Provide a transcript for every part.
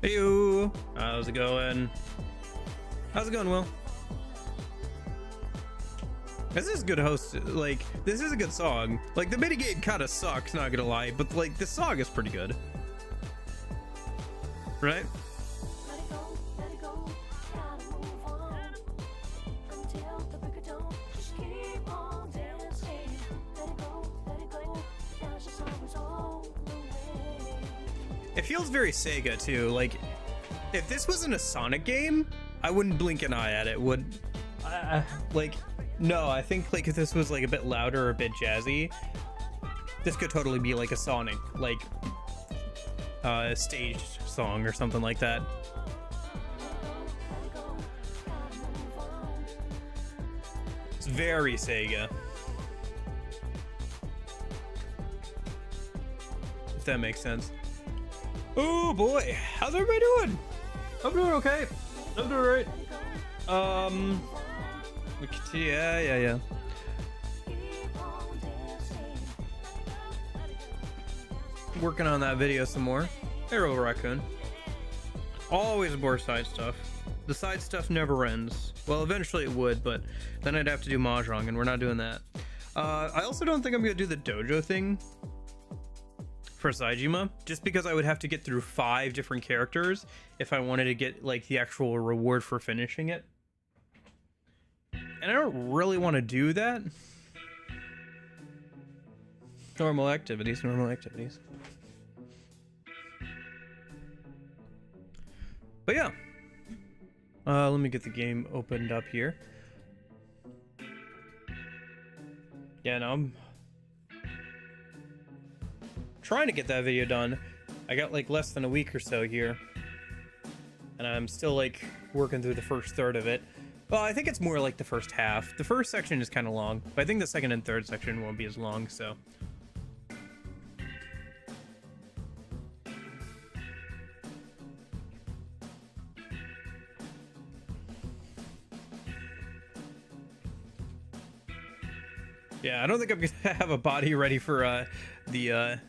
Heyo, how's it going? How's it going, Will? This is a good host. Like, this is a good song. Like, the minigame kind of sucks, not gonna lie, but like, the song is pretty good, right? It feels very Sega too. Like, if this wasn't a Sonic game, I wouldn't blink an eye at it. Would like, no, I think like if this was like a bit louder or a bit jazzy, this could totally be like a Sonic like staged song or something like that. It's very Sega, if that makes sense. Oh boy, how's everybody doing? I'm doing okay. I'm doing right. Yeah. Working on that video some more. Arrow Raccoon. Always more side stuff. The side stuff never ends. Well, eventually it would, but then I'd have to do Mahjong, and we're not doing that. I also don't think I'm gonna do the dojo thing for Saejima, just because I would have to get through 5 different characters if I wanted to get like the actual reward for finishing it. And I don't really want to do that. Normal activities. But yeah. Let me get the game opened up here. Yeah, no, I'm trying to get that video done. I got like less than a week or so here, and I'm still like working through the first third of it. Well, I think it's more like the first half. The first section is kind of long, but I think the second and third section won't be as long, so. Yeah, I don't think I'm gonna have a body ready for the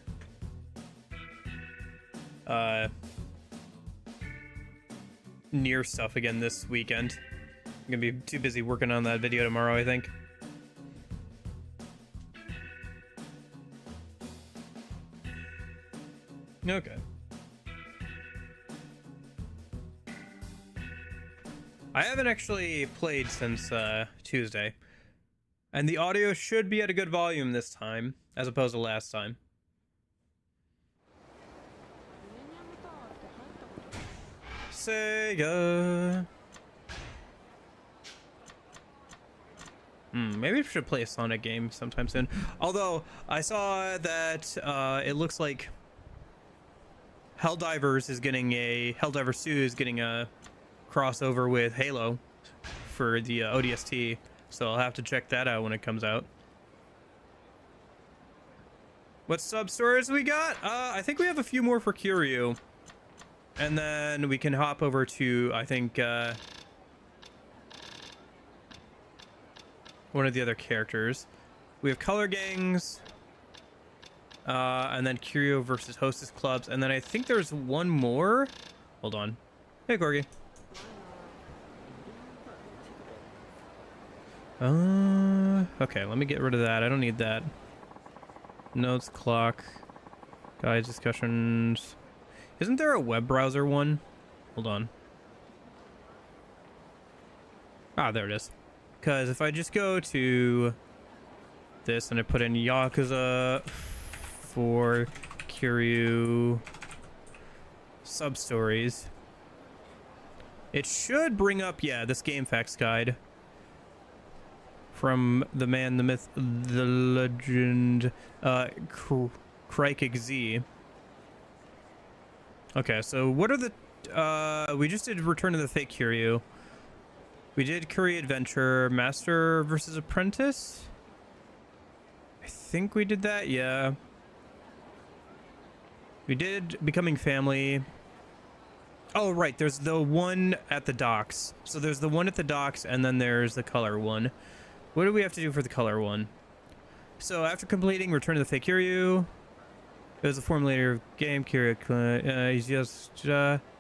near stuff again this weekend. I'm gonna be too busy working on that video tomorrow, I think. Okay. I haven't actually played since Tuesday, and the audio should be at a good volume this time as opposed to last time. Sega. Maybe we should play a Sonic game sometime soon. Although I saw that it looks like Helldivers 2 is getting a crossover with Halo for the ODST, so I'll have to check that out when it comes out. What sub stories we got? I think we have a few more for Kiryu. And then we can hop over to, I think, one of the other characters. We have Color Gangs, and then Kiryu versus Hostess Clubs, and then I think there's one more. Hold on. Hey, Corgi. Okay, let me get rid of that. I don't need that. Notes, clock, guides, discussions. Isn't there a web browser one? Hold on. Ah, there it is. Because if I just go to this and I put in Yakuza for Kiryu sub-stories, it should bring up, yeah, this game facts guide from the man, the myth, the legend, Crike Z. Okay, so what are the we just did Return of the Fake Kiryu. We did Curry Adventure, Master versus Apprentice. I think we did that, yeah. We did Becoming Family. Oh, right, there's the one at the docks. So there's the one at the docks, and then there's the color one. What do we have to do for the color one? So after completing Return of the Fake Kiryu, It was a formulator of game. He's just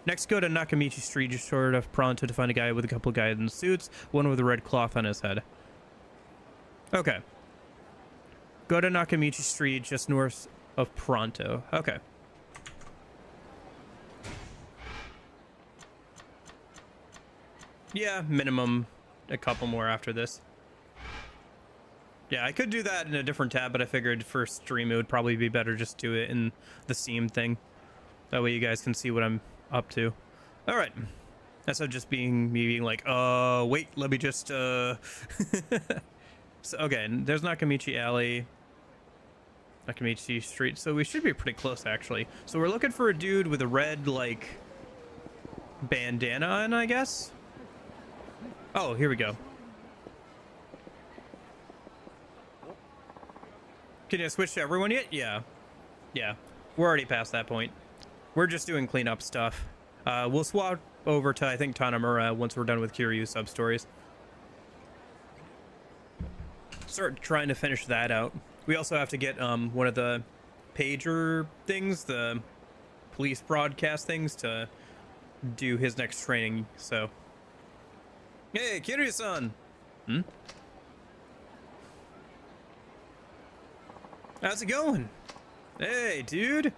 next. Go to Nakamichi Street, just short of Pronto, to find a guy with a couple of guys in suits, one with a red cloth on his head. Okay. Go to Nakamichi Street, just north of Pronto. Okay. Yeah, minimum a couple more after this. Yeah, I could do that in a different tab, but I figured for stream it would probably be better just do it in the Steam thing. That way you guys can see what I'm up to. All right. Instead of just me being like, wait, let me just, So, okay, there's Nakamichi Alley. Nakamichi Street, so we should be pretty close, actually. So we're looking for a dude with a red, like, bandana on, I guess? Oh, here we go. Can you switch to everyone yet? Yeah. Yeah. We're already past that point. We're just doing cleanup stuff. We'll swap over to, I think, Tanamura once we're done with Kiryu sub-stories. Start trying to finish that out. We also have to get one of the pager things, the police broadcast things, to do his next training, so... Hey, Kiryu-san! Hmm? How's it going? Hey, dude!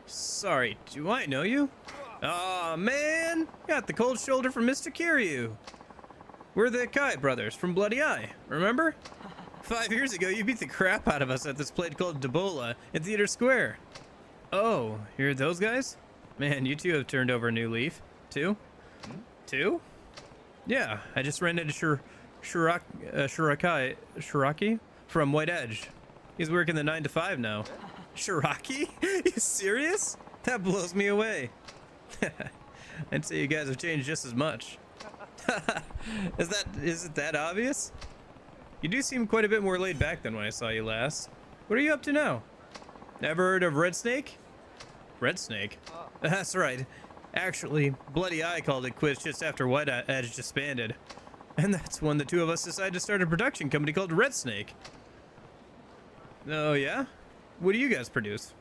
Sorry, do I know you? Aw, man! Got the cold shoulder from Mr. Kiryu. We're the Kai brothers from Bloody Eye, remember? 5 years ago, you beat the crap out of us at this place called Debola in Theater Square. Oh, you're those guys? Man, you two have turned over a new leaf. Two? Two? Yeah, I just ran into Shiraki from White Edge. He's working the 9 to 5 now. Shiraki? You serious? That blows me away. I'd say you guys have changed just as much. Is it that obvious? You do seem quite a bit more laid back than when I saw you last. What are you up to now? Never heard of Red Snake? Red Snake? That's right. Actually, Bloody Eye called it quits just after White Edge disbanded. And that's when the two of us decided to start a production company called Red Snake. Oh, yeah? What do you guys produce?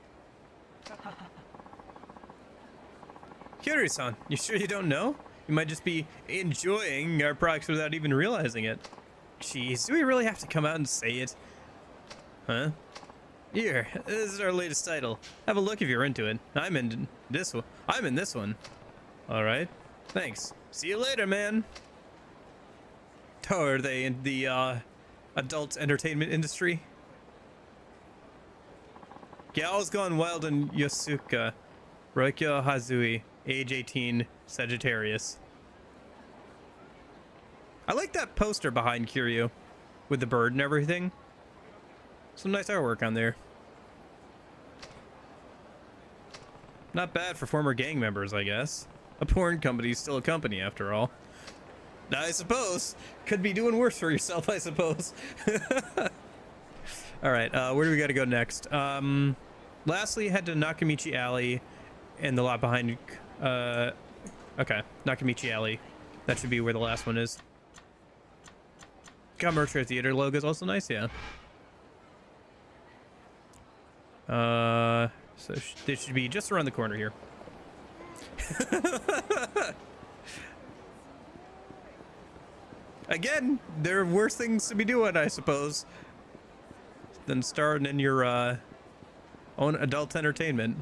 Kiryu-san, you sure you don't know? You might just be enjoying our products without even realizing it. Jeez, do we really have to come out and say it? Huh? Here, this is our latest title. Have a look if you're into it. I'm in this one. All right. Thanks. See you later, man. Oh, are they in the adult entertainment industry? Gal's Gone Wild in Yosuka. Roikyo Hazui, age 18, Sagittarius. I like that poster behind Kiryu with the bird and everything. Some nice artwork on there. Not bad for former gang members, I guess. A porn company's still a company after all. I suppose. Could be doing worse for yourself, I suppose. Alright, where do we gotta go next? Lastly, head to Nakamichi Alley and the lot behind... okay, Nakamichi Alley. That should be where the last one is. Commercial Theater logo is also nice, yeah. So they should be just around the corner here. Again, there are worse things to be doing, I suppose, than starring in your own adult entertainment.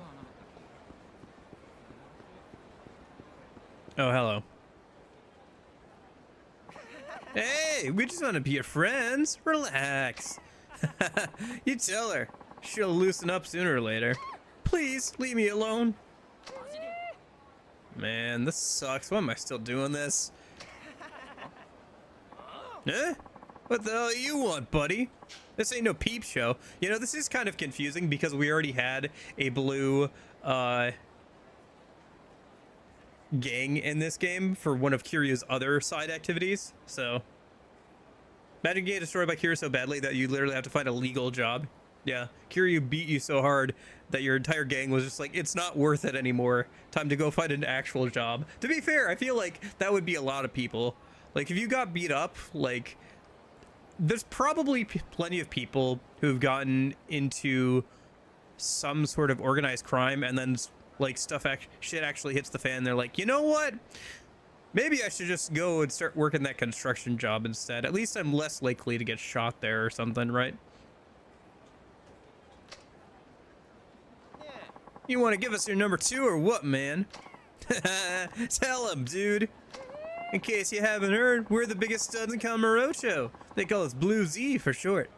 Oh, hello. Hey, we just want to be your friends. Relax. You tell her. She'll loosen up sooner or later. Please, leave me alone. Man, this sucks. Why am I still doing this? Eh? What the hell do you want, buddy? This ain't no peep show. You know, this is kind of confusing because we already had a blue gang in this game for one of Kiryu's other side activities. So, imagine getting destroyed by Kiryu so badly that you literally have to find a legal job. Yeah, Kiryu beat you so hard that your entire gang was just like, it's not worth it anymore. Time to go find an actual job. To be fair, I feel like that would be a lot of people. Like, if you got beat up, like, there's probably plenty of people who've gotten into some sort of organized crime, and then like shit actually hits the fan. They're like, you know what? Maybe I should just go and start working that construction job instead. At least I'm less likely to get shot there or something, right? You want to give us your number 2 or what, man? Tell him, dude. In case you haven't heard, we're the biggest studs in Kamurocho. They call us Blue Z for short.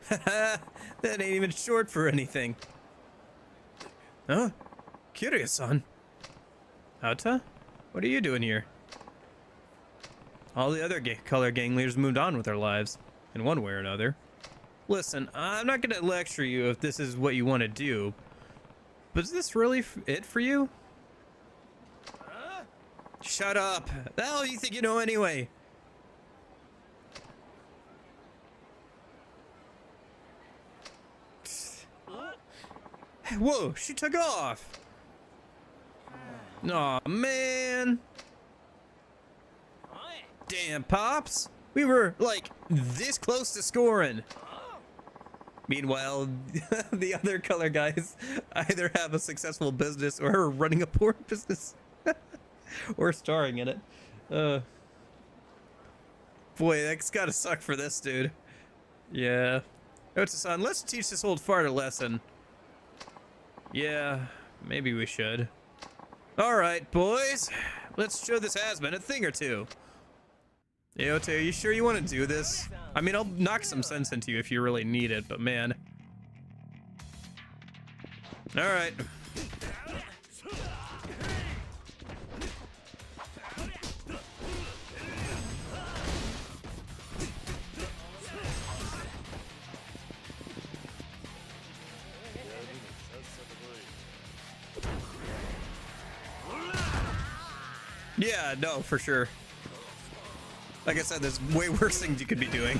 Haha, that ain't even short for anything. Huh? Kiryu-san. Ata? What are you doing here? All the other color gang leaders moved on with their lives, in one way or another. Listen, I'm not gonna lecture you if this is what you want to do, but is this really it for you? Shut up! The hell do you think you know anyway? Whoa, she took off! Aw, man! Damn, Pops! We were, like, this close to scoring. Meanwhile, the other color guys either have a successful business or are running a poor business. Or starring in it. Boy, that's gotta suck for this dude. Yeah. Otsu-san, let's teach this old fart a lesson. Yeah, maybe we should. Alright, boys. Let's show this has-been a thing or two. Hey, Ote, are you sure you want to do this? I mean, I'll knock some sense into you if you really need it, but man. Alright. Yeah, no, for sure. Like I said, there's way worse things you could be doing.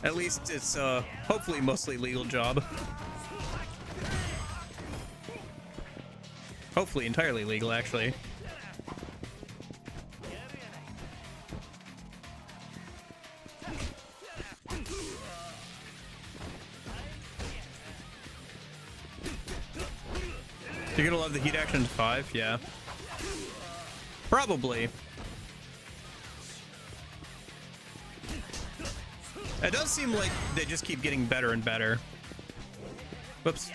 At least it's hopefully mostly legal job. Hopefully entirely legal, actually. You're gonna love the heat action 5, yeah. Probably. It does seem like they just keep getting better and better. Whoops.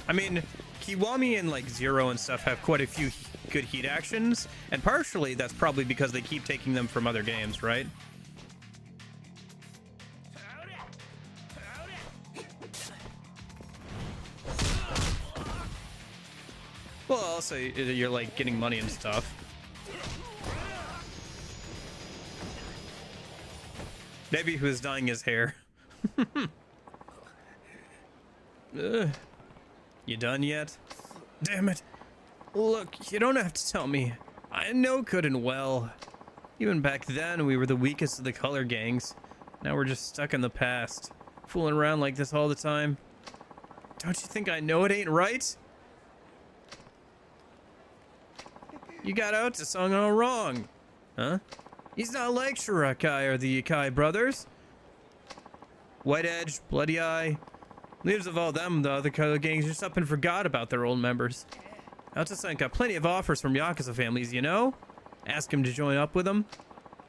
I mean, Kiwami and like Zero and stuff have quite a few good heat actions, and partially that's probably because they keep taking them from other games, right? Well, also you're like getting money and stuff. Maybe he was dyeing his hair. You done yet? Damn it. Look, you don't have to tell me. I know good and well. Even back then, we were the weakest of the color gangs. Now we're just stuck in the past. Fooling around like this all the time. Don't you think I know it ain't right? You got Otsu-san all wrong. Huh? He's not like Shirakai or the Yakai brothers. White Edge, Bloody Eye. Leaders of all them, the other color gangs just up and forgot about their old members. Otsu-san got plenty of offers from Yakuza families, you know? Ask him to join up with them.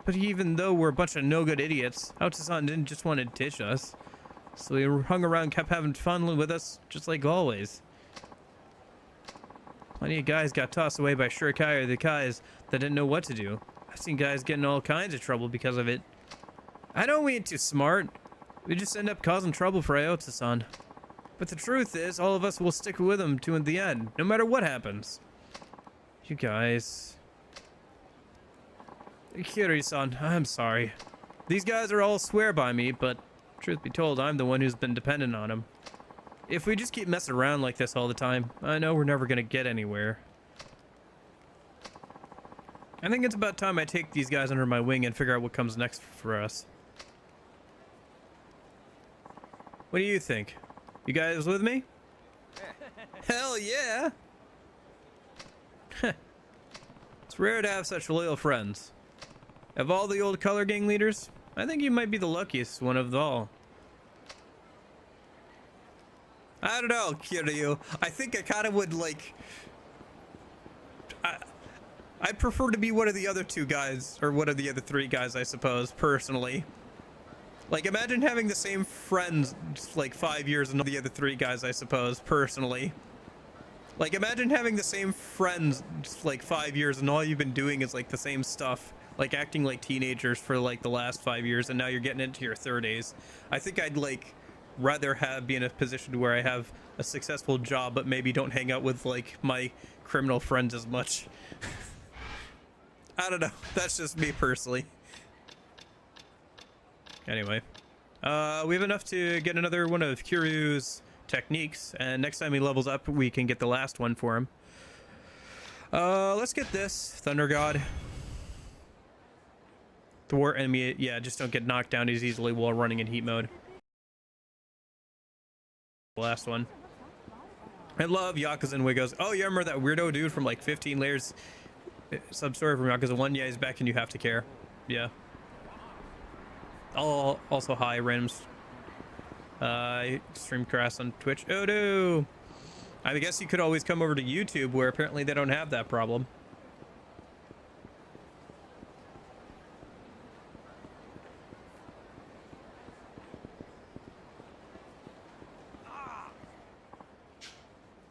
But even though we're a bunch of no-good idiots, Otsu-san didn't just want to ditch us. So he hung around and kept having fun with us, just like always. Plenty of guys got tossed away by Shirakai or the Kais that didn't know what to do. I've seen guys get in all kinds of trouble because of it. I know we ain't too smart. We just end up causing trouble for Otsu-san. But the truth is, all of us will stick with him to the end, no matter what happens. You guys... Kiryu-san, I'm sorry. These guys are all swear by me, but truth be told, I'm the one who's been dependent on them. If we just keep messing around like this all the time, I know we're never gonna get anywhere. I think it's about time I take these guys under my wing and figure out what comes next for us. What do you think? You guys with me? Hell yeah! It's rare to have such loyal friends. Of all the old color gang leaders, I think you might be the luckiest one of all. I don't know, Kiryu. I think I kind of would like... I'd prefer to be one of the other two guys, or one of the other three guys, I suppose, personally. Like, imagine having the same friends, like, 5 years and all the other three guys, I suppose, personally. Like, imagine having the same friends, like, 5 years and all you've been doing is, like, the same stuff. Like, acting like teenagers for, like, the last 5 years, and now you're getting into your 30s. I think I'd, like, rather be in a position where I have a successful job, but maybe don't hang out with, like, my criminal friends as much. I don't know. That's just me personally. Anyway, we have enough to get another one of Kiryu's techniques, and next time he levels up, we can get the last one for him. Let's get this Thunder God. Thwart enemy, yeah, just don't get knocked down as easily while running in heat mode. Last one. I love Yakuza and Wiggos. Oh, you remember that weirdo dude from like 15 layers sub-story from Yakuza 1? Yeah, he's back and you have to care. Yeah. Also hi, randoms. Stream crash on Twitch. Oh no! I guess you could always come over to YouTube, where apparently they don't have that problem.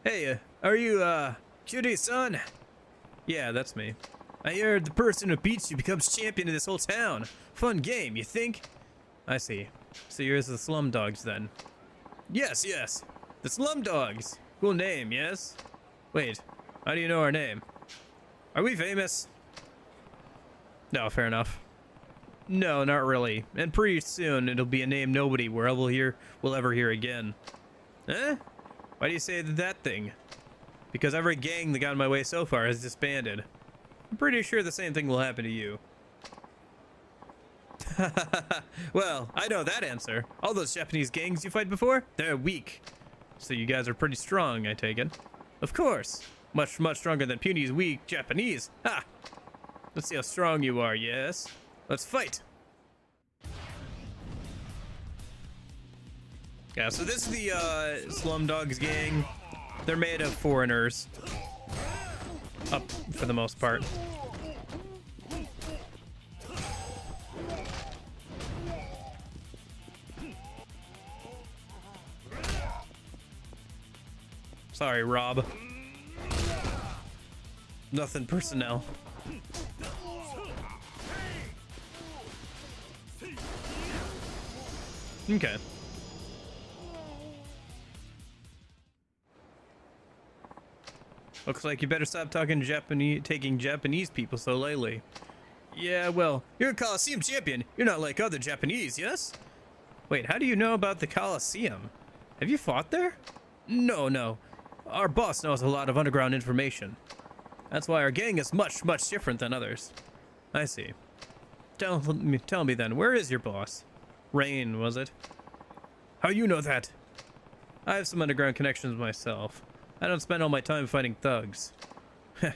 Hey, are you, Cutie-san? Yeah, that's me. I heard the person who beats you becomes champion of this whole town. Fun game, you think? I see. So you're the Slum Dogs, then? Yes, yes. The Slum Dogs. Cool name, yes? Wait, how do you know our name? Are we famous? No, fair enough. No, not really. And pretty soon, it'll be a name nobody will ever hear again. Huh? Why do you say that thing? Because every gang that got in my way so far has disbanded. I'm pretty sure the same thing will happen to you. Well, I know that answer. All those Japanese gangs you fight before, they're weak. So you guys are pretty strong, I take it. Of course. Much, much stronger than puny's weak Japanese. Ha! Let's see how strong you are, yes? Let's fight! Yeah, so this is the Slum Dogs gang. They're made of foreigners. Up for the most part. Sorry, Rob. Nothing personnel. Okay. Looks like you better stop taking Japanese people so lately. Yeah, well, you're a Coliseum champion. You're not like other Japanese, yes? Wait, how do you know about the Coliseum? Have you fought there? No. Our boss knows a lot of underground information. That's why our gang is much, much different than others. I see. Tell me then, where is your boss? Rain, was it? How you know that? I have some underground connections myself. I don't spend all my time fighting thugs. You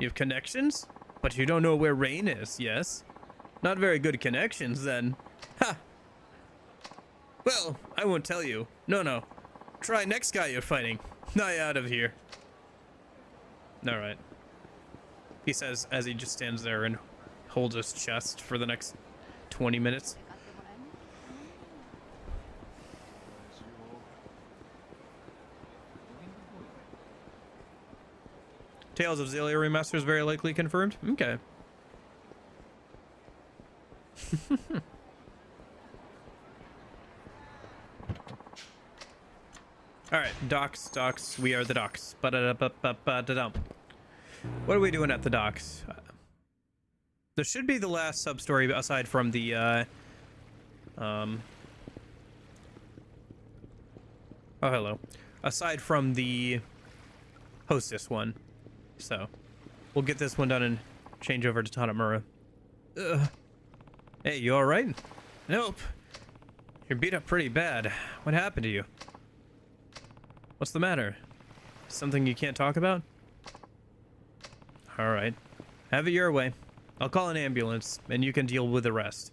have connections? But you don't know where Rain is, yes? Not very good connections, then. Ha! Well, I won't tell you. No. Try next guy you're fighting. Now out of here. Alright. He says as he just stands there and holds his chest for the next 20 minutes. Tales of Xillia Remastered is very likely confirmed. Okay. Alright, docks. We are the docks. Ba-da-da-ba-ba-ba-da-dum. What are we doing at the docks? This should be the last sub-story aside from the, Oh, hello. Aside from the hostess one. So, we'll get this one done and change over to Tanamura. Hey, you alright? Nope. You're beat up pretty bad. What happened to you? What's the matter? Something you can't talk about? Alright. Have it your way. I'll call an ambulance, and you can deal with the rest.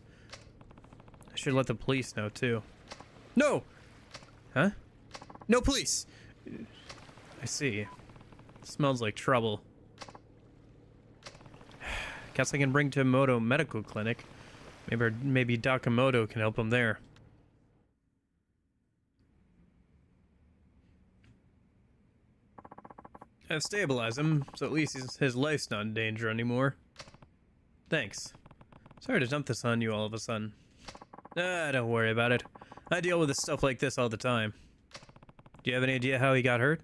I should let the police know, too. No! Huh? No police! I see. Smells like trouble. Guess I can bring to Moto Medical Clinic. Maybe Dakamoto can help him there. I've stabilized him, so at least his life's not in danger anymore. Thanks. Sorry to dump this on you all of a sudden. Don't worry about it. I deal with stuff like this all the time. Do you have any idea how he got hurt?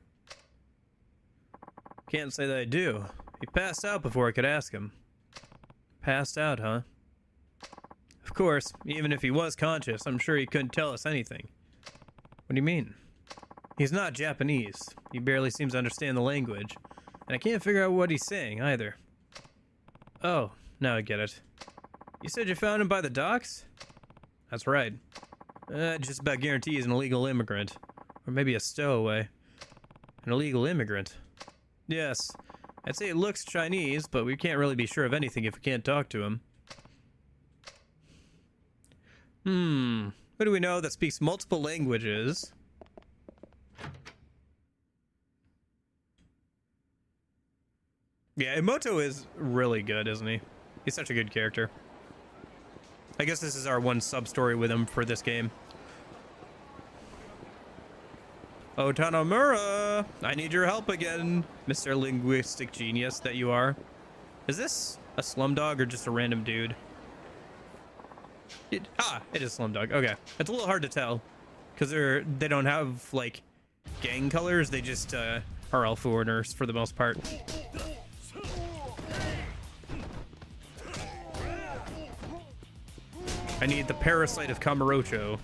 Can't say that I do. He passed out before I could ask him. Passed out, huh? Of course, even if he was conscious, I'm sure he couldn't tell us anything. What do you mean? He's not Japanese. He barely seems to understand the language. And I can't figure out what he's saying, either. Oh, now I get it. You said you found him by the docks? That's right. Just about guarantee he's an illegal immigrant. Or maybe a stowaway. An illegal immigrant. Yes. I'd say it looks Chinese, but we can't really be sure of anything if we can't talk to him. Who do we know that speaks multiple languages? Yeah, Emoto is really good, isn't he? He's such a good character. I guess this is our one sub-story with him for this game. Oh, Tanamura! I need your help again, Mr. Linguistic Genius that you are. Is this a Slumdog or just a random dude? It is Slumdog. Okay. It's a little hard to tell. Because they don't have, like, gang colors. They just are all foreigners for the most part. I need the parasite of Kamurocho.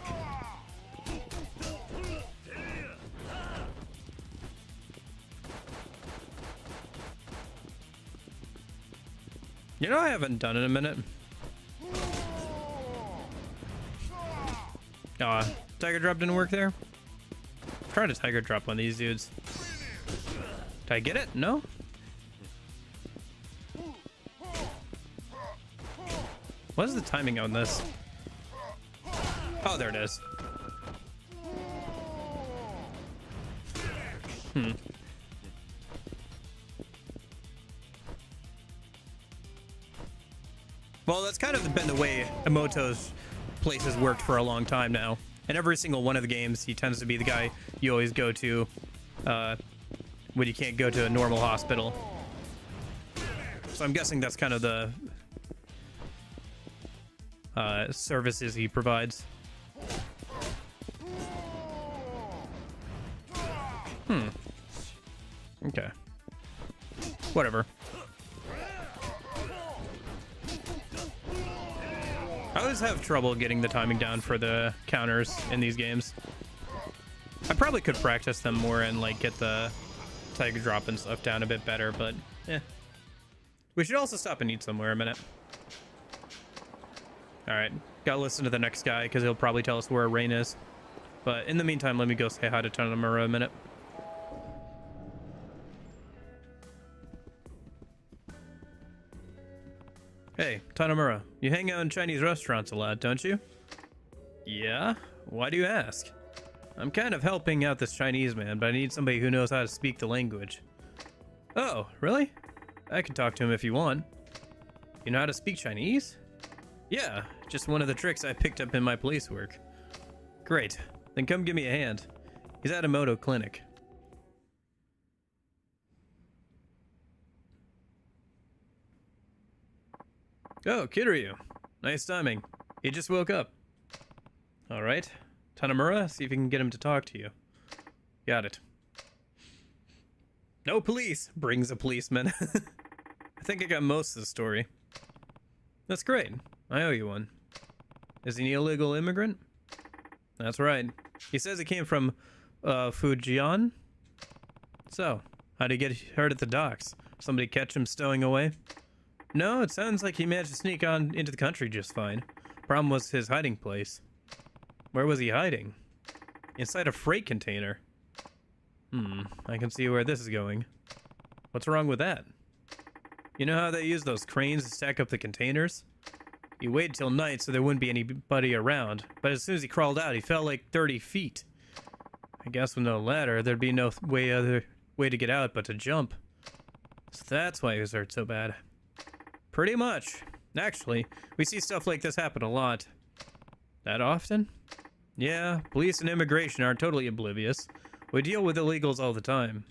You know, I haven't done it in a minute. Tiger drop didn't work there. Try to tiger drop one of these dudes. Did I get it? No? What is the timing on this? Oh, there it is. Well, that's kind of been the way Emoto's places worked for a long time now. In every single one of the games, he tends to be the guy you always go to when you can't go to a normal hospital. So I'm guessing that's kind of the services he provides. Okay. Whatever. I always have trouble getting the timing down for the counters in these games. I probably could practice them more and like get the tiger drop and stuff down a bit better, but eh. We should also stop and eat somewhere a minute. Alright, gotta listen to the next guy because he'll probably tell us where Rain is. But in the meantime, let me go say hi to Tanamura a minute. Hey, Tanamura, you hang out in Chinese restaurants a lot, don't you? Yeah? Why do you ask? I'm kind of helping out this Chinese man, but I need somebody who knows how to speak the language. Oh, really? I can talk to him if you want. You know how to speak Chinese? Yeah, just one of the tricks I picked up in my police work. Great, then come give me a hand. He's at a Moto clinic. Oh, Kiryu. Nice timing. He just woke up. Alright. Tanamura, see if you can get him to talk to you. Got it. No police! Brings a policeman. I think I got most of the story. That's great. I owe you one. Is he an illegal immigrant? That's right. He says he came from, Fujian? So, how'd he get hurt at the docks? Somebody catch him stowing away? No, it sounds like he managed to sneak on into the country just fine. Problem was his hiding place. Where was he hiding? Inside a freight container. I can see where this is going. What's wrong with that? You know how they use those cranes to stack up the containers? He waited till night so there wouldn't be anybody around, but as soon as he crawled out, he fell like 30 feet. I guess with no ladder, there'd be no other way to get out but to jump. So that's why he was hurt so bad. Pretty much. Actually, we see stuff like this happen a lot. That often? Yeah, police and immigration aren't totally oblivious. We deal with illegals all the time.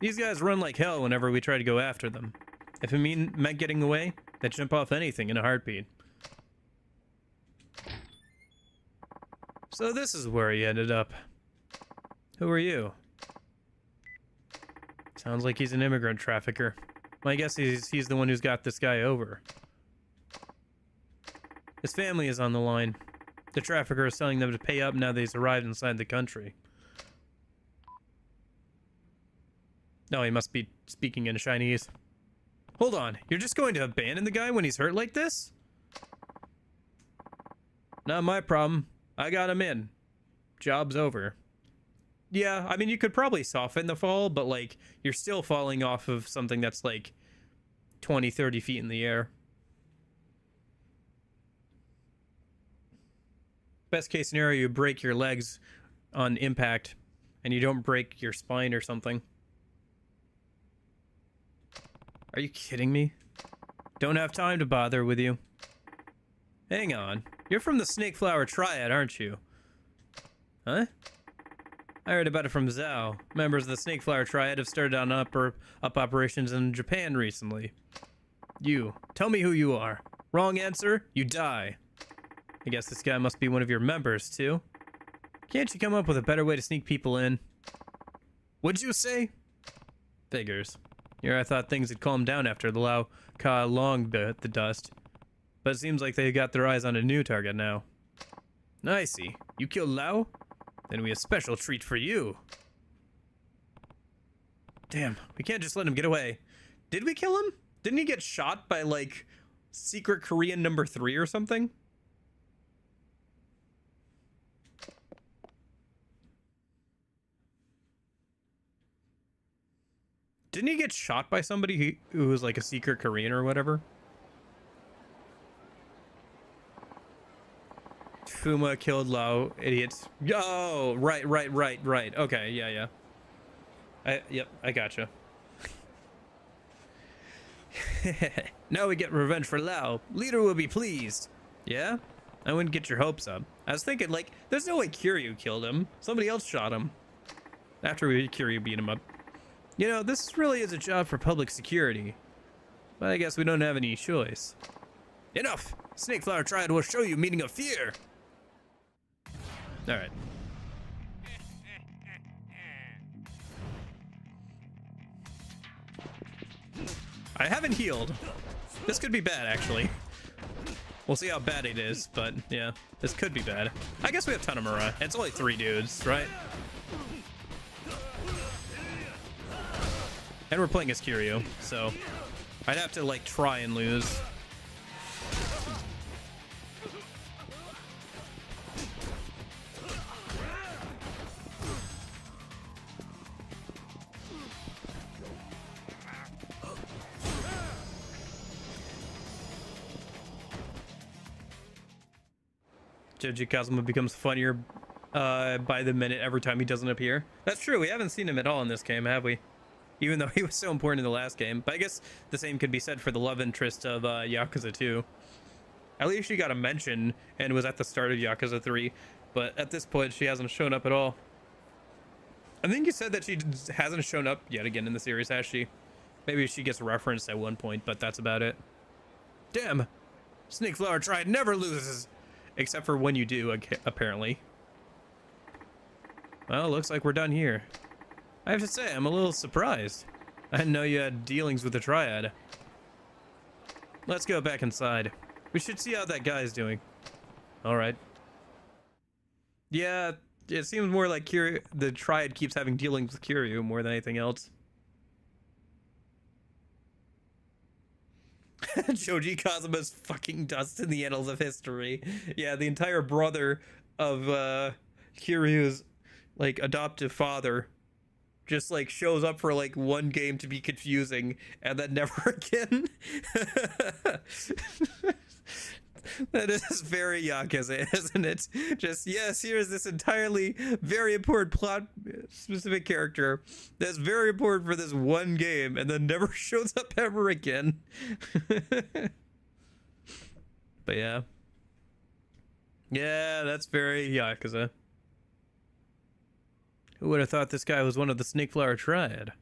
These guys run like hell whenever we try to go after them. If it meant getting away, they jump off anything in a heartbeat. So this is where he ended up. Who are you? Sounds like he's an immigrant trafficker. My guess is he's the one who's got this guy over. His family is on the line. The trafficker is telling them to pay up now that he's arrived inside the country. No, he must be speaking in Chinese. Hold on, you're just going to abandon the guy when he's hurt like this? Not my problem. I got him in. Job's over. Yeah, I mean, you could probably soften the fall, but, like, you're still falling off of something that's, like, 20, 30 feet in the air. Best case scenario, you break your legs on impact, and you don't break your spine or something. Are you kidding me? Don't have time to bother with you. Hang on. You're from the Snake Flower Triad, aren't you? Huh? I heard about it from Zhao. Members of the Snake Flower Triad have started on up operations in Japan recently. You. Tell me who you are. Wrong answer, you die. I guess this guy must be one of your members, too. Can't you come up with a better way to sneak people in? What'd you say? Figures. Here I thought things had calmed down after the Lao Ka Long bit the dust. But it seems like they got their eyes on a new target now. I see. You killed Lao? Then we have a special treat for you. Damn, we can't just let him get away. Did we kill him? Didn't he get shot by, like, Secret Korean number 3 or something? Didn't he get shot by somebody who was like a secret Korean or whatever? Fuma killed Lao, idiots. Oh, right. Okay, yeah. Yep, I gotcha. Now we get revenge for Lao. Leader will be pleased. Yeah? I wouldn't get your hopes up. I was thinking, like, there's no way Kiryu killed him. Somebody else shot him. After Kiryu beat him up. You know, this really is a job for public security. But I guess we don't have any choice. Enough! Snake Flower Triad will show you meaning of fear! Alright. I haven't healed. This could be bad, actually. We'll see how bad it is, but yeah, this could be bad. I guess we have Tanomura. It's only 3 dudes, right? And we're playing as Kiryu, so I'd have to, like, try and lose. Joji Kazuma becomes funnier by the minute every time he doesn't appear. That's true, we haven't seen him at all in this game, have we? Even though he was so important in the last game. But I guess the same could be said for the love interest of Yakuza 2. At least she got a mention and was at the start of Yakuza 3. But at this point, she hasn't shown up at all. I think you said that she hasn't shown up yet again in the series, has she? Maybe she gets referenced at one point, but that's about it. Damn! Snake Flower Triad never loses! Except for when you do, apparently. Well, looks like we're done here. I have to say, I'm a little surprised. I didn't know you had dealings with the Triad. Let's go back inside. We should see how that guy's doing. Alright. Yeah, it seems more like the Triad keeps having dealings with Kiryu more than anything else. Joji Kazuma's fucking dust in the annals of history. Yeah, the entire brother of Kiryu's, like, adoptive father just, like, shows up for, like, one game to be confusing and then never again. That is very Yakuza, isn't it? Just, yes, here's this entirely very important plot specific character that's very important for this one game and then never shows up ever again. But yeah. Yeah, that's very Yakuza. Who would have thought this guy was one of the Snakeflower Triad?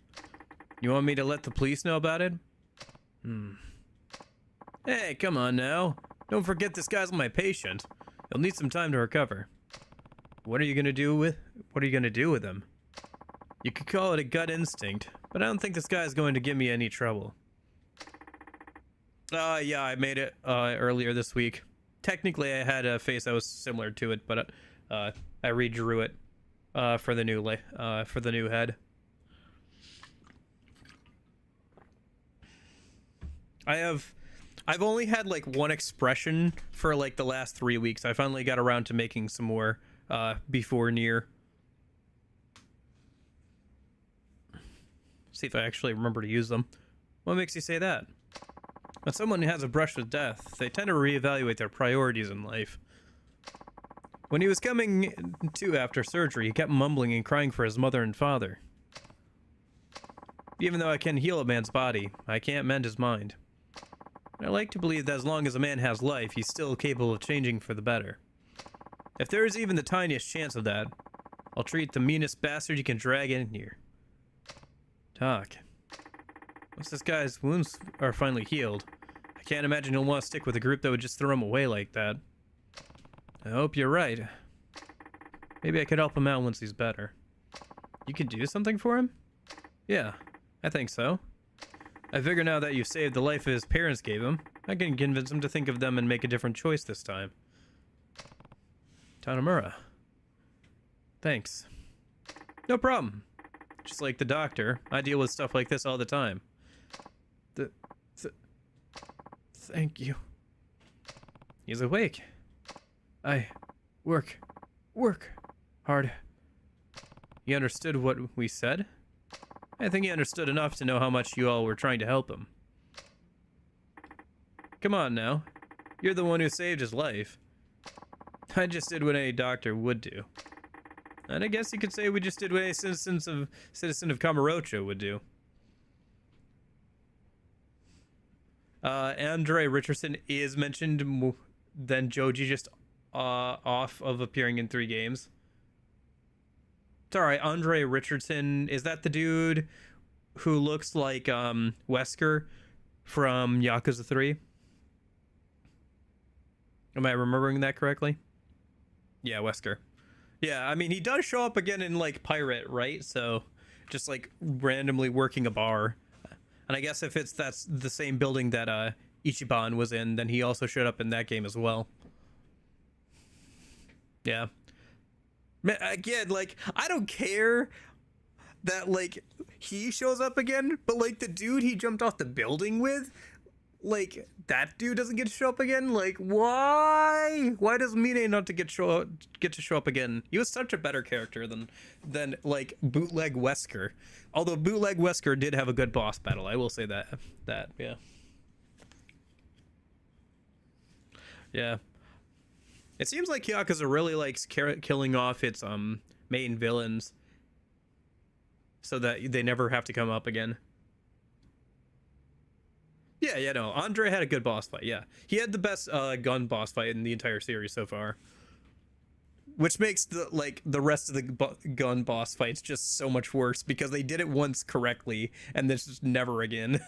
You want me to let the police know about it? Hey, come on now. Don't forget this guy's my patient. He'll need some time to recover. What are you gonna do with him? You could call it a gut instinct, but I don't think this guy is going to give me any trouble. Yeah, I made it earlier this week. Technically, I had a face that was similar to it, but I redrew it for the new head. I've only had like one expression for like the last 3 weeks. I finally got around to making some more before Nier. See if I actually remember to use them. What makes you say that? When someone has a brush with death, they tend to reevaluate their priorities in life. When he was coming to after surgery, he kept mumbling and crying for his mother and father. Even though I can heal a man's body, I can't mend his mind. I like to believe that as long as a man has life, he's still capable of changing for the better. If there is even the tiniest chance of that, I'll treat the meanest bastard you can drag in here. Talk. Once this guy's wounds are finally healed, I can't imagine he'll want to stick with a group that would just throw him away like that. I hope you're right. Maybe I could help him out once he's better. You could do something for him? Yeah, I think so. I figure now that you've saved the life his parents gave him, I can convince him to think of them and make a different choice this time. Tanamura. Thanks. No problem. Just like the doctor, I deal with stuff like this all the time. Thank you. He's awake. I work hard. He understood what we said? I think he understood enough to know how much you all were trying to help him. Come on now. You're the one who saved his life. I just did what any doctor would do. And I guess you could say we just did what a citizen of Kamurocho would do. Andre Richardson is mentioned, then Joji just off of appearing in 3 games. Sorry, Andre Richardson, is that the dude who looks like Wesker from Yakuza 3? Am I remembering that correctly? Yeah, Wesker. Yeah, I mean, he does show up again in, like, Pirate, right? So, just, like, randomly working a bar. And I guess if that's the same building that Ichiban was in, then he also showed up in that game as well. Yeah. Again, like, I don't care that, like, he shows up again, but, like, the dude he jumped off the building with, like, that dude doesn't get to show up again? Like, why? Why does Mine not to get to show up again? He was such a better character than like, Bootleg Wesker. Although Bootleg Wesker did have a good boss battle, I will say that, yeah. Yeah. It seems like Yakuza really likes killing off its main villains so that they never have to come up again. Yeah, no, Andre had a good boss fight, yeah. He had the best gun boss fight in the entire series so far. Which makes the rest of the gun boss fights just so much worse because they did it once correctly and this is never again.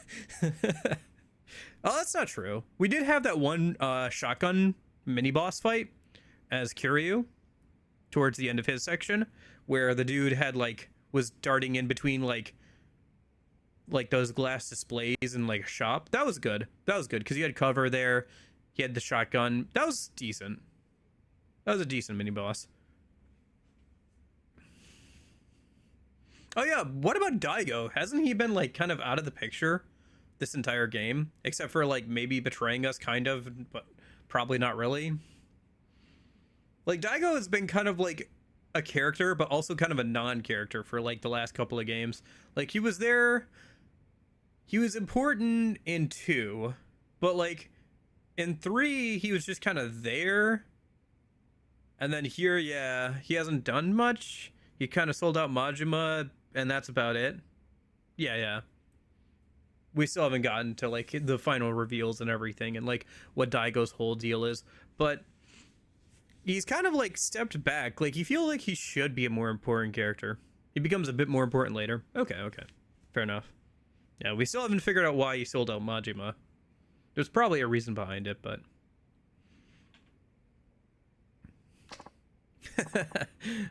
Oh, that's not true. We did have that one shotgun mini boss fight as Kiryu towards the end of his section where the dude had was darting in between like those glass displays in like a shop. That was good because he had cover there. He had the shotgun. That was decent. That was a decent mini boss. Oh yeah, what about Daigo? Hasn't he been like kind of out of the picture this entire game, except for like maybe betraying us kind of, but probably not really? Like Daigo has been kind of like a character but also kind of a non-character for like the last couple of games. Like he was there, he was important in 2, but like In 3, he was just kind of there. And then here, yeah, he hasn't done much. He kind of sold out Majima, and that's about it. Yeah. We still haven't gotten to, like, the final reveals and everything, and, like, what Daigo's whole deal is. But he's kind of, like, stepped back. Like, you feel like he should be a more important character. He becomes a bit more important later. Okay. Fair enough. Yeah, we still haven't figured out why he sold out Majima. There's probably a reason behind it, but...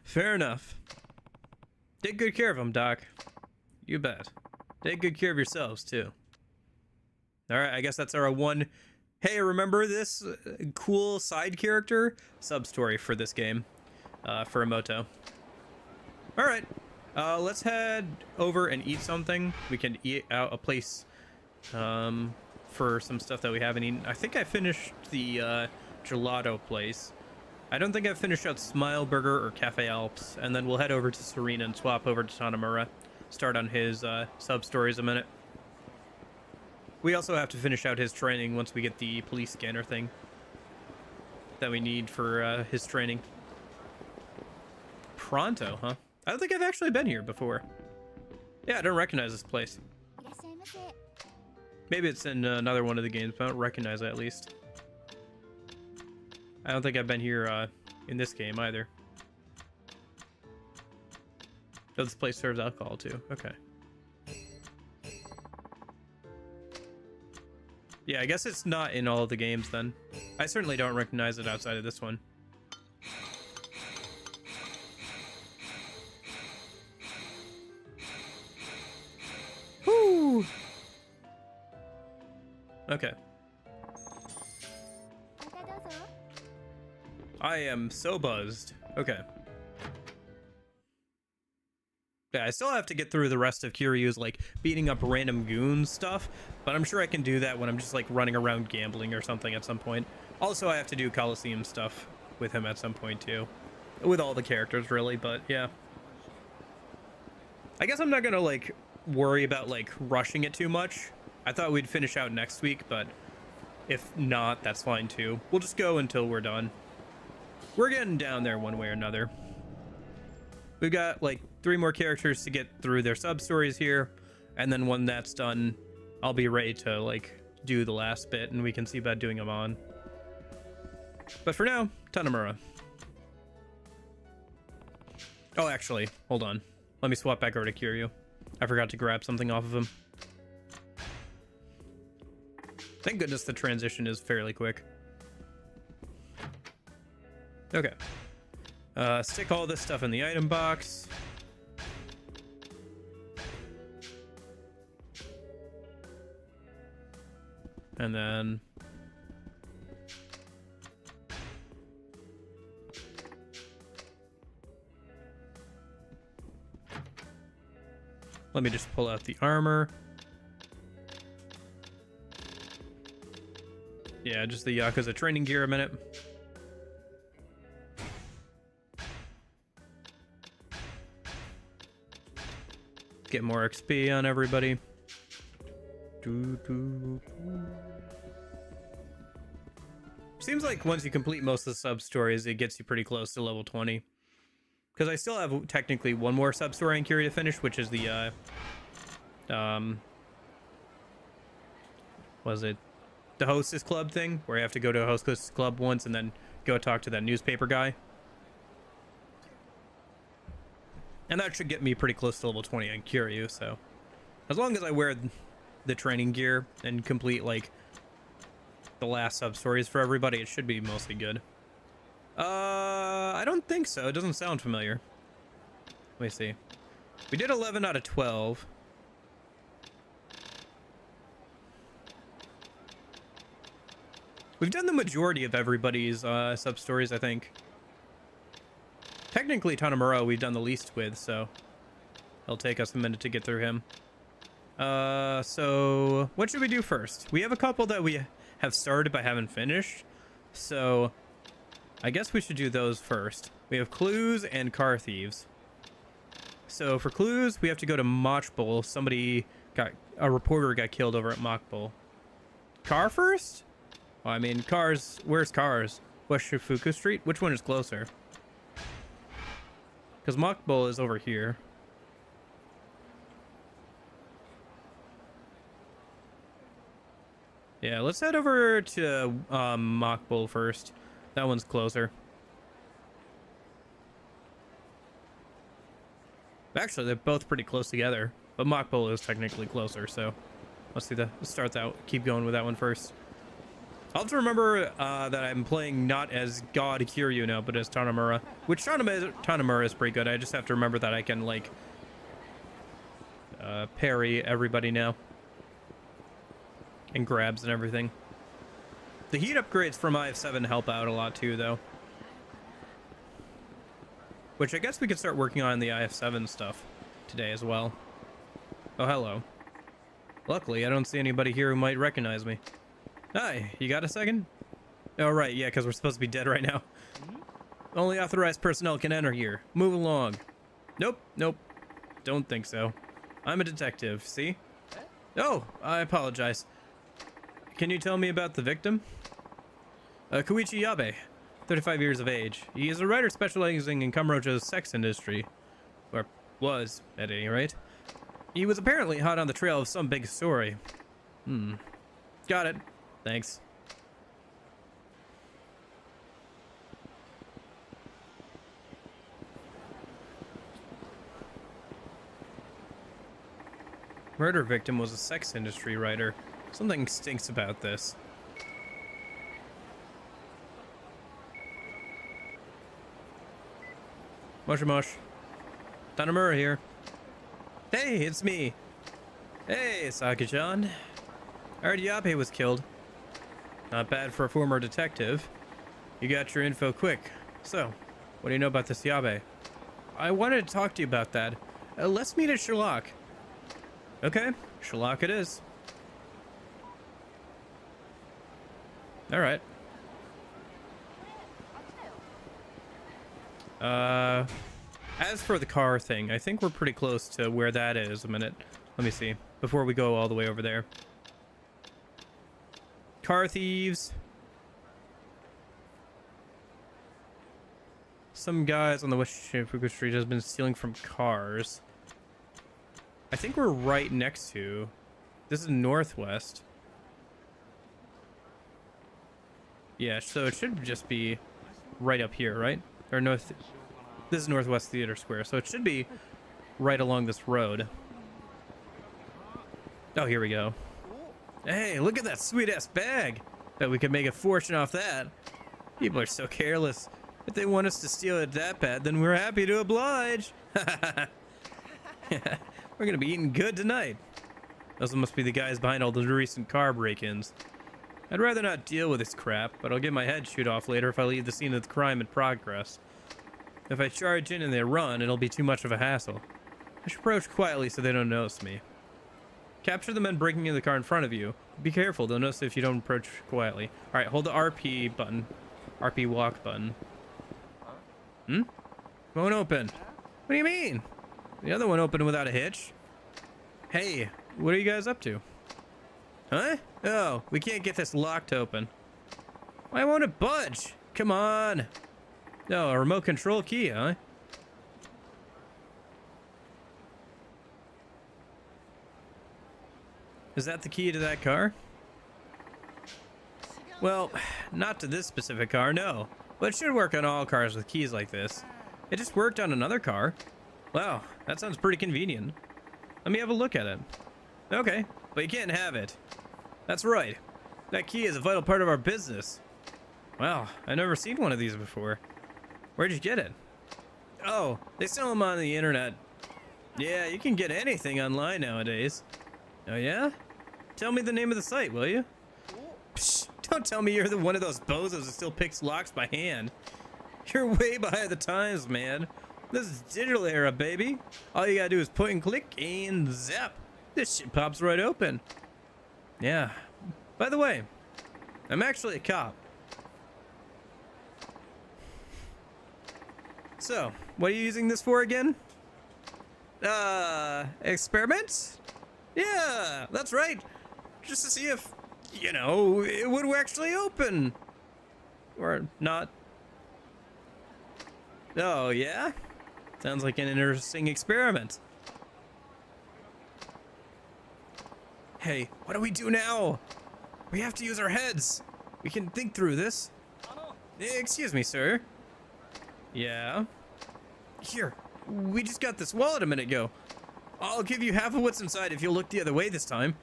Fair enough. Take good care of him, Doc. You bet. Take good care of yourselves, too. Alright, I guess that's our one... Hey, remember this cool side character? Sub-story for this game. For Emoto. Alright. Let's head over and eat something. We can eat out a place for some stuff that we haven't eaten. I think I finished the gelato place. I don't think I've finished out Smile Burger or Cafe Alps. And then we'll head over to Serena and swap over to Tanamura. Start on his sub-stories a minute. We also have to finish out his training once we get the police scanner thing that we need for his training. Pronto, huh? I don't think I've actually been here before. Yeah, I don't recognize this place. Maybe it's in another one of the games, but I don't recognize it at least. I don't think I've been here in this game either. Oh, this place serves alcohol too. Okay. Yeah, I guess it's not in all of the games then. I certainly don't recognize it outside of this one. Whoo! Okay. I am so buzzed. Okay. Yeah, I still have to get through the rest of Kiryu's, like, beating up random goons stuff, but I'm sure I can do that when I'm just, like, running around gambling or something at some point. Also, I have to do Coliseum stuff with him at some point, too. With all the characters, really, but, yeah. I guess I'm not gonna, like, worry about, like, rushing it too much. I thought we'd finish out next week, but if not, that's fine, too. We'll just go until we're done. We're getting down there one way or another. We've got, like, 3 more characters to get through their sub-stories here, and then when that's done, I'll be ready to, like, do the last bit, and we can see about doing them on. But for now, Tanamura. Oh, actually, hold on. Let me swap back over to Kiryu. I forgot to grab something off of him. Thank goodness the transition is fairly quick. Okay. Stick all this stuff in the item box. And then... let me just pull out the armor. Yeah, just the Yakuza training gear a minute. Get more XP on everybody. Seems like once you complete most of the sub-stories, it gets you pretty close to level 20. Because I still have technically one more sub-story in Kiryu to finish, which is the, was it the Hostess Club thing? Where you have to go to a Hostess Club once and then go talk to that newspaper guy. And that should get me pretty close to level 20 on Kiryu, so... as long as I wear the training gear and complete, like, the last sub-stories for everybody, it should be mostly good. I don't think so. It doesn't sound familiar. Let me see. We did 11 out of 12. We've done the majority of everybody's sub-stories, I think. Technically, Tanamura we've done the least with, so it'll take us a minute to get through him. So what should we do first? We have a couple that we have started but haven't finished, so I guess we should do those first. We have clues and car thieves. So for clues, we have to go to Mach Bowl. A reporter got killed over at Mach Bowl. Car first? Well, I mean, cars. Where's cars? West Shifuku Street? Which one is closer? Because Mockbull is over here. Yeah, let's head over to Mockbull first. That one's closer. Actually, they're both pretty close together, but Mockbull is technically closer, so let's start that. Keep going with that one first. I'll have to remember that I'm playing not as God Kiryu now, but as Tanamura, which Tanamura is pretty good. I just have to remember that I can like parry everybody now and grabs and everything. The heat upgrades from IF7 help out a lot too, though. Which I guess we could start working on the IF7 stuff today as well. Oh, hello. Luckily, I don't see anybody here who might recognize me. Hi, you got a second? Oh, right, yeah, because we're supposed to be dead right now. Only authorized personnel can enter here. Move along. Nope, nope. Don't think so. I'm a detective, see? Oh, I apologize. Can you tell me about the victim? Koichi Yabe, 35 years of age. He is a writer specializing in Kamurocho's sex industry. Or was, at any rate. He was apparently hot on the trail of some big story. Got it. Thanks. Murder victim was a sex industry writer. Something stinks about this. Mosh. Tanamura here. Hey, it's me. Hey, Saki-chan. I heard Yabe was killed. Not bad for a former detective. You got your info quick. So, what do you know about this Yabe? I wanted to talk to you about that. Let's meet at Sherlock. Okay, Sherlock it is. Alright. As for the car thing, I think we're pretty close to where that is. A minute. Let me see. Before we go all the way over there. Car thieves. Some guys on the West Shifuku Street has been stealing from cars. I think we're right next to... This is northwest. Yeah, so it should just be right up here, right? Or north... This is Northwest Theater Square, so it should be right along this road. Oh, here we go. Hey, look at that sweet-ass bag. Bet we could make a fortune off that. People are so careless. If they want us to steal it that bad, then we're happy to oblige. We're gonna be eating good tonight. Those must be the guys behind all the recent car break-ins. I'd rather not deal with this crap, but I'll get my head chewed off later if I leave the scene of the crime in progress. If I charge in and they run, it'll be too much of a hassle. I should approach quietly so they don't notice me. Capture the men breaking into the car in front of you. Be careful, they'll notice if you don't approach quietly. Alright, hold the RP button. RP walk button. Won't open. What do you mean? The other one opened without a hitch. Hey, what are you guys up to? Huh? Oh, we can't get this locked open. Why won't it budge? Come on. No, a remote control key, huh? Is that the key to that car? Well, not to this specific car, no. But it should work on all cars with keys like this. It just worked on another car. Wow, that sounds pretty convenient. Let me have a look at it. Okay, but you can't have it. That's right. That key is a vital part of our business. Wow, I've never seen one of these before. Where'd you get it? Oh, they sell them on the internet. Yeah, you can get anything online nowadays. Oh yeah? Tell me the name of the site, will you? Psh, don't tell me you're one of those bozos that still picks locks by hand. You're way behind the times, man. This is digital era, baby. All you gotta do is point and click and zap. This shit pops right open. Yeah. By the way, I'm actually a cop. So, what are you using this for again? Experiments? Yeah, that's right. Just to see if you know, it would actually open. Or not. Oh, yeah? Sounds like an interesting experiment. Hey, what do we do now? We have to use our heads. We can think through this. Excuse me, sir. Yeah? Here, we just got this wallet a minute ago. I'll give you half of what's inside if you'll look the other way this time.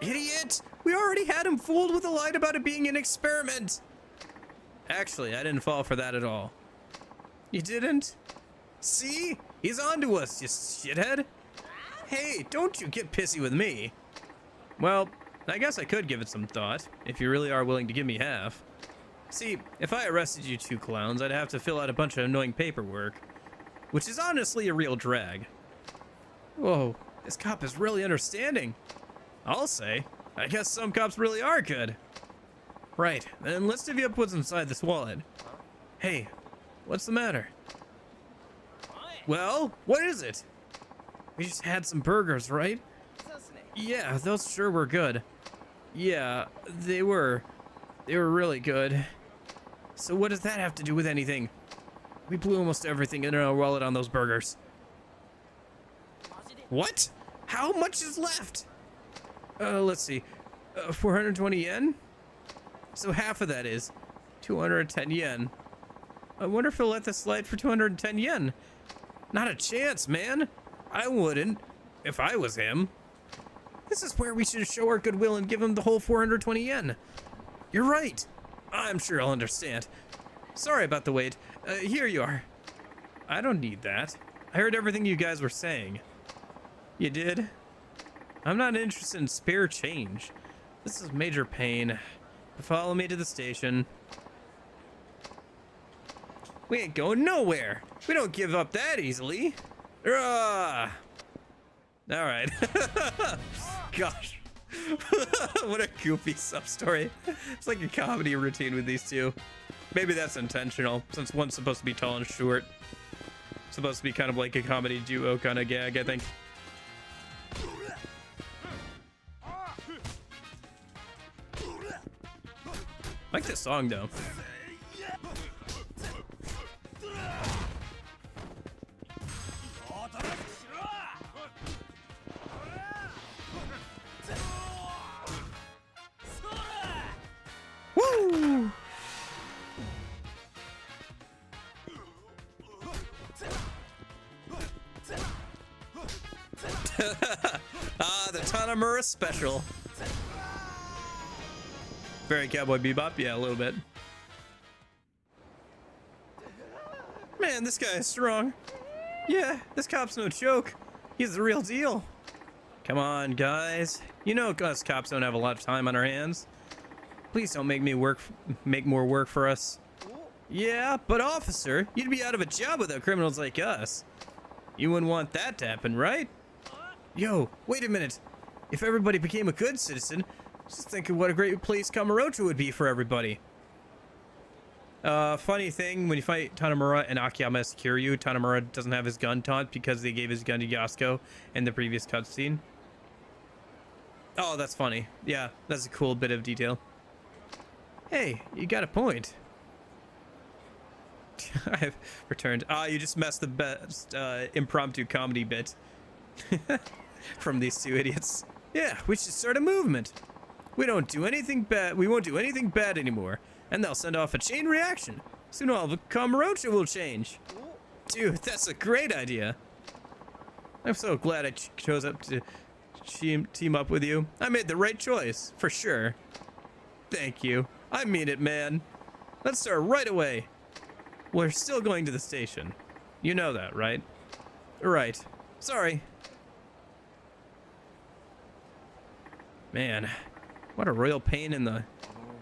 Idiot! We already had him fooled with a lie about it being an experiment. Actually, I didn't fall for that at all. You didn't? See? He's onto us, you shithead. Hey, don't you get pissy with me. Well, I guess I could give it some thought, if you really are willing to give me half. See, if I arrested you two clowns, I'd have to fill out a bunch of annoying paperwork, which is honestly a real drag. Whoa, this cop is really understanding. I'll say, I guess some cops really are good. Right, then let's divvy up what's inside this wallet. Hey, what's the matter? Well, what is it? We just had some burgers, right? Yeah, those sure were good. Yeah, they were. They were really good. So what does that have to do with anything? We blew almost everything in our wallet on those burgers. What? How much is left? Let's see. 420 yen? So half of that is 210 yen. I wonder if he'll let this slide for 210 yen. Not a chance, man. I wouldn't, if I was him. This is where we should show our goodwill and give him the whole 420 yen. You're right. I'm sure I'll understand. Sorry about the wait. Here you are. I don't need that. I heard everything you guys were saying. You did? I'm not interested in spare change. This is major pain. Follow me to the station. We ain't going nowhere. We don't give up that easily. All right. Gosh. What a goofy sub-story. It's like a comedy routine with these two. Maybe that's intentional, since one's supposed to be tall and short. Supposed to be kind of like a comedy duo kind of gag, I think. I like this song, though. Woo! The Tanamura special. Very Cowboy Bebop, yeah, a little bit. Man, this guy is strong. Yeah, this cop's no joke. He's the real deal. Come on, guys. You know us cops don't have a lot of time on our hands. Please don't make me make more work for us. Yeah, but officer, you'd be out of a job without criminals like us. You wouldn't want that to happen, right? Yo, wait a minute. If everybody became a good citizen, just think of what a great place Kamurocho would be for everybody. Funny thing, when you fight Tanamura and Akiyama Kiryu, Tanamura doesn't have his gun taunt because they gave his gun to Yasuko in the previous cutscene. Oh, that's funny. Yeah, that's a cool bit of detail. Hey, you got a point. I've returned. You just messed the best impromptu comedy bit from these two idiots. Yeah, we should start a movement. We don't do anything bad. We won't do anything bad anymore, and they'll send off a chain reaction. Soon all of Kamurocho will change. Dude, that's a great idea. I'm so glad I chose up to team up with you. I made the right choice, for sure. Thank you. I mean it, man. Let's start right away. We're still going to the station. You know that, right? Right. Sorry. Man, what a real pain in the...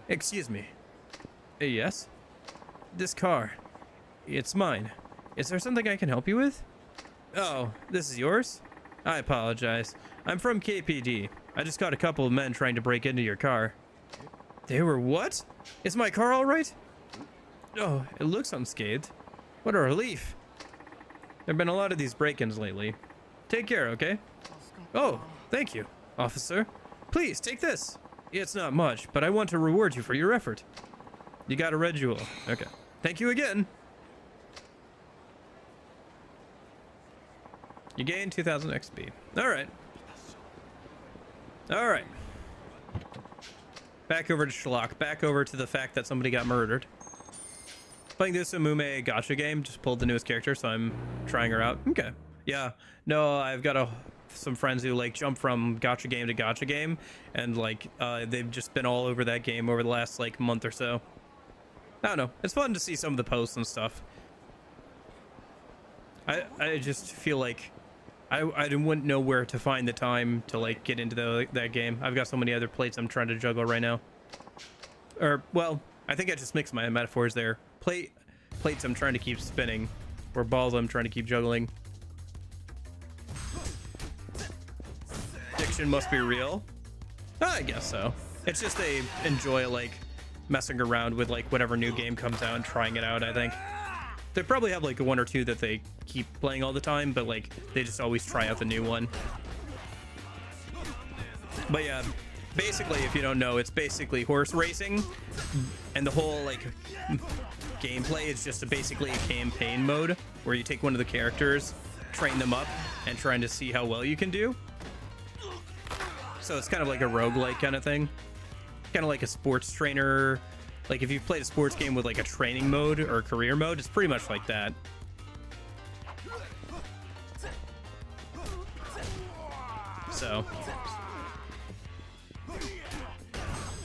Excuse me. Yes? This car. It's mine. Is there something I can help you with? Oh, this is yours? I apologize. I'm from KPD. I just caught a couple of men trying to break into your car. They were what? Is my car all right? Oh, it looks unscathed. What a relief. There have been a lot of these break-ins lately. Take care, okay? Oh, thank you, officer. Please, take this. It's not much, but I want to reward you for your effort. You got a red jewel. Okay. Thank you again. You gain 2,000 XP. Alright. Alright. Back over to Schlock. Back over to the fact that somebody got murdered. Playing this Amume gacha game. Just pulled the newest character, so I'm trying her out. Okay. Yeah. No, I've got some friends who like jump from gacha game to gacha game, and like they've just been all over that game over the last like month or so. I don't know. It's fun to see some of the posts and stuff. I just feel like I wouldn't know where to find the time to like get into that game. I've got so many other plates I'm trying to juggle right now. Or well, I think I just mixed my metaphors there. Plates I'm trying to keep spinning, or balls I'm trying to keep juggling. Addiction must be real. I guess so. It's just they enjoy like messing around with like whatever new game comes out and trying it out. I think they probably have like one or two that they keep playing all the time, but like they just always try out the new one. But yeah, basically, if you don't know, it's basically horse racing, and the whole like gameplay is just basically a campaign mode where you take one of the characters, train them up, and trying to see how well you can do. So it's kind of like a roguelike kind of thing, kind of like a sports trainer. Like if you've played a sports game with like a training mode or a career mode, it's pretty much like that. So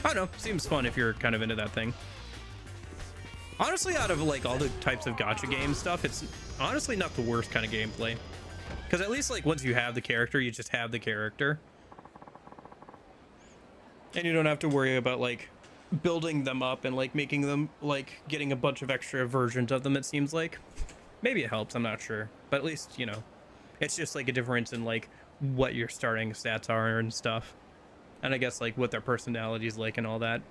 I don't know, seems fun if you're kind of into that thing. Honestly, out of like all the types of gacha game stuff, it's honestly not the worst kind of gameplay, because at least like once you have the character, you just have the character, and you don't have to worry about like building them up and like making them like getting a bunch of extra versions of them. It seems like maybe it helps, I'm not sure, but at least, you know, it's just like a difference in like what your starting stats are and stuff, and I guess like what their personality is like and all that.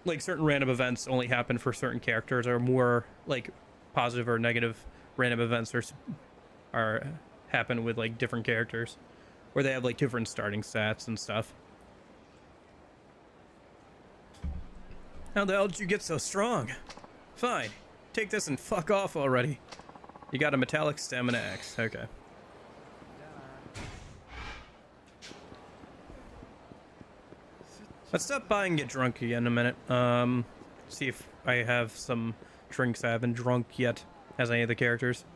Like certain random events only happen for certain characters, or more like positive or negative random events are happen with like different characters, where they have like different starting stats and stuff. How the hell did you get so strong? Fine, take this and fuck off already. You got a metallic stamina X. Okay. Let's stop by and get drunk again in a minute. See if I have some drinks I haven't drunk yet as any of the characters.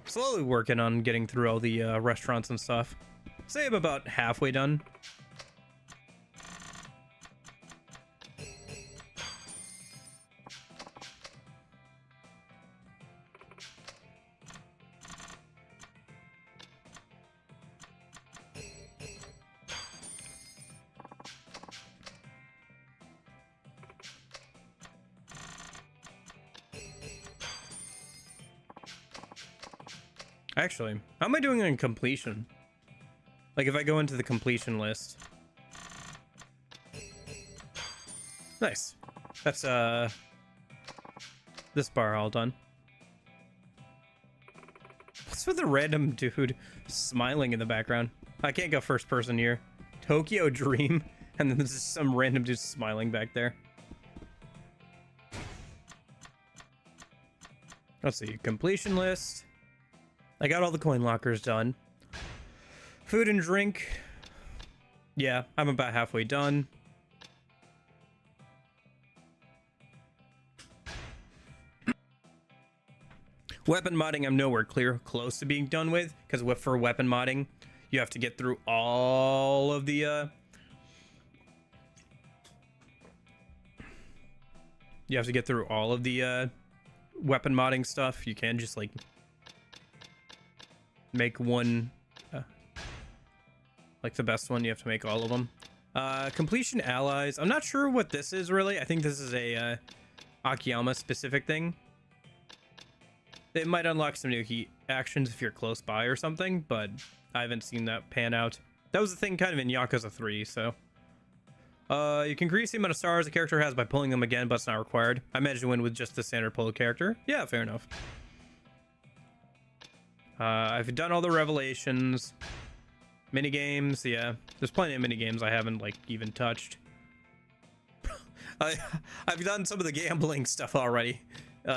Slowly working on getting through all the restaurants and stuff. Say I'm about halfway done. Actually, how am I doing on completion? Like if I go into the completion list. Nice. That's this bar all done. What's with the random dude smiling in the background? I can't go first person here. Tokyo Dream, and then there's just some random dude smiling back there. Let's see, completion list. I got all the coin lockers done. Food and drink. Yeah, I'm about halfway done. Weapon modding, I'm nowhere close to being done with, because for weapon modding, you have to get through all of the weapon modding stuff. You can't just like make one like the best one. You have to make all of them. Completion allies, I'm not sure what this is really. I think this is a Akiyama specific thing. It might unlock some new heat actions if you're close by or something, but I haven't seen that pan out. That was the thing kind of in Yakuza 3, so you can increase the amount of stars a character has by pulling them again, but it's not required. I managed to win with just the standard pull character. Yeah, fair enough. I've done all the revelations. Mini games, yeah. There's plenty of mini games I haven't like even touched. I've done some of the gambling stuff already.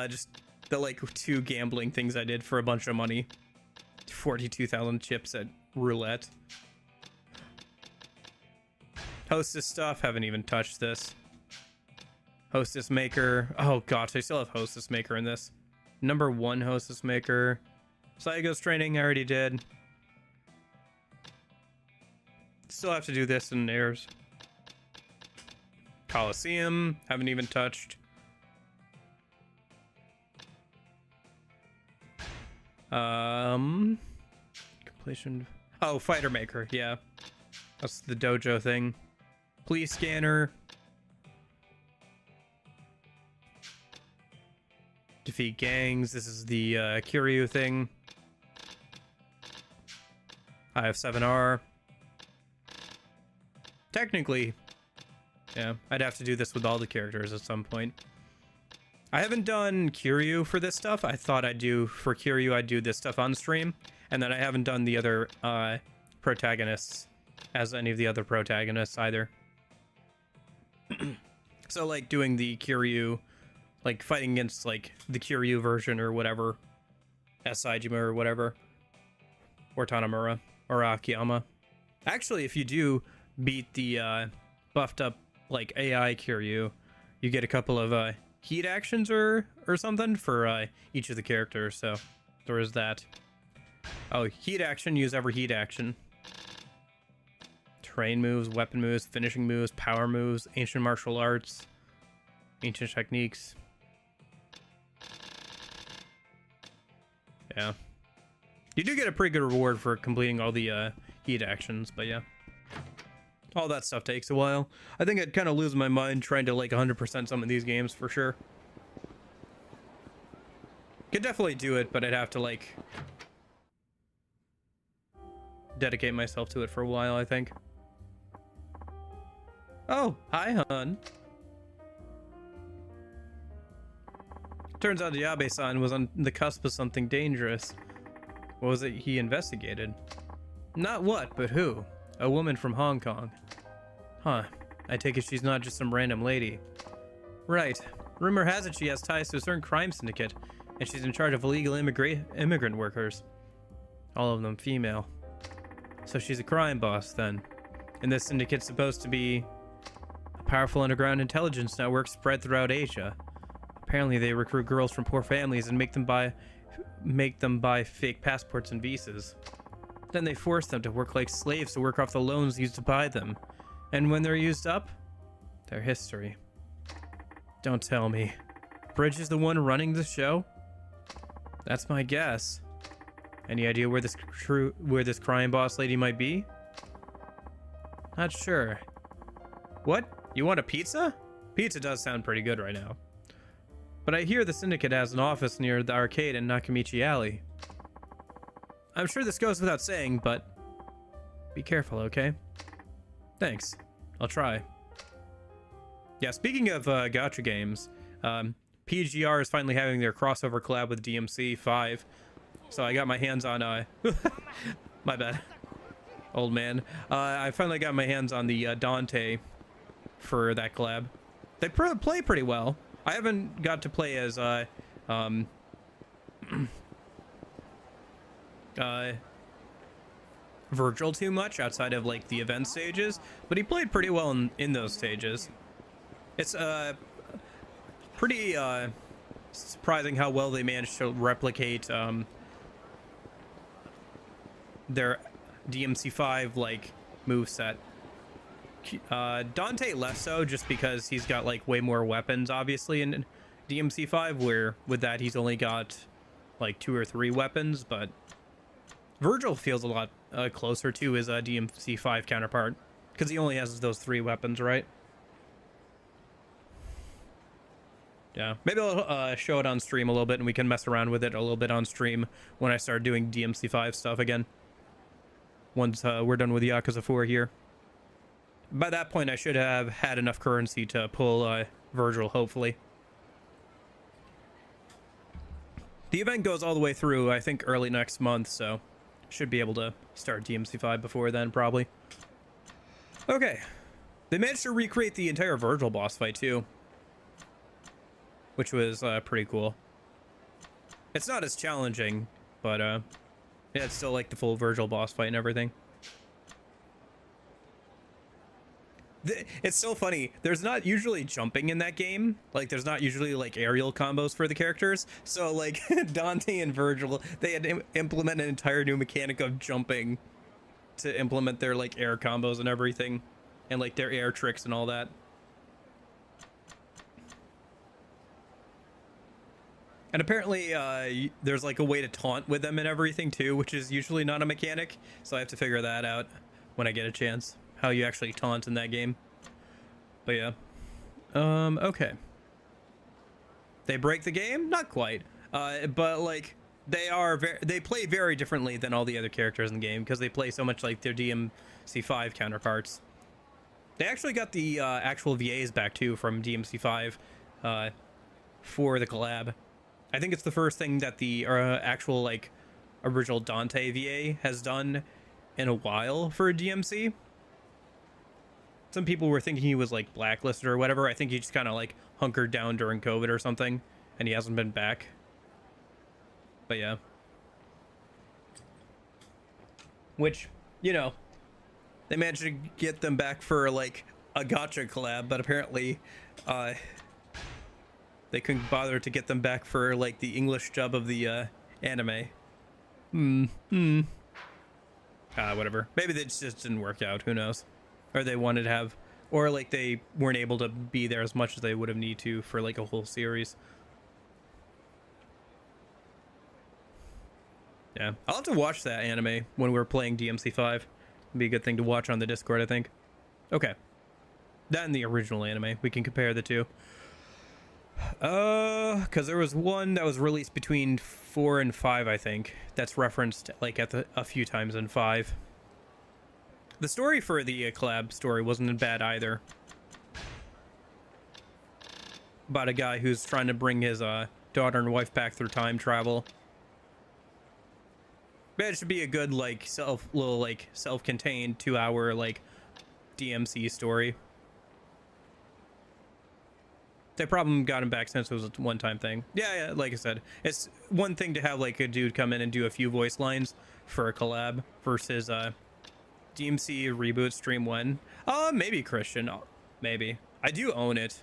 Just the like 2 gambling things I did for a bunch of money. 42,000 chips at roulette. Hostess stuff, haven't even touched this. Hostess maker. Oh gosh, I still have hostess maker in this. Number 1 hostess maker. Saigo's training, I already did. Still have to do this in Airs. Coliseum, haven't even touched. Completion. Oh, fighter maker, yeah. That's the dojo thing. Police scanner. Defeat gangs. This is the Kiryu thing. I have 7R. Technically, yeah, I'd have to do this with all the characters at some point. I haven't done Kiryu for this stuff. I thought I'd do, for Kiryu, I'd do this stuff on stream. And then I haven't done the other protagonists as any of the other protagonists either. So like doing the Kiryu, like fighting against like the Kiryu version or whatever, Saejima or whatever, or Tanemura or Akiyama. Actually, if you do beat the buffed up like AI Kiryu, you get a couple of heat actions or something for each of the characters. So there is that. Oh, heat action, use every heat action. Terrain moves, weapon moves, finishing moves, power moves, ancient martial arts, ancient techniques. Yeah. You do get a pretty good reward for completing all the heat actions, but yeah. All that stuff takes a while. I think I'd kind of lose my mind trying to like 100% some of these games for sure. Could definitely do it, but I'd have to like dedicate myself to it for a while, I think. Oh, hi, hon. Turns out Yabe-san was on the cusp of something dangerous. What was it he investigated? Not what, but who? A woman from Hong Kong. Huh. I take it she's not just some random lady. Right. Rumor has it she has ties to a certain crime syndicate, and she's in charge of illegal immigrant workers. All of them female. So she's a crime boss, then. And this syndicate's supposed to be a powerful underground intelligence network spread throughout Asia. Apparently they recruit girls from poor families and make them buy fake passports and visas. Then they force them to work like slaves to work off the loans used to buy them. And when they're used up, they're history. Don't tell me. Bridge is the one running the show? That's my guess. Any idea where this crime boss lady might be? Not sure. What? You want a pizza? Pizza does sound pretty good right now. But I hear the syndicate has an office near the arcade in Nakamichi Alley. I'm sure this goes without saying, but be careful, okay? Thanks. I'll try. Yeah, speaking of gacha games, PGR is finally having their crossover collab with DMC 5. So I got my hands on my bad, old man. I finally got my hands on the Dante for that collab. They play pretty well. I haven't got to play as Virgil too much outside of like the event stages, but he played pretty well in those stages. It's pretty surprising how well they managed to replicate their DMC5 like moveset. Dante less so, just because he's got like way more weapons obviously in DMC5, where with that he's only got like 2 or 3 weapons, but Virgil feels a lot closer to his DMC5 counterpart because he only has those 3 weapons, right? Yeah, maybe I'll show it on stream a little bit and we can mess around with it a little bit on stream when I start doing DMC5 stuff again. Once we're done with Yakuza 4 here. By that point, I should have had enough currency to pull Virgil, hopefully. The event goes all the way through, I think, early next month, so Should be able to start DMC5 before then, probably. Okay. They managed to recreate the entire Virgil boss fight, too. Which was pretty cool. It's not as challenging, but yeah, it's still like the full Virgil boss fight and everything. It's so funny. There's not usually jumping in that game. Like, there's not usually like aerial combos for the characters. So like Dante and Virgil, they had to implement an entire new mechanic of jumping to implement their like air combos and everything, and like their air tricks and all that. And apparently there's like a way to taunt with them and everything too, which is usually not a mechanic. So I have to figure that out when I get a chance, how you actually taunt in that game. But yeah. Okay. They break the game? Not quite. But like they play very differently than all the other characters in the game, because they play so much like their DMC5 counterparts. They actually got the actual VAs back too from DMC5 for the collab. I think it's the first thing that the actual like original Dante VA has done in a while for a DMC. Some people were thinking he was like blacklisted or whatever. I think he just kind of like hunkered down during COVID or something, and he hasn't been back. But yeah. Which, you know, they managed to get them back for like a gacha collab, but apparently they couldn't bother to get them back for like the English dub of the anime. Whatever. Maybe they just didn't work out. Who knows? Or they wanted to have, or like they weren't able to be there as much as they would have need to for like a whole series. Yeah, I'll have to watch that anime when we're playing DMC5. It'd be a good thing to watch on the Discord, I think. Okay. That and the original anime. We can compare the two. Because there was one that was released between 4 and 5, I think. That's referenced like at a few times in 5. The story for the collab story wasn't bad either. About a guy who's trying to bring his daughter and wife back through time travel. But it should be a good like self-contained 2-hour like DMC story. They probably got him back since it was a one-time thing. Yeah, like I said, it's one thing to have like a dude come in and do a few voice lines for a collab versus DMC reboot stream 1. Maybe Christian, maybe. I do own it.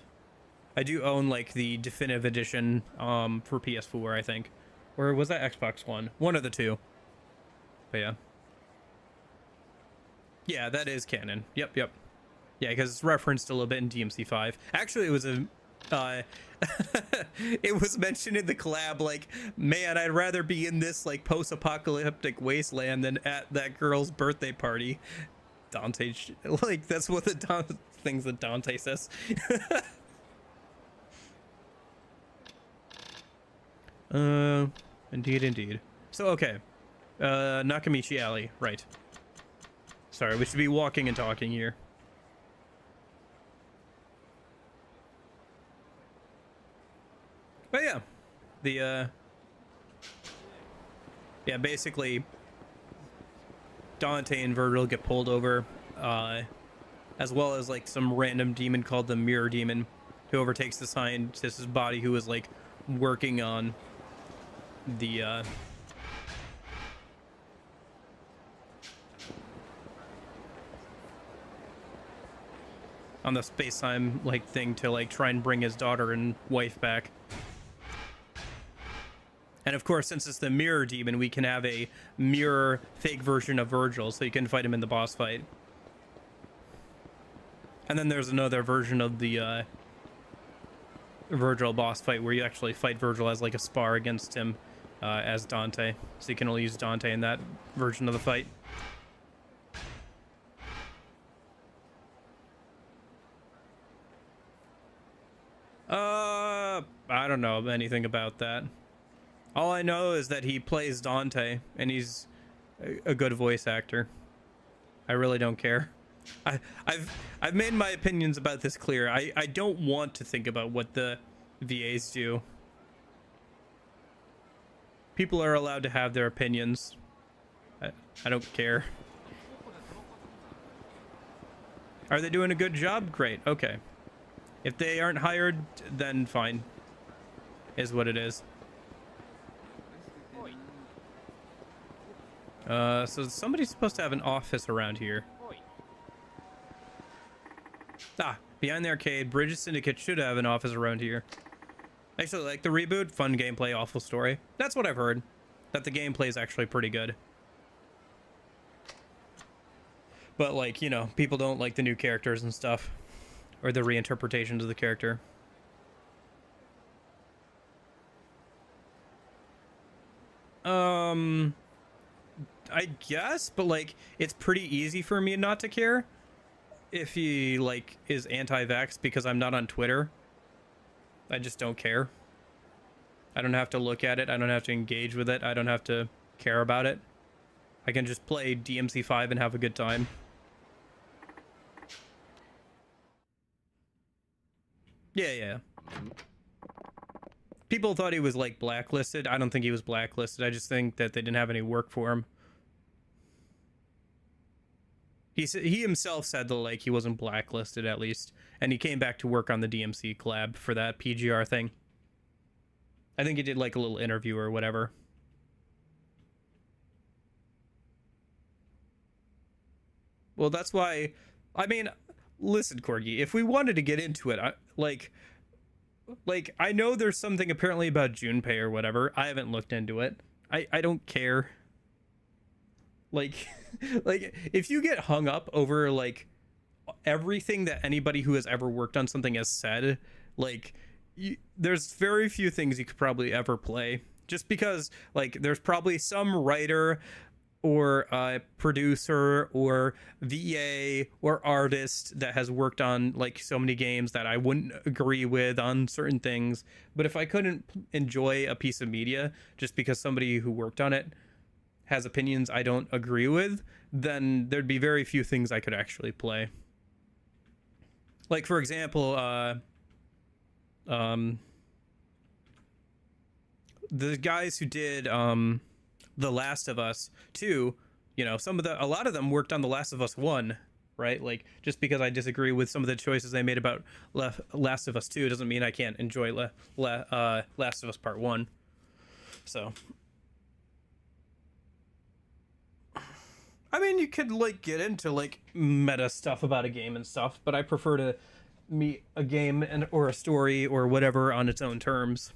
I do own like the definitive edition for PS4, I think. Or was that Xbox One? One of the two. But yeah. Yeah, that is canon. Yep. Yeah, because it's referenced a little bit in DMC5. Actually, it was a it was mentioned in the collab, like, man, I'd rather be in this like post-apocalyptic wasteland than at that girl's birthday party. Dante, like, that's what the things that Dante says. Indeed. So okay, Nakamichi Alley, right? Sorry, we should be walking and talking here. But yeah, yeah, basically Dante and Virgil get pulled over, as well as like some random demon called the Mirror Demon, who overtakes the scientist's body, who was like working on the on the space-time like thing to like try and bring his daughter and wife back. And of course, since it's the Mirror Demon, we can have a mirror fake version of Virgil, so you can fight him in the boss fight. And then there's another version of the Virgil boss fight where you actually fight Virgil as like a spar against him as Dante. So you can only use Dante in that version of the fight. I don't know anything about that. All I know is that he plays Dante, and he's a good voice actor. I really don't care. I've made my opinions about this clear. I don't want to think about what the VAs do. People are allowed to have their opinions. I don't care. Are they doing a good job? Great. Okay. If they aren't hired, then fine. Is what it is. So somebody's supposed to have an office around here. Ah, behind the arcade, Bridges Syndicate should have an office around here. Actually, like the reboot, fun gameplay, awful story. That's what I've heard. That the gameplay is actually pretty good. But like, you know, people don't like the new characters and stuff. Or the reinterpretations of the character. I guess, but like, it's pretty easy for me not to care if he like is anti-vax because I'm not on Twitter. I just don't care. I don't have to look at it. I don't have to engage with it. I don't have to care about it. I can just play DMC5 and have a good time. Yeah. People thought he was like blacklisted. I don't think he was blacklisted. I just think that they didn't have any work for him. He himself said that like he wasn't blacklisted at least, and he came back to work on the DMC collab for that PGR thing. I think he did like a little interview or whatever. Well, that's why. I mean, listen, Corgi. If we wanted to get into it, like I know there's something apparently about Junpei or whatever. I haven't looked into it. I don't care. Like, like if you get hung up over like everything that anybody who has ever worked on something has said, like there's very few things you could probably ever play, just because like there's probably some writer or producer or VA or artist that has worked on like so many games that I wouldn't agree with on certain things. But if I couldn't enjoy a piece of media just because somebody who worked on it has opinions I don't agree with, then there'd be very few things I could actually play. Like, for example, the guys who did The Last of Us 2, you know, a lot of them worked on The Last of Us 1, right? Like, just because I disagree with some of the choices they made about Last of Us 2 doesn't mean I can't enjoy Last of Us Part 1. So I mean, you could like get into like meta stuff about a game and stuff, but I prefer to meet a game or a story or whatever on its own terms.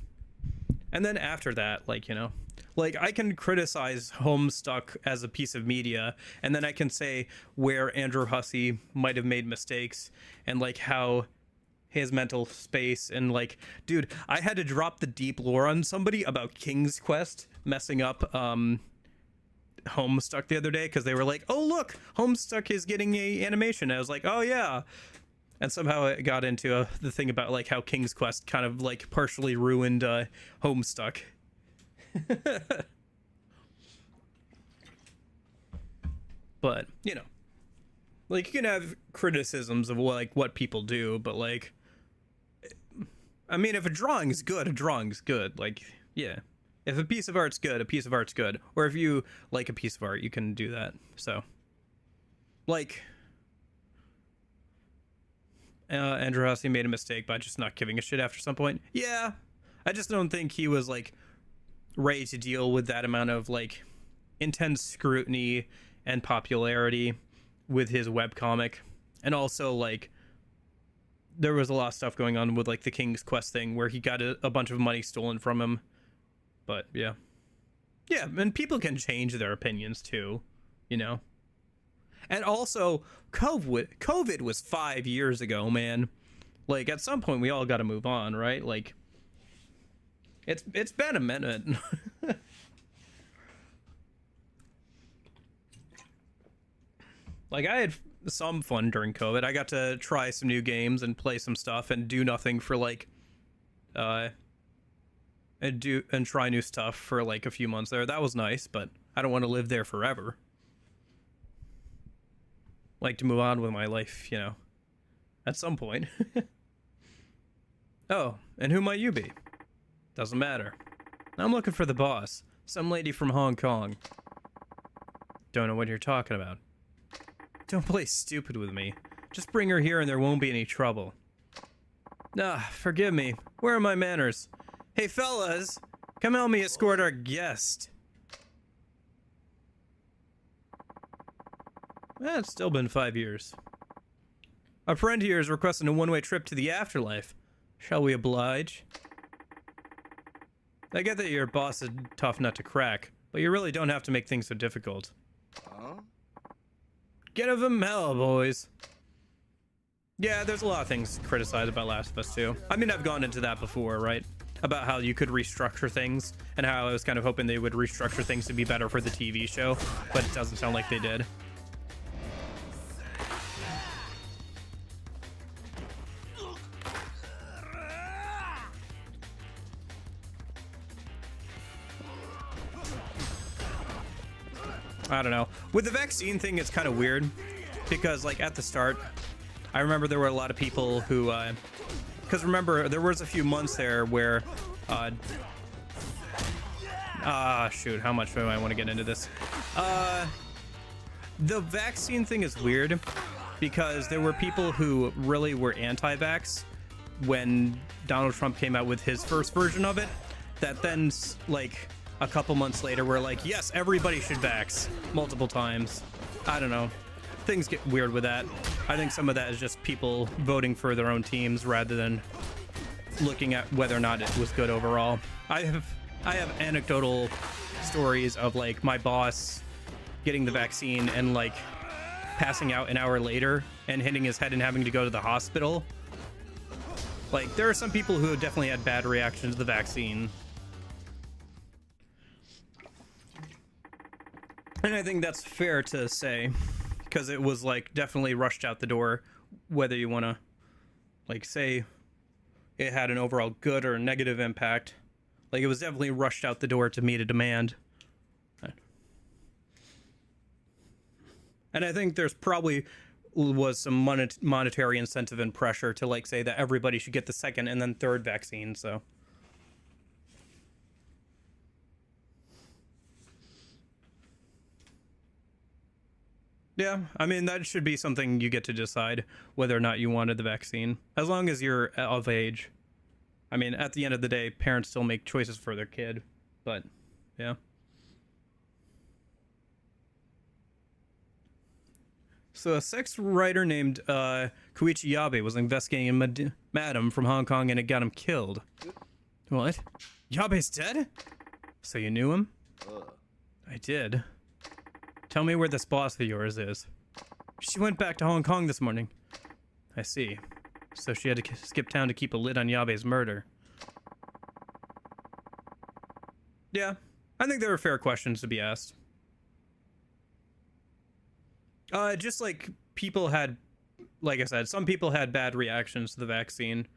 And then after that, like, you know, like I can criticize Homestuck as a piece of media, and then I can say where Andrew Hussey might have made mistakes and like how his mental space and like, dude, I had to drop the deep lore on somebody about King's Quest messing up Homestuck the other day because they were like, oh look, Homestuck is getting a animation. I was like, oh yeah. And somehow it got into the thing about like how King's Quest kind of like partially ruined Homestuck. But you know, like you can have criticisms of like what people do, but like, I mean, if a drawing's good, a drawing's good. Like, yeah. If a piece of art's good, a piece of art's good. Or if you like a piece of art, you can do that. So, like, Andrew Hussey made a mistake by just not giving a shit after some point. Yeah, I just don't think he was, like, ready to deal with that amount of, like, intense scrutiny and popularity with his webcomic. And also, like, there was a lot of stuff going on with, like, the King's Quest thing where he got a bunch of money stolen from him. But yeah, and people can change their opinions too, you know. And also, COVID was 5 years ago, man. Like at some point, we all got to move on, right? Like, it's been a minute. Like I had some fun during COVID. I got to try some new games and play some stuff and do nothing for like, and try new stuff for like a few months there. That was nice, but I don't want to live there forever. Like to move on with my life, you know, at some point. Oh, and who might you be? Doesn't matter. I'm looking for the boss, some lady from Hong Kong. don't know what you're talking about. Don't play stupid with me. Just bring her here and there won't be any trouble. Forgive me. Where are my manners? Hey, fellas! Come help me escort our guest. It's still been 5 years. A friend here is requesting a one-way trip to the afterlife. Shall we oblige? I get that your boss is a tough nut to crack, but you really don't have to make things so difficult. Give him hell, boys. Yeah, there's a lot of things to criticize about Last of Us 2. I mean, I've gone into that before, right? About how you could restructure things, and how I was kind of hoping they would restructure things to be better for the TV show, but it doesn't sound like they did. I don't know. With the vaccine thing, it's kind of weird because, like, at the start, I remember there were a lot of people who, because remember, there was a few months there where, shoot, how much do I want to get into this? The vaccine thing is weird because there were people who really were anti-vax when Donald Trump came out with his first version of it, that then, like, a couple months later were like, yes, everybody should vax multiple times. I don't know. Things get weird with that. I think some of that is just people voting for their own teams rather than looking at whether or not it was good overall. I have anecdotal stories of, like, my boss getting the vaccine and, like, passing out an hour later and hitting his head and having to go to the hospital. Like, there are some people who have definitely had bad reactions to the vaccine. And I think that's fair to say, because it was, like, definitely rushed out the door, whether you want to, like, say it had an overall good or negative impact. Like, it was definitely rushed out the door to meet a demand. And I think there's probably was some monetary incentive and pressure to, like, say that everybody should get the second and then third vaccine, so... Yeah, I mean, that should be something you get to decide whether or not you wanted the vaccine, as long as you're of age. I mean, at the end of the day, parents still make choices for their kid, but yeah. So a sex writer named Koichi Yabe was investigating a madam from Hong Kong and it got him killed. What? Yabe's dead? So you knew him? I did. Tell me where this boss of yours is. She went back to Hong Kong this morning. I see. So she had to skip town to keep a lid on Yabe's murder. Yeah, I think there are fair questions to be asked. Just like people had, like I said, some people had bad reactions to the vaccine.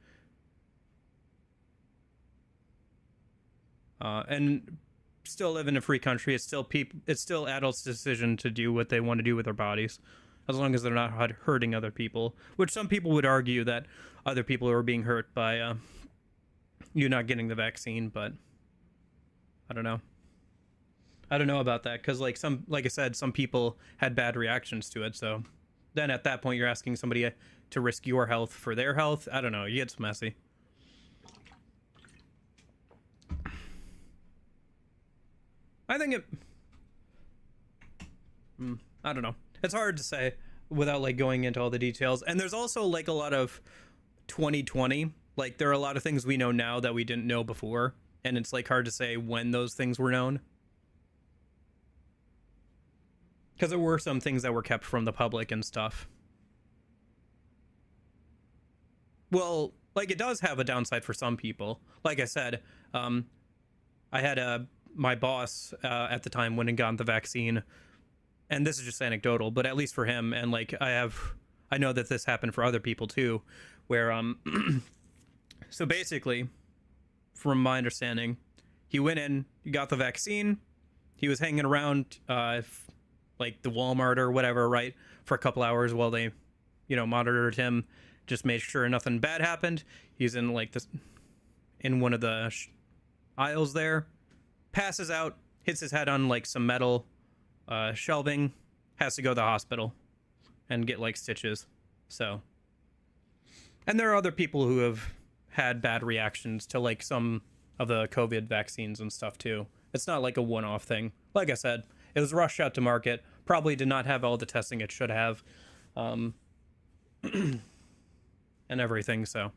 And still live in a free country. It's still adults' decision to do what they want to do with their bodies, as long as they're not hurting other people. Which some people would argue that other people are being hurt by you not getting the vaccine, but I don't know. I don't know about that because, like I said, some people had bad reactions to it. So then at that point, you're asking somebody to risk your health for their health. I don't know. It gets messy. I think it... I don't know. It's hard to say without, like, going into all the details. And there's also, like, a lot of 2020. Like, there are a lot of things we know now that we didn't know before. And it's, like, hard to say when those things were known. Because there were some things that were kept from the public and stuff. Well, like, it does have a downside for some people. Like I said, I had my boss at the time went and got the vaccine, and this is just anecdotal, but at least for him, and like I know that this happened for other people too, where so basically, from my understanding, he went in, he got the vaccine, he was hanging around like the Walmart or whatever, right, for a couple hours while they, you know, monitored him, just made sure nothing bad happened. He's in like this, in one of the aisles there, passes out, hits his head on like some metal shelving, has to go to the hospital and get like stitches. So, and there are other people who have had bad reactions to like some of the COVID vaccines and stuff too. It's not like a one-off thing. Like I said, it was rushed out to market, probably did not have all the testing it should have, and everything. So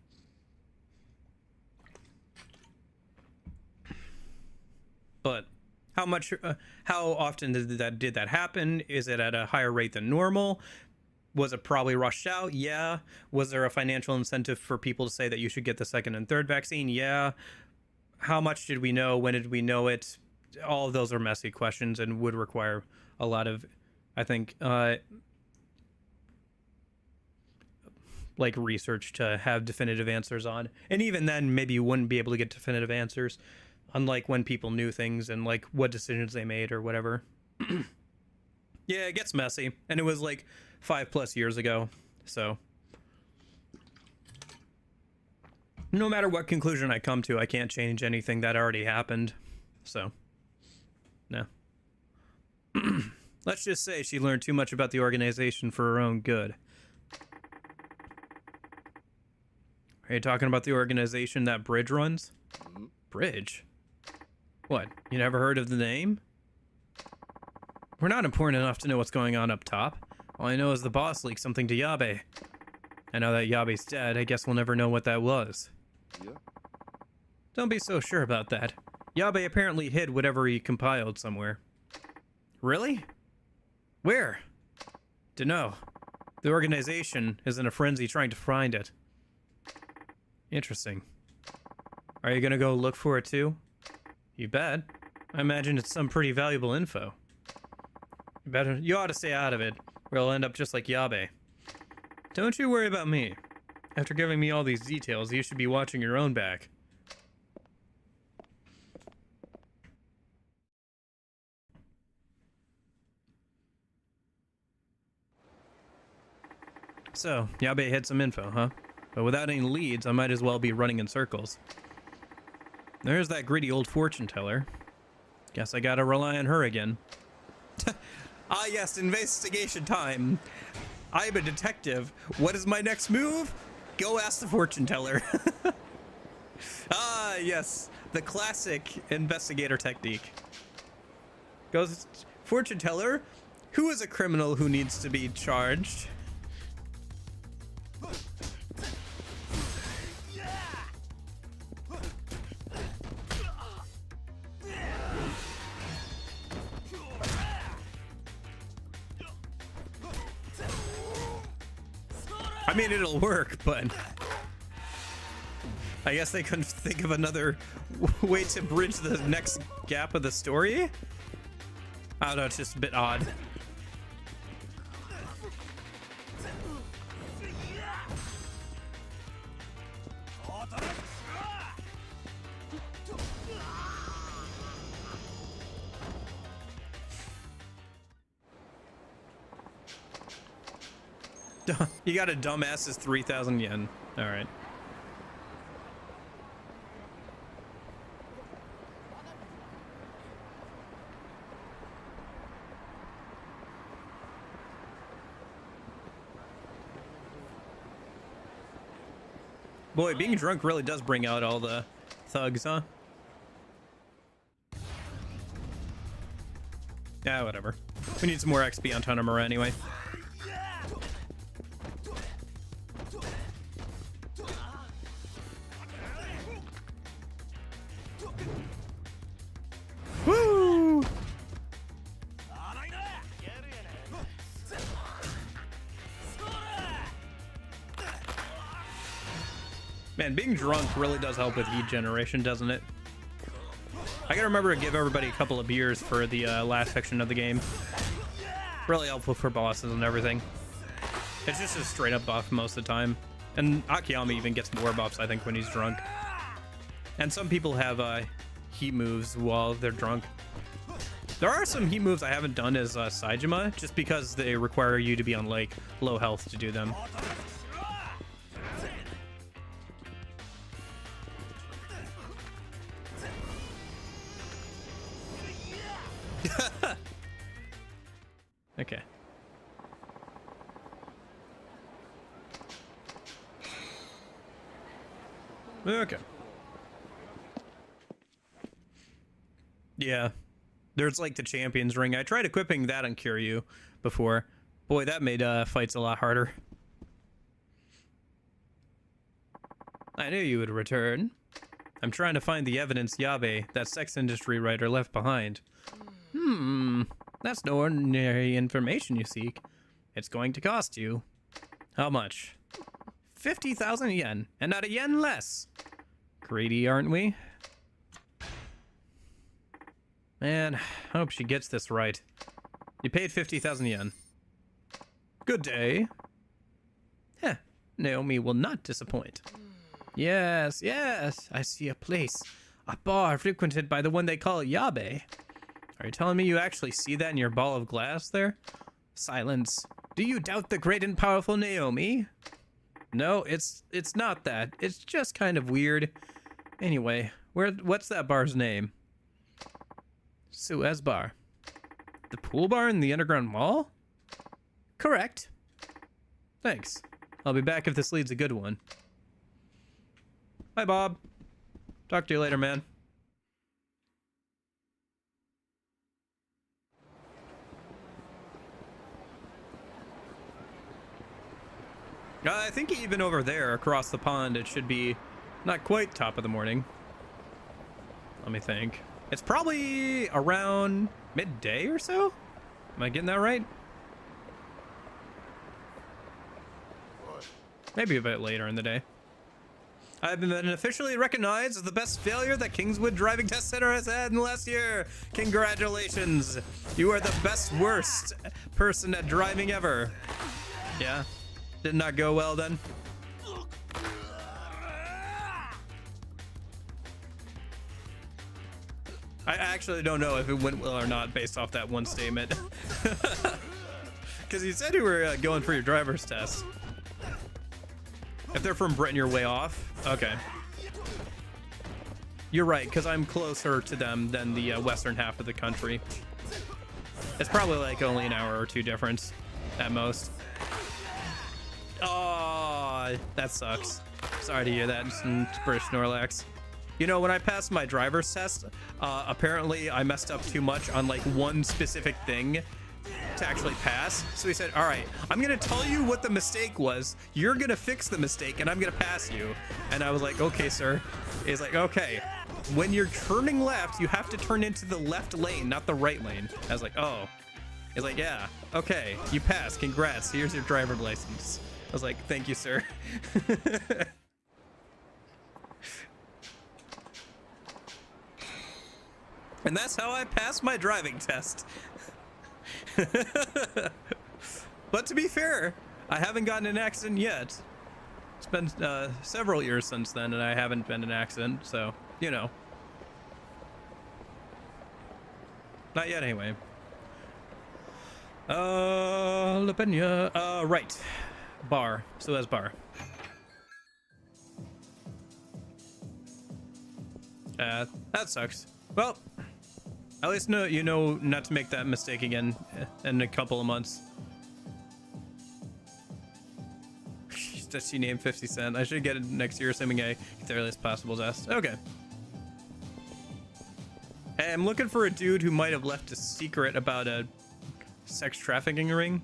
but how often did that happen? Is it at a higher rate than normal? Was it probably rushed out? Yeah. Was there a financial incentive for people to say that you should get the second and third vaccine? Yeah. How much did we know? When did we know it? All of those are messy questions and would require a lot of, I think, like research to have definitive answers on. And even then, maybe you wouldn't be able to get definitive answers, unlike when people knew things and like what decisions they made or whatever. Yeah, it gets messy. And it was like 5+ years ago. So no matter what conclusion I come to, I can't change anything that already happened. So, no. Let's just say she learned too much about the organization for her own good. Are you talking about the organization that Bridge runs? Bridge? What? You never heard of the name? We're not important enough to know what's going on up top. All I know is the boss leaked something to Yabe. And now that Yabe's dead, I guess we'll never know what that was. Yeah. Don't be so sure about that. Yabe apparently hid whatever he compiled somewhere. Really? Where? Dunno. The organization is in a frenzy trying to find it. Interesting. Are you gonna go look for it too? You bet. I imagine it's some pretty valuable info. You ought to stay out of it, or you'll end up just like Yabe. Don't you worry about me. After giving me all these details, you should be watching your own back. So, Yabe had some info, huh? But without any leads, I might as well be running in circles. There's that greedy old fortune teller. Guess I gotta rely on her again. Ah yes, investigation time. I'm a detective. What is my next move? Go ask the fortune teller. Ah yes, the classic investigator technique. Goes, fortune teller, who is a criminal who needs to be charged? I mean, it'll work, but I guess they couldn't think of another way to bridge the next gap of the story. I don't know, it's just a bit odd. You got a dumbass is 3,000 yen. All right. Boy, being drunk really does bring out all the thugs, huh? Yeah, whatever. We need some more XP on Tanomura anyway. Woo! Man, being drunk really does help with heat generation, doesn't it? I gotta remember to give everybody a couple of beers for the last section of the game. Really helpful for bosses and everything. It's just a straight up buff most of the time. And Akiyama even gets more buffs, I think, when he's drunk. And some people have heat moves while they're drunk. There are some heat moves I haven't done as Saejima, just because they require you to be on like low health to do them. Okay. Okay. Yeah. There's like the Champions Ring. I tried equipping that on Kiryu before. Boy, that made fights a lot harder. I knew you would return. I'm trying to find the evidence Yabe, that sex industry writer, left behind. That's no ordinary information you seek. It's going to cost you. How much? 50,000 yen, and not a yen less. Greedy, aren't we? Man, I hope she gets this right. You paid 50,000 yen. Good day. Heh, Naomi will not disappoint. Yes, yes, I see a place. A bar frequented by the one they call Yabe. Are you telling me you actually see that in your ball of glass there? Silence. Do you doubt the great and powerful Naomi? No, it's not that. It's just kind of weird. Anyway, what's that bar's name? Suez Bar. The pool bar in the underground mall? Correct. Thanks. I'll be back if this leads a good one. Bye, Bob. Talk to you later, man. I think even over there, across the pond, it should be not quite top of the morning. Let me think. It's probably around midday or so? Am I getting that right? Maybe a bit later in the day. I've been officially recognized as the best failure that Kingswood Driving Test Center has had in the last year. Congratulations. You are the best worst person at driving ever. Yeah? Did not go well then? I actually don't know if it went well or not based off that one statement. Because you said you were going for your driver's test. If they're from Britain, you're way off. Okay. You're right, because I'm closer to them than the western half of the country. It's probably like only an hour or two difference at most. Oh, that sucks. Sorry to hear that, British Snorlax. You know, when I passed my driver's test, apparently I messed up too much on like one specific thing to actually pass. So he said, all right, I'm gonna tell you what the mistake was. You're gonna fix the mistake and I'm gonna pass you. And I was like, okay, sir. He's like, okay, when you're turning left, you have to turn into the left lane, not the right lane. I was like, oh. He's like, yeah, okay, you passed, congrats, here's your driver's license. I was like, thank you, sir. And that's how I passed my driving test. But to be fair, I haven't gotten in an accident yet. It's been several years since then, and I haven't been in an accident, so, you know. Not yet, anyway. La Peña. Right. Bar. Suez Bar. That sucks. Well, at least you know not to make that mistake again in a couple of months. Does she name 50 Cent? I should get it next year, assuming I get the earliest possible test. Okay. Hey, I'm looking for a dude who might have left a secret about a sex trafficking ring.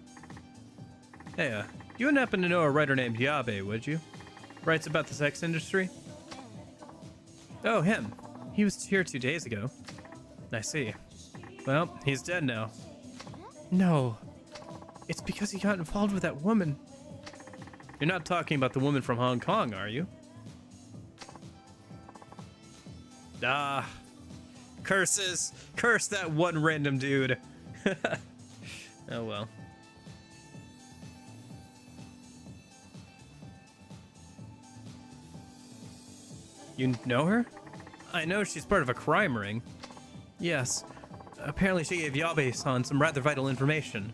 Hey, you wouldn't happen to know a writer named Yabe, would you? Writes about the sex industry? Oh, him. He was here 2 days ago. I see. Well, he's dead now. No. It's because he got involved with that woman. You're not talking about the woman from Hong Kong, are you? Ah. Curses. Curse that one random dude. Oh well. You know her? I know she's part of a crime ring. Yes. Apparently she gave Yabe-san some rather vital information,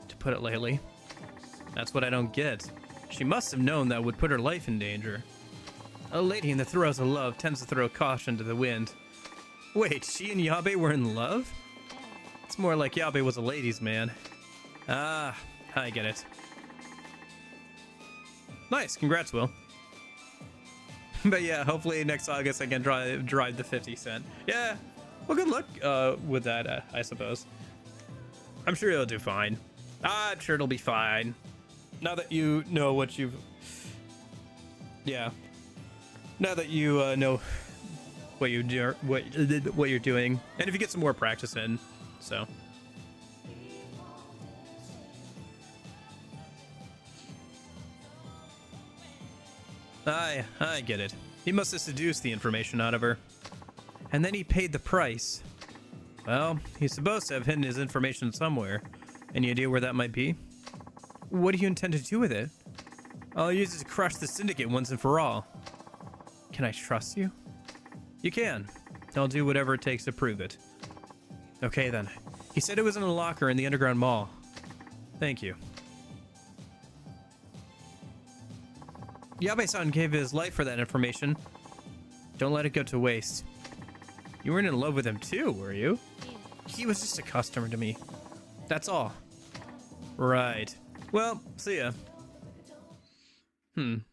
to put it lightly. That's what I don't get. She must have known that would put her life in danger. A lady in the throes of love tends to throw caution to the wind. Wait, she and Yabe were in love? It's more like Yabe was a ladies' man. Ah, I get it. Nice, congrats, Will. But yeah, hopefully next August I can drive the 50 cent. Yeah, well, good luck with that, I suppose. I'm sure it'll do fine. I'm sure it'll be fine. Now that you know what you've... Yeah. Now that you know what you do, what you're doing, and if you get some more practice in, so... I get it. He must have seduced the information out of her. And then he paid the price. Well, he's supposed to have hidden his information somewhere. Any idea where that might be? What do you intend to do with it? I'll use it to crush the syndicate once and for all. Can I trust you? You can. I'll do whatever it takes to prove it. Okay then. He said it was in a locker in the underground mall. Thank you. Yabe-san gave his life for that information. Don't let it go to waste. You weren't in love with him too, were you? He was just a customer to me. That's all. Right. Well, see ya. Oh,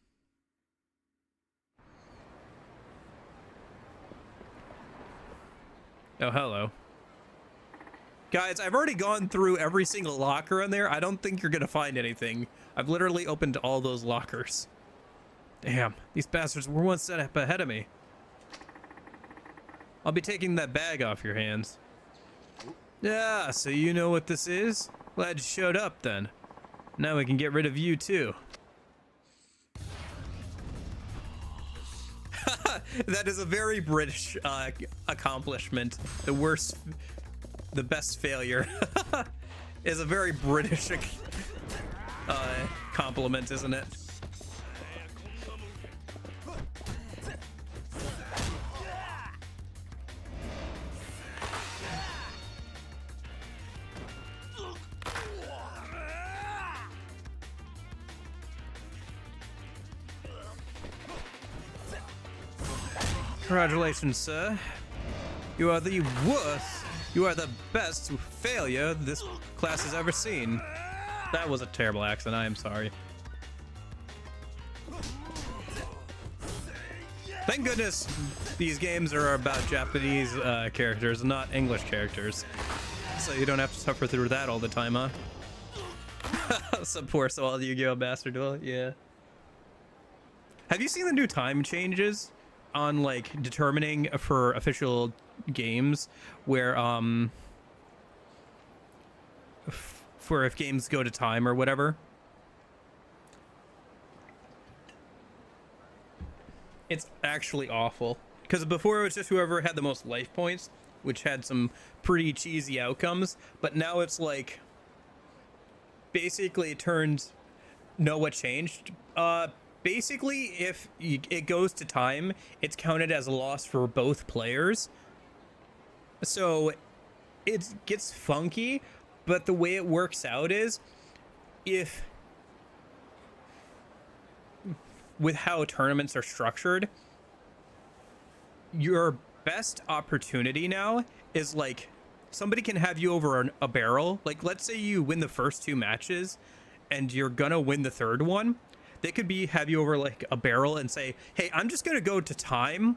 hello. Guys, I've already gone through every single locker in there. I don't think you're gonna find anything. I've literally opened all those lockers. Damn, these bastards were one step ahead of me. I'll be taking that bag off your hands. Yeah, so you know what this is? Glad you showed up then. Now we can get rid of you too. That is a very British accomplishment. The best failure is a very British compliment, isn't it? Congratulations, sir. You are the worst. You are the best failure this class has ever seen. That was a terrible accent. I am sorry. Thank goodness these games are about Japanese characters, not English characters. So you don't have to suffer through that all the time, huh? Some poor soul Yu-Gi-Oh! Master Duel, yeah. Have you seen the new time changes on like determining for official games where for if games go to time or whatever? It's actually awful, because before it was just whoever had the most life points, which had some pretty cheesy outcomes, but now it's like basically it turns... Know what changed? Basically, if it goes to time, it's counted as a loss for both players. So it gets funky, but the way it works out is if... with how tournaments are structured, your best opportunity now is like somebody can have you over a barrel. Like, let's say you win the first 2 matches and you're gonna win the 3rd one. They could have you over like a barrel and say, hey, I'm just gonna go to time.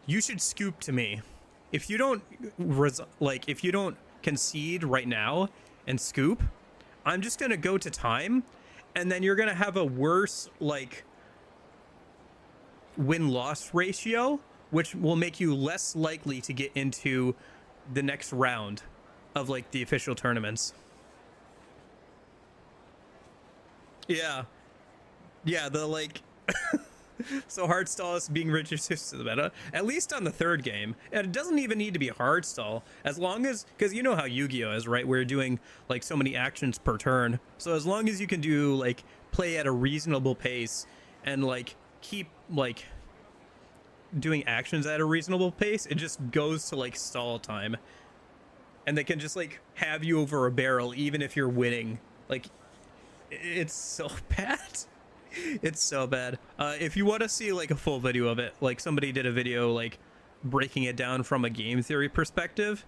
You should scoop to me. If you don't if you don't concede right now and scoop, I'm just gonna go to time, and then you're gonna have a worse like win-loss ratio, which will make you less likely to get into the next round of like the official tournaments. Yeah, the like so hard stall is being introduced to the meta, at least on the 3rd game. And it doesn't even need to be a hard stall, as long as, because you know how Yu-Gi-Oh is, right? We're doing like so many actions per turn. So as long as you can do like play at a reasonable pace and like keep like doing actions at a reasonable pace, it just goes to like stall time, and they can just like have you over a barrel even if you're winning. Like, it's so bad. It's so bad. If you want to see like a full video of it, like somebody did a video like breaking it down from a game theory perspective,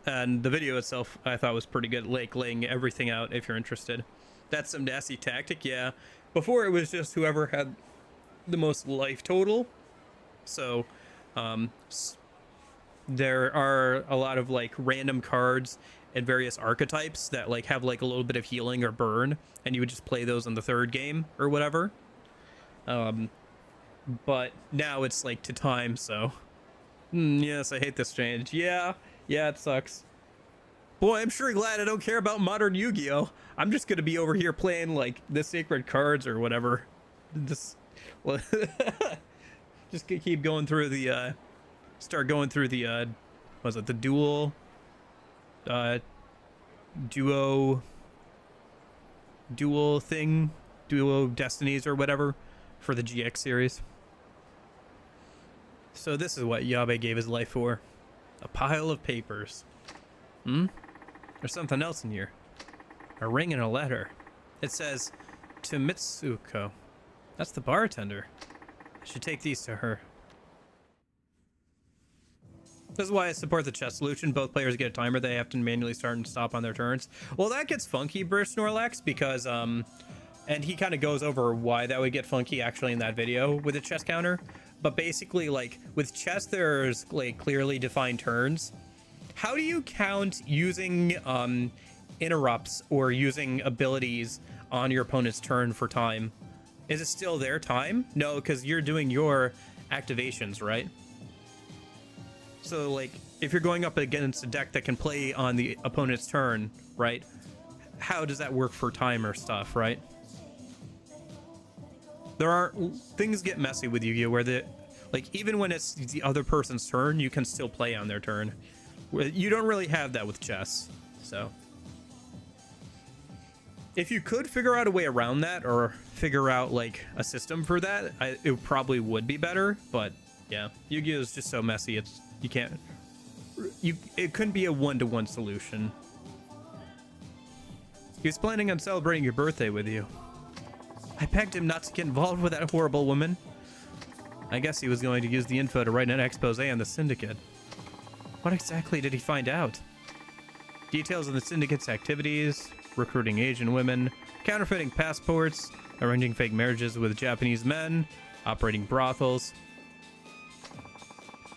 And the video itself I thought was pretty good, like laying everything out if you're interested. That's some nasty tactic, yeah. Before it was just whoever had the most life total. So there are a lot of like random cards and various archetypes that like have like a little bit of healing or burn, and you would just play those in the third game or whatever. But now it's like to time, so yes, I hate this change. Yeah, it sucks. Boy, I'm sure glad I don't care about modern Yu-Gi-Oh! I'm just gonna be over here playing like the sacred cards or whatever. Just well, just keep going through the start going through the was it the duo destinies or whatever for the GX series. So this is what Yabe gave his life for. A pile of papers. There's something else in here. A ring and a letter. It says, to Mitsuko. That's the bartender. I should take these to her. This is why I support the chess solution. Both players get a timer. They have to manually start and stop on their turns. Well, that gets funky, Bruce Snorlax, because, and he kind of goes over why that would get funky actually in that video with a chess counter. But basically, like, with chess, there's, like, clearly defined turns. How do you count using interrupts or using abilities on your opponent's turn for time? Is it still their time? No, because you're doing your activations, right? So, like, if you're going up against a deck that can play on the opponent's turn, right? How does that work for time or stuff, right? There are things get messy with Yu-Gi-Oh! Where like, even when it's the other person's turn, you can still play on their turn. You don't really have that with chess, so. If you could figure out a way around that, or figure out, like, a system for that, it probably would be better, but, yeah. Yu-Gi-Oh! Is just so messy, you can't... It couldn't be a one-to-one solution. He was planning on celebrating your birthday with you. I begged him not to get involved with that horrible woman. I guess he was going to use the info to write an expose on the Syndicate. What exactly did he find out? Details of the Syndicate's activities, recruiting Asian women, counterfeiting passports, arranging fake marriages with Japanese men, operating brothels.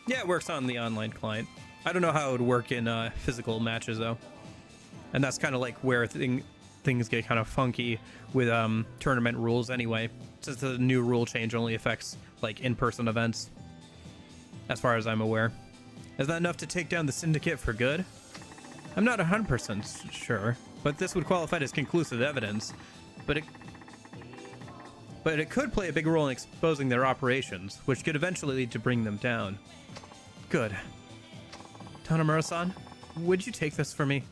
Yeah, it works on the online client. I don't know how it would work in physical matches, though. And that's kind of like where things get kind of funky with tournament rules anyway, since the new rule change only affects like in-person events, as far as I'm aware. Is that enough to take down the Syndicate for good? I'm not 100% sure, but this would qualify as conclusive evidence. But it could play a big role in exposing their operations, which could eventually lead to bring them down. Good. Tanamura-san, would you take this for me?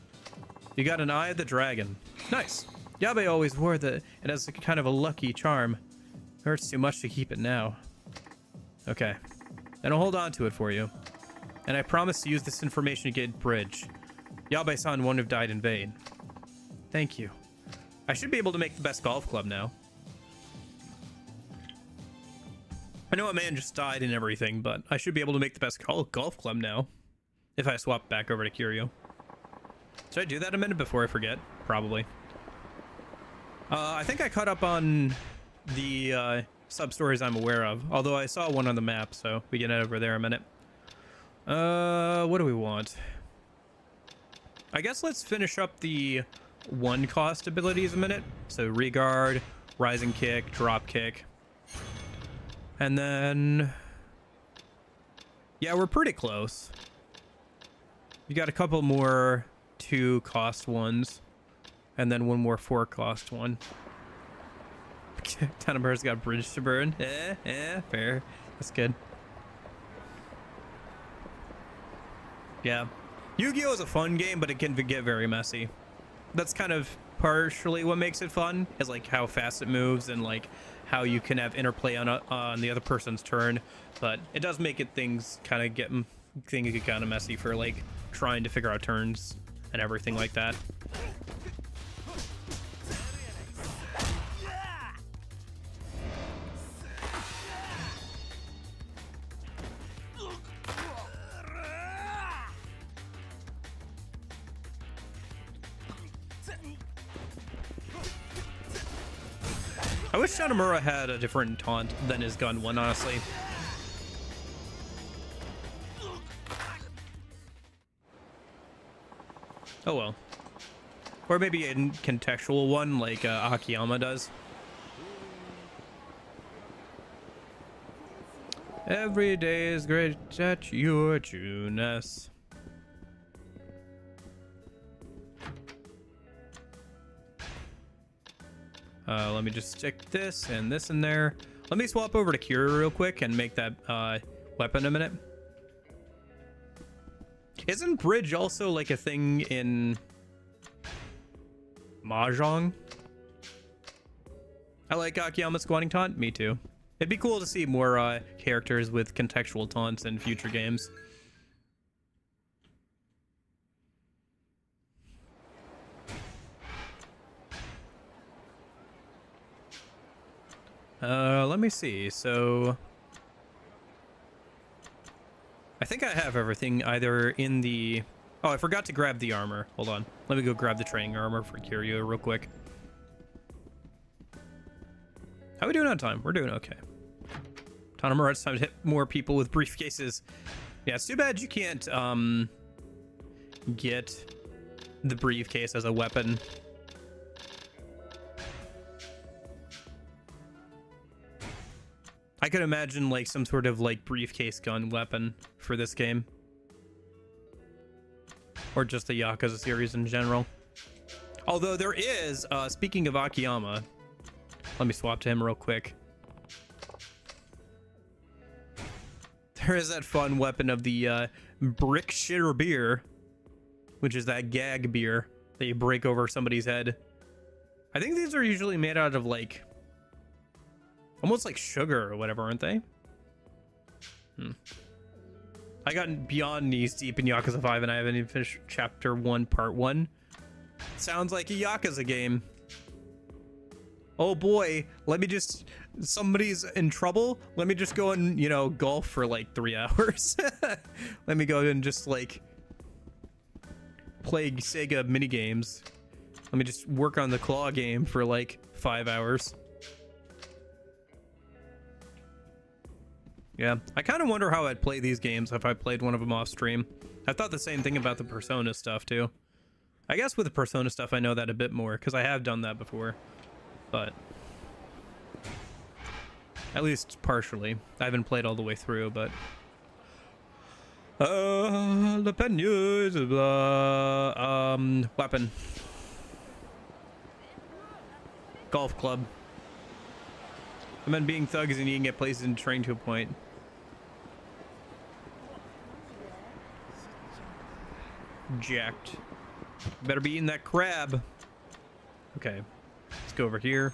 You got an Eye of the Dragon. Nice. Yabe always wore it has a kind of a lucky charm. Hurts too much to keep it now. Okay. Then I'll hold on to it for you. And I promise to use this information to get Bridge. Yabe-san wouldn't have died in vain. Thank you. I should be able to make the best golf club now. I know a man just died and everything, but I should be able to make the best golf club now. If I swap back over to Kiryu. Should I do that a minute before I forget? Probably. I think I caught up on the sub-stories I'm aware of. Although I saw one on the map, so we can head over there a minute. What do we want? I guess let's finish up the one-cost abilities a minute. So Regard, Rising Kick, Drop Kick. And then... yeah, we're pretty close. You got a couple more 2-cost ones. And then one more 4-cost one. Tanamura's got Bridge to burn. Fair. That's good. Yeah. Yu-Gi-Oh! Is a fun game, but it can get very messy. That's kind of partially what makes it fun, is like how fast it moves and like how you can have interplay on the other person's turn. But it does make it things get kind of messy for like trying to figure out turns and everything like that. I wish Tanomura had a different taunt than his gun one, honestly. Oh well. Or maybe a contextual one like Akiyama does. Every day is great at your trueness. Let me just stick this and this in there. Let me swap over to Kira real quick and make that weapon a minute. Isn't bridge also like a thing in Mahjong? I like Akiyama's squatting taunt. Me too. It'd be cool to see more characters with contextual taunts in future games. Let me see. So I think I have everything either in the... Oh, I forgot to grab the armor. Hold on. Let me go grab the training armor for Kiryu real quick. How are we doing on time? We're doing okay. Tanomura, it's time to hit more people with briefcases. Yeah, it's too bad you can't get the briefcase as a weapon. I could imagine like some sort of like briefcase gun weapon for this game. Or just the Yakuza series in general. Although there is, speaking of Akiyama, let me swap to him real quick. There is that fun weapon of the brick shitter beer, which is that gag beer that you break over somebody's head. I think these are usually made out of like almost like sugar or whatever, aren't they? I got beyond knees deep in Yakuza 5 and I haven't even finished chapter 1 part 1. Sounds like a Yakuza game. Oh boy, let me just... Somebody's in trouble? Let me just go and, you know, golf for like 3 hours. Let me go and just like... play Sega minigames. Let me just work on the claw game for like 5 hours. Yeah, I kind of wonder how I'd play these games if I played one of them off stream. I thought the same thing about the Persona stuff too. I guess with the Persona stuff I know that a bit more because I have done that before. But at least partially. I haven't played all the way through, but the penues, weapon. Golf club. I meant being thugs and you can get places and train to a point. Jacked. Better be eating that crab. Okay. Let's go over here.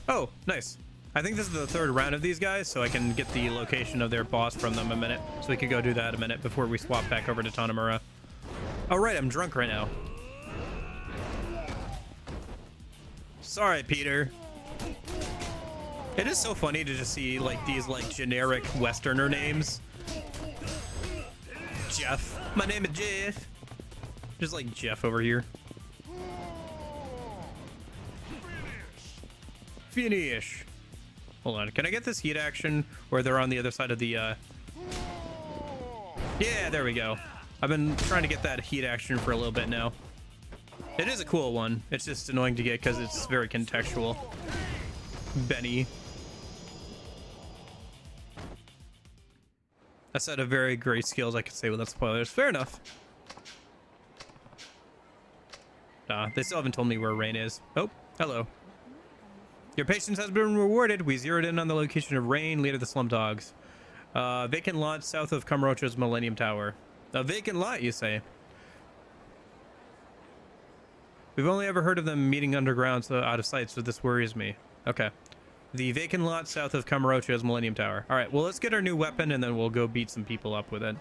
Oh, nice. I think this is the third round of these guys, so I can get the location of their boss from them a minute. So we could go do that a minute before we swap back over to Tanomura. Oh, right, I'm drunk right now. Sorry, Peter. It is so funny to just see, like, these, like, generic Westerner names. Jeff. My name is Jeff. Just like Jeff over here. Finish. Hold on. Can I get this heat action where they're on the other side of the, Yeah, there we go. I've been trying to get that heat action for a little bit now. It is a cool one. It's just annoying to get because it's very contextual. Benny. A set of very great skills, I could say without spoilers. Fair enough. Nah, they still haven't told me where Rain is. Oh, hello. Your patience has been rewarded. We zeroed in on the location of Rain, leader of the Slum Dogs. Vacant lot south of Kamurocho's Millennium Tower. A vacant lot, you say? We've only ever heard of them meeting underground, so out of sight, so this worries me. Okay. The vacant lot south of Kamurocho's Millennium Tower. Alright, well, let's get our new weapon, and then we'll go beat some people up with it.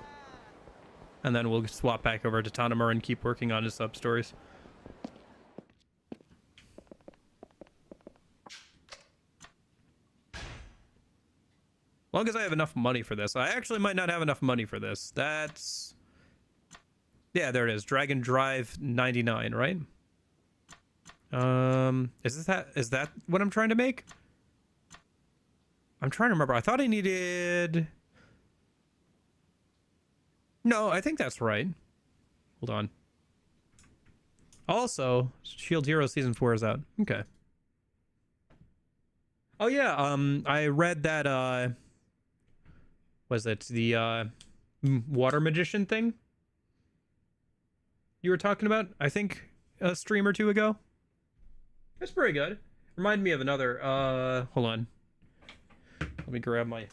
And then we'll swap back over to Tanomura and keep working on his sub-stories. long as I have enough money for this. I actually might not have enough money for this. That's... Yeah, there it is. Dragon Drive 99, right? Is that what I'm trying to make? I'm trying to remember. I thought I needed... No, I think that's right. Hold on. Also, Shield Hero Season 4 is out. Okay. Oh yeah, I read that, was it the, water magician thing you were talking about? I think a stream or two ago. That's pretty good. Reminded me of another, hold on. Let me grab my...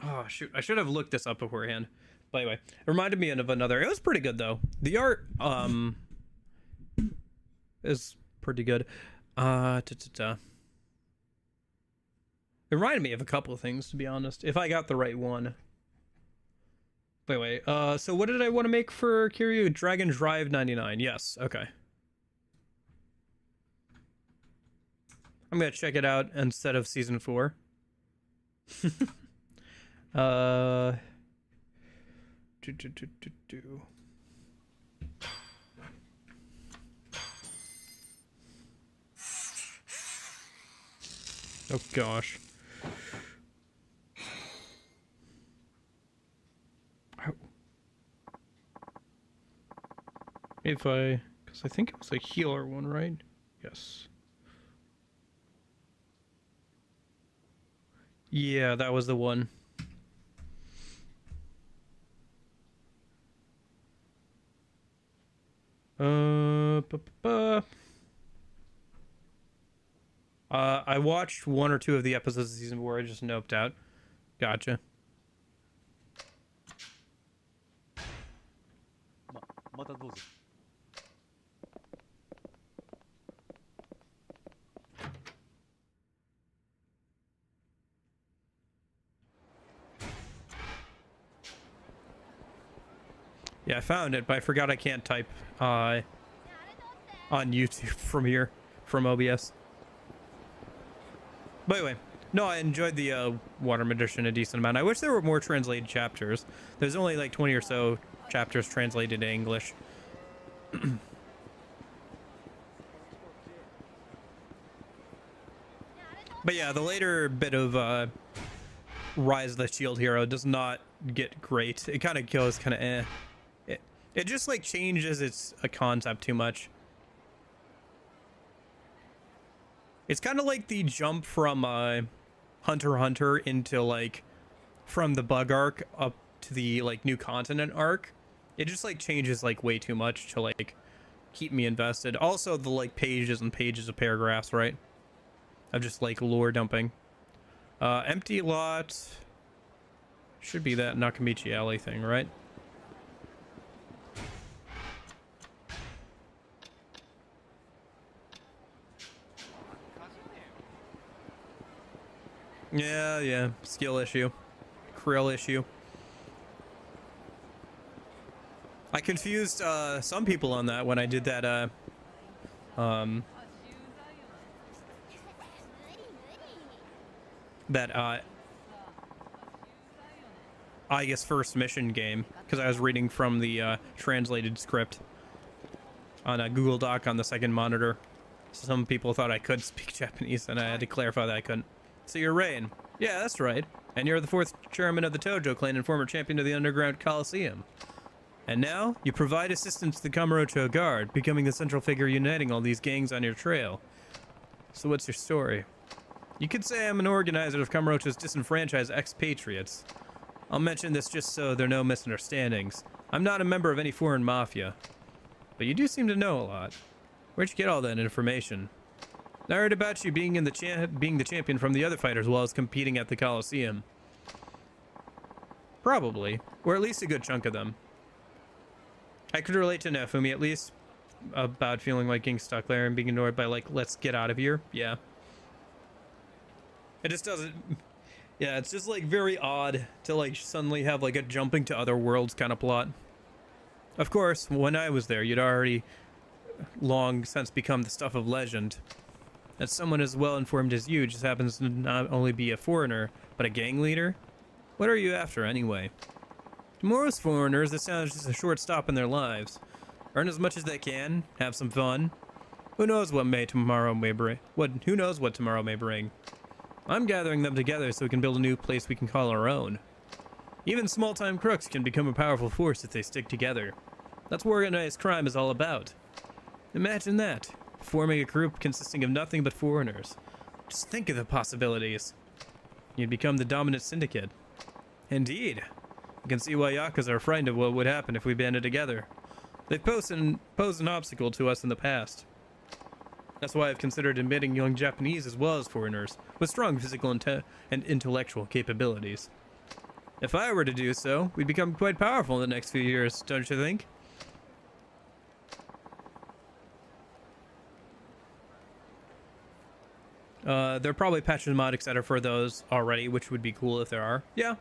Oh, shoot. I should have looked this up beforehand. But anyway, it reminded me of another. It was pretty good, though. The art, is pretty good. It reminded me of a couple of things, to be honest, if I got the right one. But anyway, so what did I want to make for Kiryu? Dragon Drive 99. Yes, okay. I'm gonna check it out instead of Season 4. Oh gosh. If I... Because I think it was a healer one, right? Yes. Yeah, that was the one. I watched one or two of the episodes of season 4. I just noped out. Gotcha. Yeah, I found it, but I forgot I can't type on YouTube from here, from OBS. But anyway, no, I enjoyed the Water Magician a decent amount. I wish there were more translated chapters. There's only like 20 or so chapters translated to English. But yeah, the later bit of Rise of the Shield Hero does not get great. It kind of goes kind of eh. It just like changes its concept too much. It's kind of like the jump from Hunter x Hunter into like from the bug arc up to the like new continent arc. It just like changes like way too much to like keep me invested. Also the like pages and pages of paragraphs, right? Of just like lore dumping. Empty lot should be that Nakamichi Alley thing, right? Yeah, skill issue, krill issue. I confused some people on that when I did that I guess first mission game, because I was reading from the translated script on a Google Doc on the second monitor. Some people thought I could speak Japanese, and I had to clarify that I couldn't. So you're Rain. Yeah, that's right. And you're the 4th chairman of the Tojo clan and former champion of the Underground Coliseum. And now, you provide assistance to the Kamurocho Guard, becoming the central figure uniting all these gangs on your trail. So what's your story? You could say I'm an organizer of Kamurocho's disenfranchised expatriates. I'll mention this just so there are no misunderstandings. I'm not a member of any foreign mafia. But you do seem to know a lot. Where'd you get all that information? I heard about you being the champion from the other fighters while I was competing at the Coliseum. Probably. Or at least a good chunk of them. I could relate to Nefumi, at least. About feeling like getting stuck there and being annoyed by, like, let's get out of here. Yeah. It just doesn't... Yeah, it's just, like, very odd to, like, suddenly have, like, a jumping to other worlds kind of plot. Of course, when I was there, you'd already long since become the stuff of legend. That someone as well informed as you just happens to not only be a foreigner, but a gang leader? What are you after, anyway? To most foreigners, this sounds just a short stop in their lives. Earn as much as they can, have some fun. Who knows what tomorrow may bring? Who knows what tomorrow may bring? I'm gathering them together so we can build a new place we can call our own. Even small-time crooks can become a powerful force if they stick together. That's what organized crime is all about. Imagine that, forming a group consisting of nothing but foreigners. Just think of the possibilities. You'd become the dominant syndicate. Indeed. You can see why Yakuza are frightened of what would happen if we banded together. They've posed an obstacle to us in the past. That's why I've considered admitting young Japanese as well as foreigners, with strong physical and intellectual capabilities. If I were to do so, we'd become quite powerful in the next few years, don't you think? There are probably patches and mod etc. for those already, which would be cool if there are. Yeah.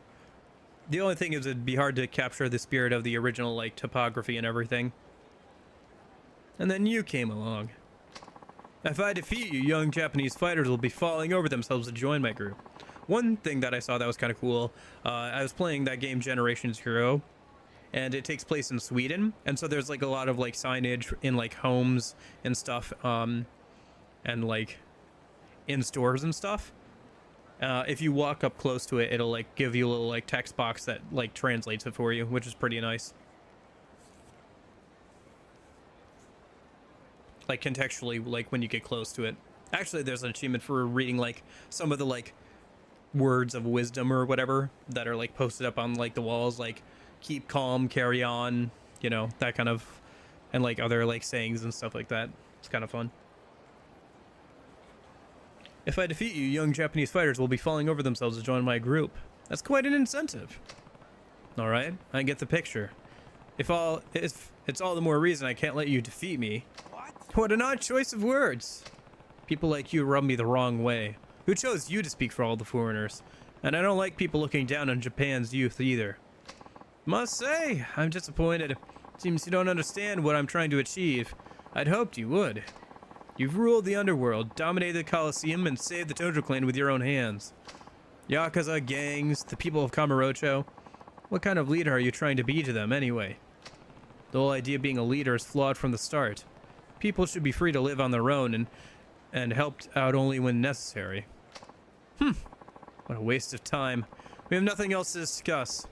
The only thing is it'd be hard to capture the spirit of the original, like, topography and everything. And then you came along. If I defeat you, young Japanese fighters will be falling over themselves to join my group. One thing that I saw that was kind of cool, I was playing that game Generation Zero, and it takes place in Sweden, and so there's like a lot of like signage in like homes and stuff, and like in stores and stuff. If you walk up close to it, it'll like give you a little like text box that like translates it for you, which is pretty nice. Like contextually, like when you get close to it. Actually, there's an achievement for reading like some of the like words of wisdom or whatever that are like posted up on like the walls, like keep calm, carry on, you know, that kind of, and like other like sayings and stuff like that. It's kind of fun. If I defeat you, young Japanese fighters will be falling over themselves to join my group. That's quite an incentive. All right, I get the picture. If it's all the more reason I can't let you defeat me. What an odd choice of words. People like you rub me the wrong way. Who chose you to speak for all the foreigners? And I don't like people looking down on Japan's youth either. Must say, I'm disappointed. Seems you don't understand what I'm trying to achieve. I'd hoped you would. You've ruled the underworld, dominated the Colosseum, and saved the Tojo clan with your own hands. Yakuza, gangs, the people of Kamurocho. What kind of leader are you trying to be to them, anyway? The whole idea of being a leader is flawed from the start. People should be free to live on their own and helped out only when necessary. What a waste of time. We have nothing else to discuss.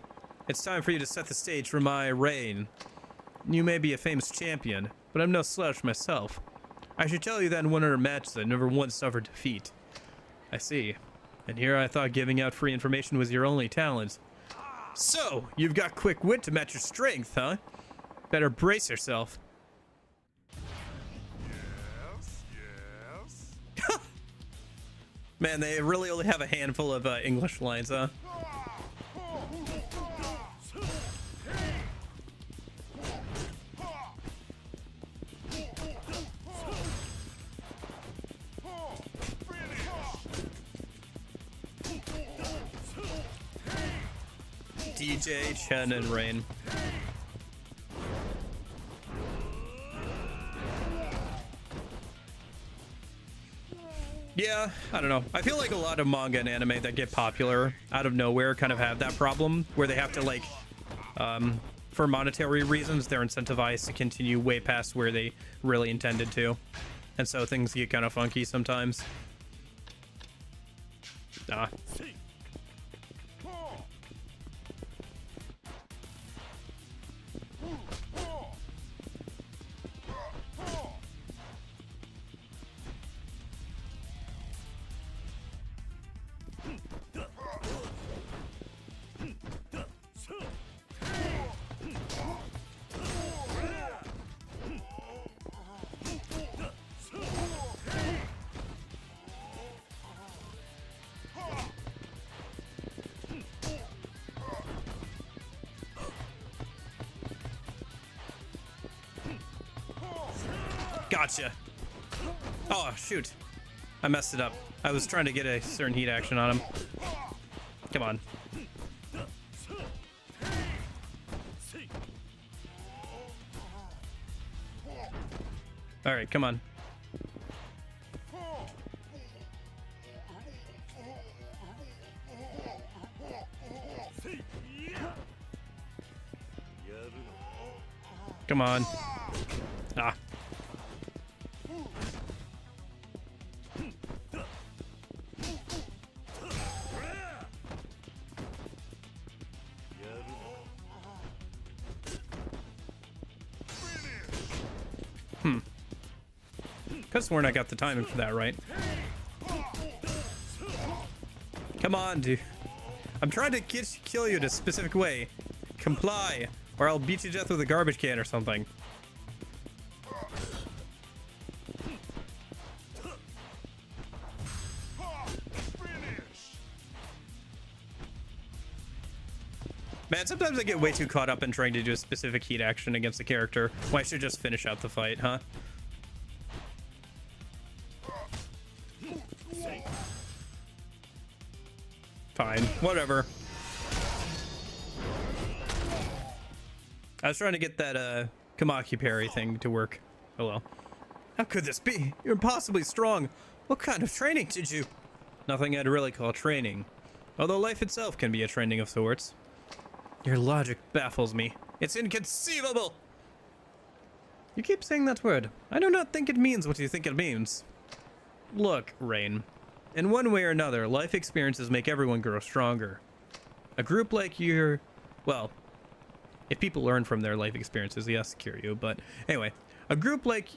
It's time for you to set the stage for my reign. You may be a famous champion, but I'm no slouch myself. I should tell you that in 100 matches I never once suffered defeat. I see. And here I thought giving out free information was your only talent. So, you've got quick wit to match your strength, huh? Better brace yourself. Man, they really only have a handful of English lines, huh? DJ, Chen, and Rain. Yeah, I don't know. I feel like a lot of manga and anime that get popular out of nowhere kind of have that problem where they have to like, for monetary reasons, they're incentivized to continue way past where they really intended to. And so things get kind of funky sometimes. Gotcha. Oh, shoot. I messed it up. I was trying to get a certain heat action on him. Come on. All right, come on. Come on. Ah. Could've sworn I got the timing for that right. Come on, dude. I'm trying to kill you in a specific way. Comply, or I'll beat you to death with a garbage can or something. Man, sometimes I get way too caught up in trying to do a specific heat action against a character. Well, I should just finish out the fight, huh? Fine, whatever. I was trying to get that Kamaki parry thing to work. Oh well. How could this be? You're impossibly strong. What kind of training did you? Nothing I'd really call training. Although life itself can be a training of sorts. Your logic baffles me. It's inconceivable! You keep saying that word. I do not think it means what you think it means. Look, Rain. In one way or another, life experiences make everyone grow stronger. A group like your... Well, if people learn from their life experiences, yes, Kiryu, but anyway. A group like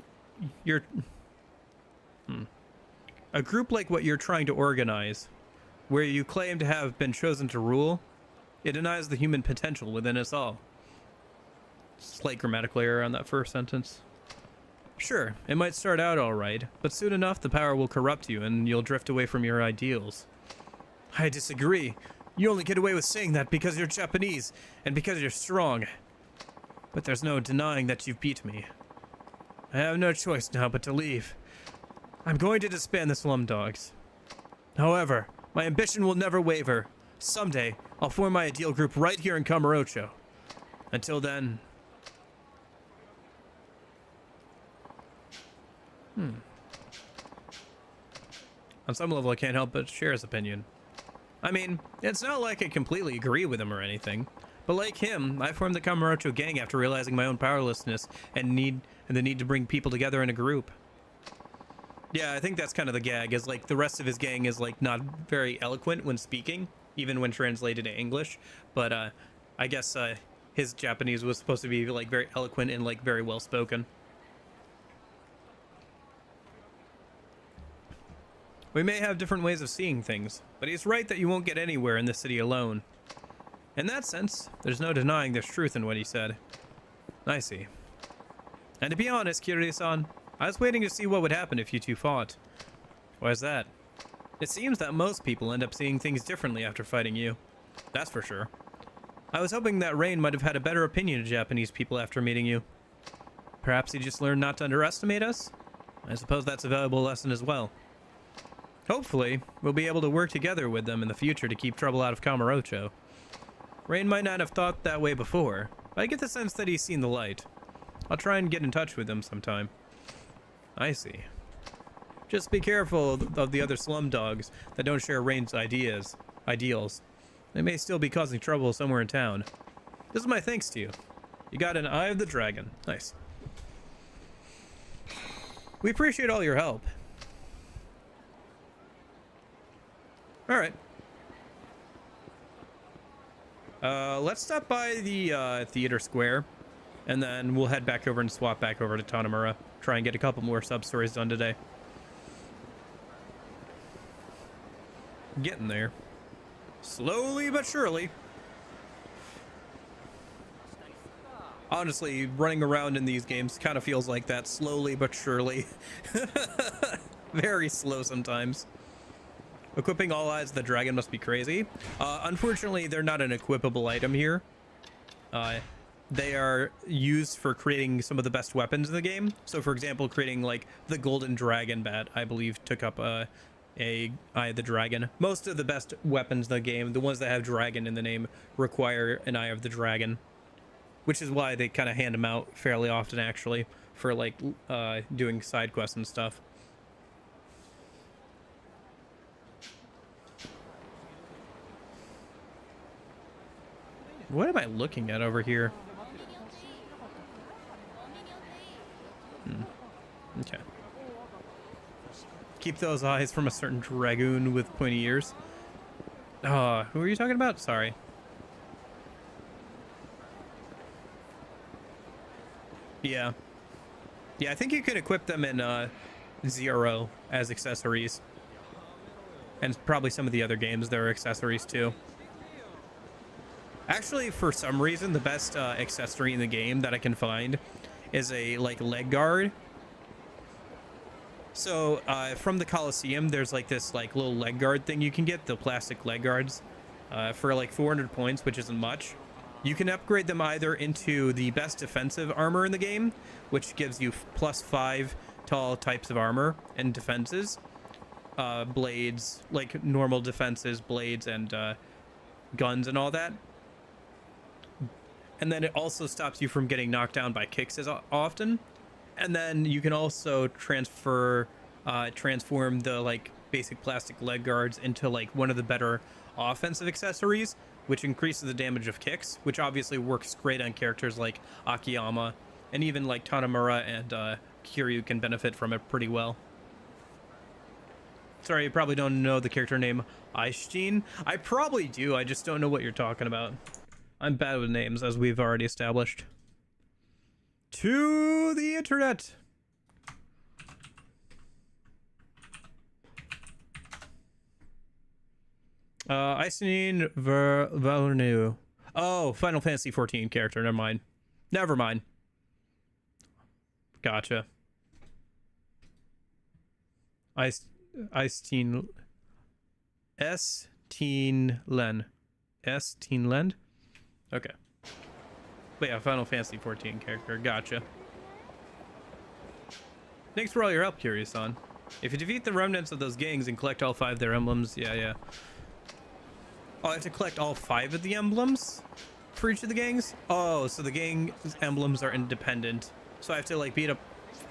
your... A group like what you're trying to organize, where you claim to have been chosen to rule, it denies the human potential within us all. Slight grammatical error on that first sentence. Sure, it might start out all right, but soon enough the power will corrupt you and you'll drift away from your ideals. I disagree. You only get away with saying that because you're Japanese and because you're strong. But there's no denying that you've beat me. I have no choice now but to leave. I'm going to disband the Slum Dogs. However, my ambition will never waver. Someday, I'll form my ideal group right here in Kamurocho. Until then... On some level, I can't help but share his opinion. I mean, it's not like I completely agree with him or anything. But like him, I formed the Kamurocho gang after realizing my own powerlessness and the need to bring people together in a group. Yeah, I think that's kind of the gag, is like the rest of his gang is like not very eloquent when speaking, even when translated to English. But I guess his Japanese was supposed to be like very eloquent and like very well spoken. We may have different ways of seeing things, but he's right that you won't get anywhere in this city alone. In that sense, there's no denying there's truth in what he said. I see. And to be honest, Kiryu-san, I was waiting to see what would happen if you two fought. Why is that? It seems that most people end up seeing things differently after fighting you. That's for sure. I was hoping that Rain might have had a better opinion of Japanese people after meeting you. Perhaps he just learned not to underestimate us? I suppose that's a valuable lesson as well. Hopefully, we'll be able to work together with them in the future to keep trouble out of Kamurocho. Rain might not have thought that way before, but I get the sense that he's seen the light. I'll try and get in touch with him sometime. I see. Just be careful of the other slum dogs that don't share Rain's ideals. They may still be causing trouble somewhere in town. This is my thanks to you. You got an Eye of the Dragon. Nice. We appreciate all your help. Alright. Let's stop by the theater square, and then we'll head back over and swap back over to Tanamura. Try and get a couple more sub-stories done today. Getting there. Slowly but surely. Honestly, running around in these games kind of feels like that. Slowly but surely. Very slow sometimes. Equipping all eyes of the dragon must be crazy. Unfortunately, they're not an equipable item here. They are used for creating some of the best weapons in the game. So, for example, creating like the golden dragon bat, I believe, took up a Eye of the Dragon. Most of the best weapons in the game, the ones that have dragon in the name, require an Eye of the Dragon. which is why they kind of hand them out fairly often, actually, for like doing side quests and stuff. What am I looking at over here? Okay. Keep those eyes from a certain dragoon with pointy ears. Who are you talking about? Sorry. Yeah. Yeah, I think you could equip them in 0 as accessories. And probably some of the other games, there are accessories too. Actually, for some reason, the best accessory in the game that I can find is a like leg guard. So from the Coliseum, there's like this like little leg guard thing you can get, the plastic leg guards, for like 400 points, which isn't much. You can upgrade them either into the best defensive armor in the game, which gives you +5 to all types of armor and defenses, blades, like normal defenses, blades, and guns and all that. And then it also stops you from getting knocked down by kicks as often. And then you can also transform the like basic plastic leg guards into like one of the better offensive accessories, which increases the damage of kicks, which obviously works great on characters like Akiyama, and even like Tanamura and Kiryu can benefit from it pretty well. Sorry, you probably don't know the character name Aishjin. I probably do, I just don't know what you're talking about. I'm bad with names, as we've already established. To the internet. Aisnin Vernu. Oh, Final Fantasy 14 character. Never mind. Never mind. Gotcha. Teen Len. Teen Len? Okay. But yeah, Final Fantasy 14 character. Gotcha. Thanks for all your help, Curious-san. If you defeat the remnants of those gangs and collect all 5 of their emblems, yeah. Oh, I have to collect all 5 of the emblems for each of the gangs? Oh, so the gang emblems are independent. So I have to like beat up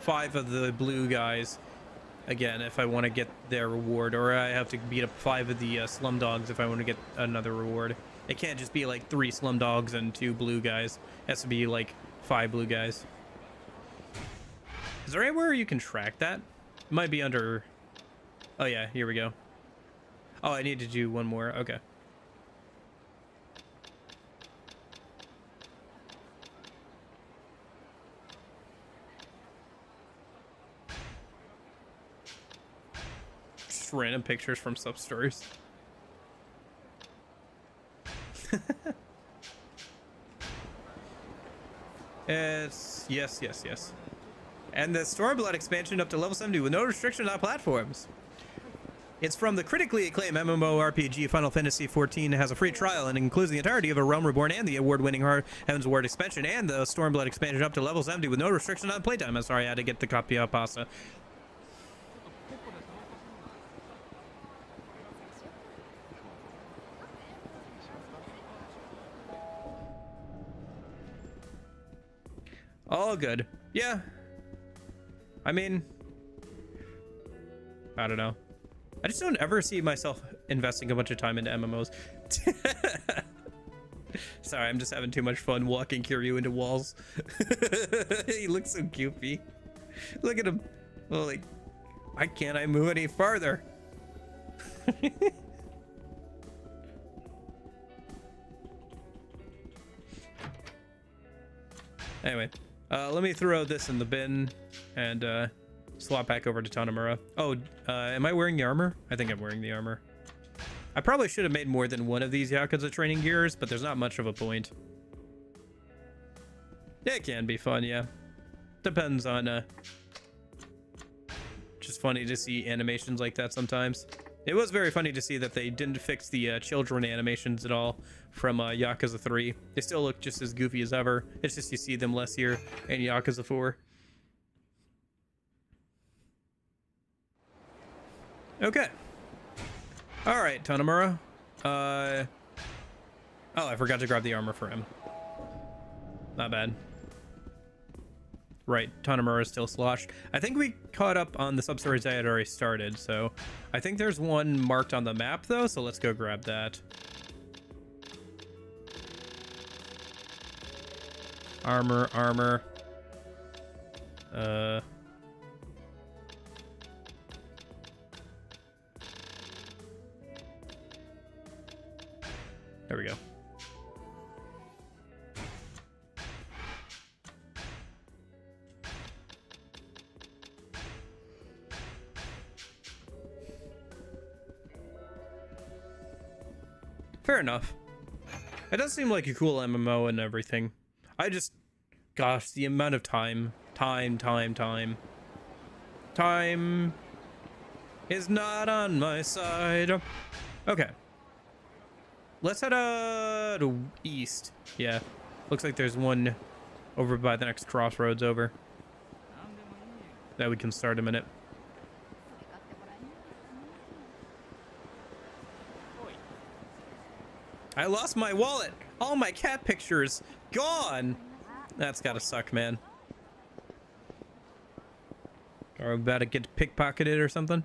5 of the blue guys again if I want to get their reward, or I have to beat up 5 of the slum dogs if I want to get another reward. It can't just be like 3 slum dogs and 2 blue guys. It has to be like 5 blue guys. Is there anywhere you can track that? It might be under... Oh yeah, here we go. Oh, I need to do one more. Okay. Just random pictures from sub-stories. It's yes. And the Stormblood expansion up to level 70 with no restrictions on platforms. It's from the critically acclaimed MMORPG Final Fantasy XIV. It has a free trial and includes the entirety of A Realm Reborn and the award-winning Heaven's Ward expansion and the Stormblood expansion up to level 70 with no restriction on playtime. I'm sorry, I had to get the copy of pasta. All good. Yeah. I mean, I don't know. I just don't ever see myself investing a bunch of time into MMOs. Sorry, I'm just having too much fun walking Kiryu into walls. He looks so goofy. Look at him. Well, like, why can't I move any farther? Anyway, let me throw this in the bin and swap back over to Tanamura. Oh, am I wearing the armor? I think I'm wearing the armor. I probably should have made more than one of these Yakuza training gears, but there's not much of a point. It can be fun, yeah. Depends on, just funny to see animations like that sometimes. It was very funny to see that they didn't fix the children animations at all from Yakuza 3. They still look just as goofy as ever. It's just you see them less here in Yakuza 4. Okay. All right, Tanamura. Oh, I forgot to grab the armor for him. Not bad. Right, Tanamura is still sloshed. I think we caught up on the sub-stories I had already started, so I think there's one marked on the map though, so let's go grab that. Armor. There we go. Fair enough. It does seem like a cool MMO and everything. Gosh, the amount of time is not on my side. Okay. Let's head to east. Yeah. Looks like there's one over by the next crossroads over. That we can start in a minute. I lost my wallet. All my cat pictures gone. That's gotta suck, man. Are we about to get pickpocketed or something?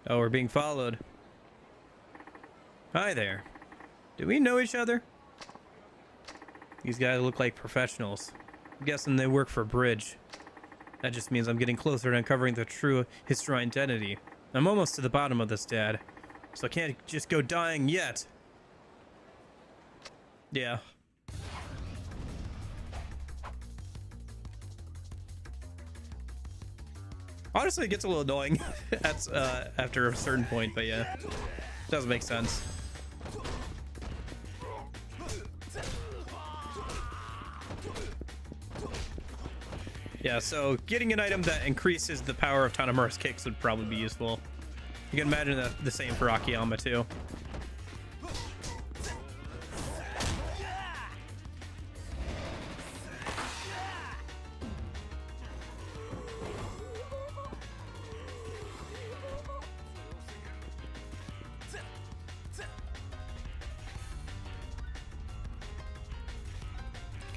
Oh, we're being followed. Hi there. Do we know each other? These guys look like professionals. I'm guessing they work for Bridge. That just means I'm getting closer to uncovering the true history identity. I'm almost to the bottom of this, Dad. So I can't just go dying yet. Yeah. Honestly, it gets a little annoying after a certain point, but yeah, it does make sense. Yeah, so getting an item that increases the power of Tanamura's kicks would probably be useful. You can imagine that the same for Akiyama too.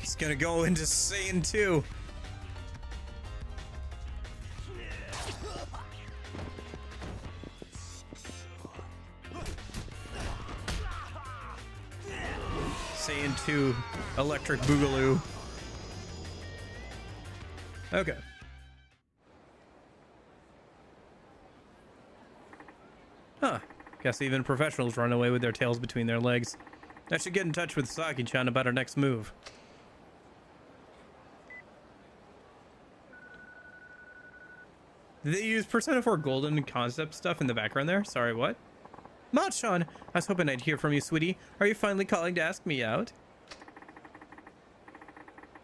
He's gonna go into Saiyan 2. Saiyan 2 Electric Boogaloo. Okay. Huh. Guess even professionals run away with their tails between their legs. I should get in touch with Saki-chan about our next move. Did they use Persona 4 Golden concept stuff in the background there? Sorry, what? Machan, I was hoping I'd hear from you, sweetie. Are you finally calling to ask me out?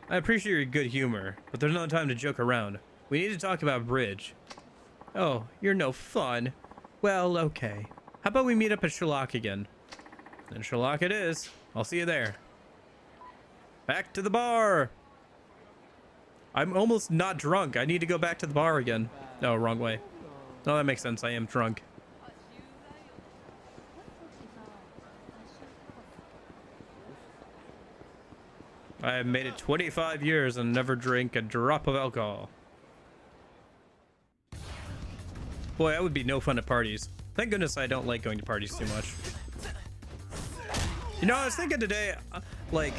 I appreciate your good humor, but there's no time to joke around. We need to talk about Bridge. Oh, you're no fun. Well, okay. How about we meet up at Sherlock again? Then Sherlock it is. I'll see you there. Back to the bar! I'm almost not drunk. I need to go back to the bar again. Oh, wrong way. Oh, that makes sense. I am drunk. I have made it 25 years and never drank a drop of alcohol. Boy, that would be no fun at parties. Thank goodness I don't like going to parties too much. You know, I was thinking today, like,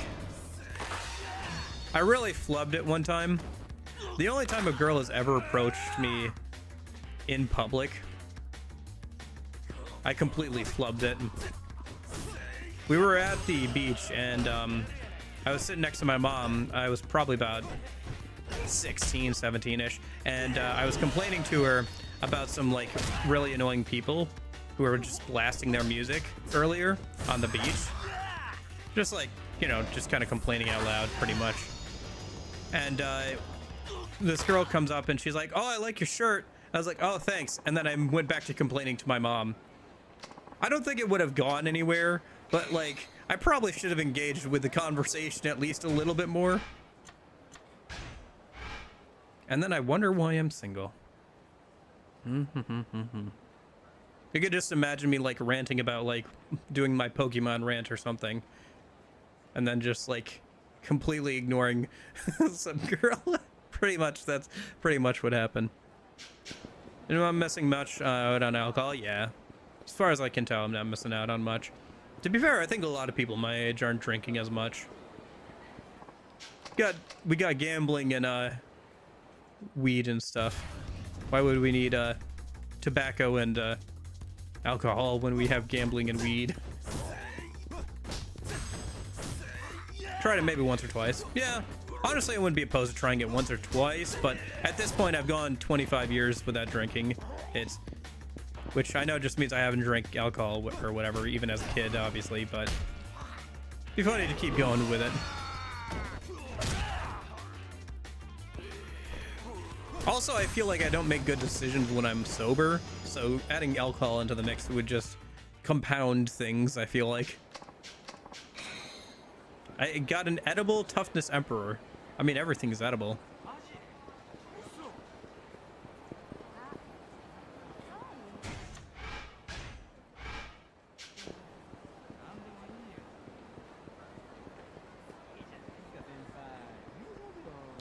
I really flubbed it one time. The only time a girl has ever approached me in public, I completely flubbed it. We were at the beach and I was sitting next to my mom. I was probably about 16, 17-ish. And I was complaining to her about some like really annoying people who were just blasting their music earlier on the beach. Just like, you know, just kind of complaining out loud pretty much. And this girl comes up and she's like, oh, I like your shirt. I was like, oh, thanks. And then I went back to complaining to my mom. I don't think it would have gone anywhere, but like, I probably should have engaged with the conversation at least a little bit more. And then I wonder why I'm single. You could just imagine me like ranting about like doing my Pokemon rant or something. And then just like completely ignoring some girl. Pretty much, that's pretty much what happened. You know, I'm missing much out on alcohol. Yeah, as far as I can tell, I'm not missing out on much. To be fair, I think a lot of people my age aren't drinking as much. We got gambling and weed and stuff. Why would we need tobacco and alcohol when we have gambling and weed? Tried it maybe once or twice. Yeah, honestly, I wouldn't be opposed to trying it once or twice, but at this point, I've gone 25 years without drinking. Which I know just means I haven't drank alcohol or whatever, even as a kid, obviously, but it'd be funny to keep going with it. Also, I feel like I don't make good decisions when I'm sober, so adding alcohol into the mix would just compound things, I feel like. I got an edible toughness emperor. I mean, everything's edible.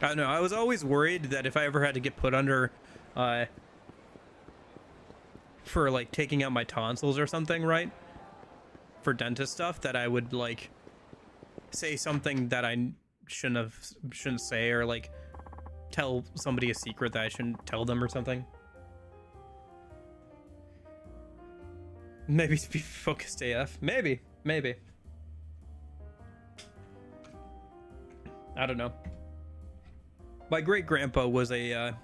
I don't know, I was always worried that if I ever had to get put under for like taking out my tonsils or something, right, for dentist stuff, that I would like say something that I shouldn't say, or like tell somebody a secret that I shouldn't tell them or something. Maybe to be focused AF. Maybe I don't know. My great grandpa was a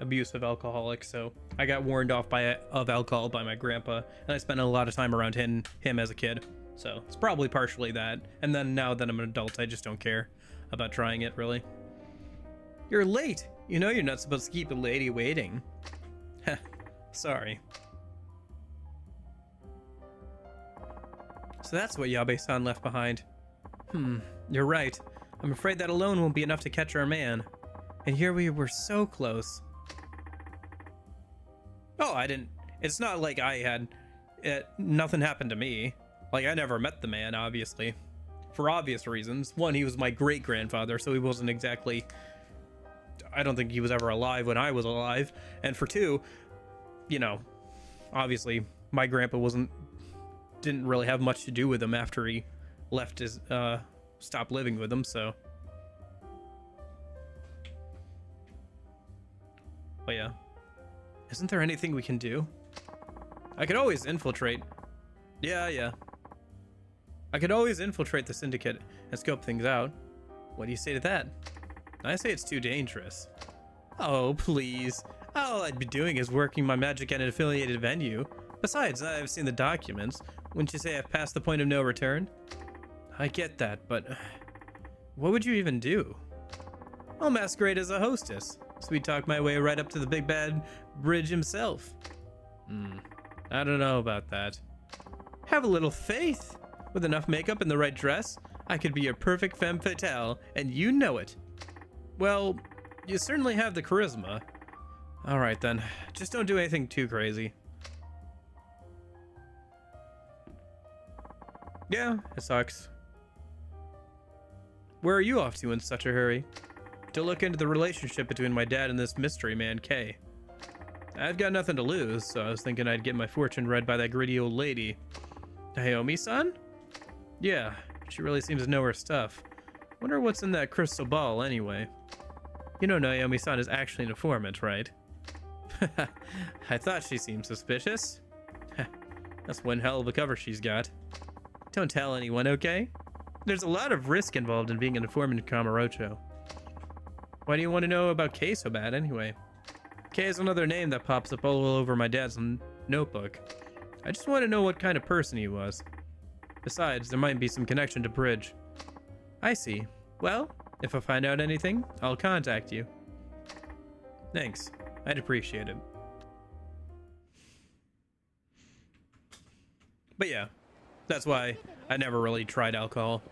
abusive alcoholic, so I got warned off of alcohol by my grandpa, and I spent a lot of time around him as a kid. So it's probably partially that. And then now that I'm an adult, I just don't care about trying it, really. You're late. You know you're not supposed to keep a lady waiting. Heh, sorry. So that's what Yabe-san left behind. You're right. I'm afraid that alone won't be enough to catch our man. And here we were so close. Oh, I didn't... It's not like I had... nothing happened to me. Like, I never met the man, obviously. For obvious reasons. One, he was my great-grandfather, so he wasn't exactly... I don't think he was ever alive when I was alive. And for two, you know, obviously, my grandpa didn't really have much to do with him after he left his... stopped living with him, so... Oh yeah. Isn't there anything we can do? I could always infiltrate. Yeah. I could always infiltrate the syndicate and scope things out. What do you say to that? I say it's too dangerous. Oh, please. All I'd be doing is working my magic at an affiliated venue. Besides, I've seen the documents. Wouldn't you say I've passed the point of no return? I get that, but what would you even do? I'll masquerade as a hostess. Sweet talk my way right up to the big bad bridge himself. I don't know about that. Have a little faith. With enough makeup and the right dress, I could be a perfect femme fatale, and you know it. Well, you certainly have the charisma. All right then, just don't do anything too crazy. Yeah, it sucks. Where are you off to in such a hurry? To look into the relationship between my dad and this mystery man, Kay. I've got nothing to lose, so I was thinking I'd get my fortune read by that gritty old lady. Naomi-san? Yeah, she really seems to know her stuff. Wonder what's in that crystal ball, anyway. You know Naomi-san is actually an informant, right? I thought she seemed suspicious. That's one hell of a cover she's got. Don't tell anyone, okay? There's a lot of risk involved in being an informant in Kamurocho. Why do you want to know about Kay so bad, anyway? Kay is another name that pops up all over my dad's notebook. I just want to know what kind of person he was. Besides, there might be some connection to Bridge. I see. Well, if I find out anything, I'll contact you. Thanks. I'd appreciate it. But yeah, that's why I never really tried alcohol.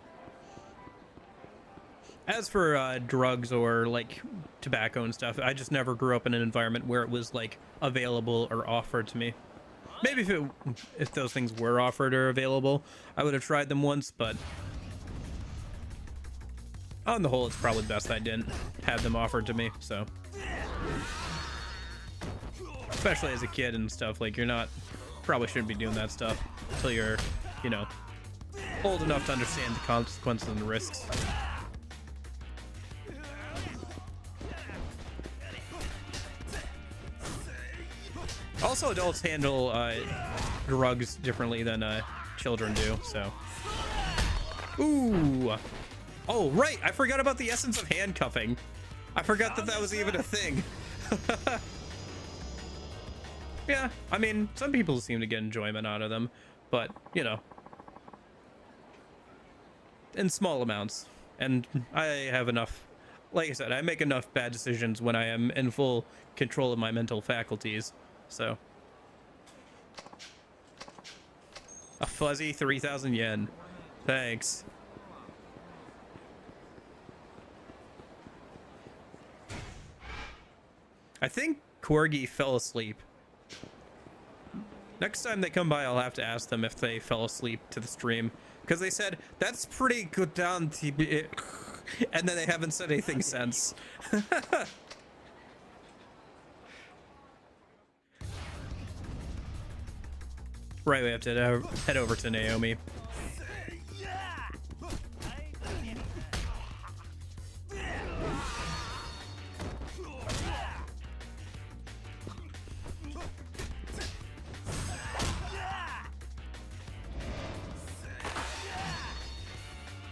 As for drugs or like tobacco and stuff, I just never grew up in an environment where it was like available or offered to me. Maybe if those things were offered or available, I would have tried them once, but On the whole, it's probably best I didn't have them offered to me, so. Especially as a kid and stuff, like, you're not, probably shouldn't be doing that stuff until you're, you know, old enough to understand the consequences and the risks. Also, adults handle drugs differently than children do, so. Ooh. Oh, right. I forgot about the essence of handcuffing. I forgot that that was even a thing. Yeah, I mean, some people seem to get enjoyment out of them, but, you know, in small amounts. And I have enough, like I said, I make enough bad decisions when I am in full control of my mental faculties, so. A fuzzy 3,000 yen. Thanks. I think Corgi fell asleep. Next time they come by, I'll have to ask them if they fell asleep to the stream. Because they said, that's pretty good down TV. And then they haven't said anything since. Right, we have to head over to Naomi.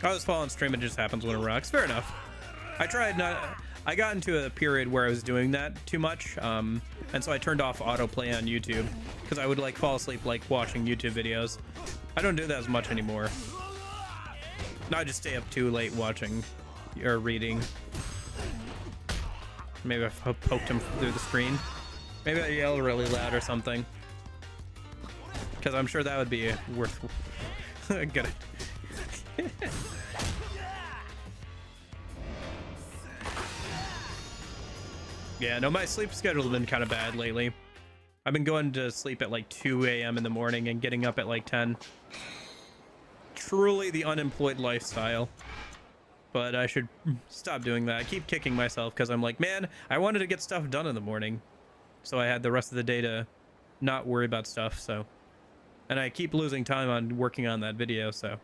I was following stream, it just happens when it rocks. Fair enough. I tried not. I got into a period where I was doing that too much, and so I turned off autoplay on YouTube because I would like fall asleep like watching YouTube videos. I don't do that as much anymore. I just stay up too late watching or reading. Maybe I poked him through the screen. Maybe I yell really loud or something. Because I'm sure that would be worth. Good. Yeah, no, my sleep schedule's been kind of bad lately. I've been going to sleep at like 2 a.m. in the morning and getting up at like 10. Truly the unemployed lifestyle. But I should stop doing that. I keep kicking myself because I'm like, man, I wanted to get stuff done in the morning. So I had the rest of the day to not worry about stuff, so. And I keep losing time on working on that video, so.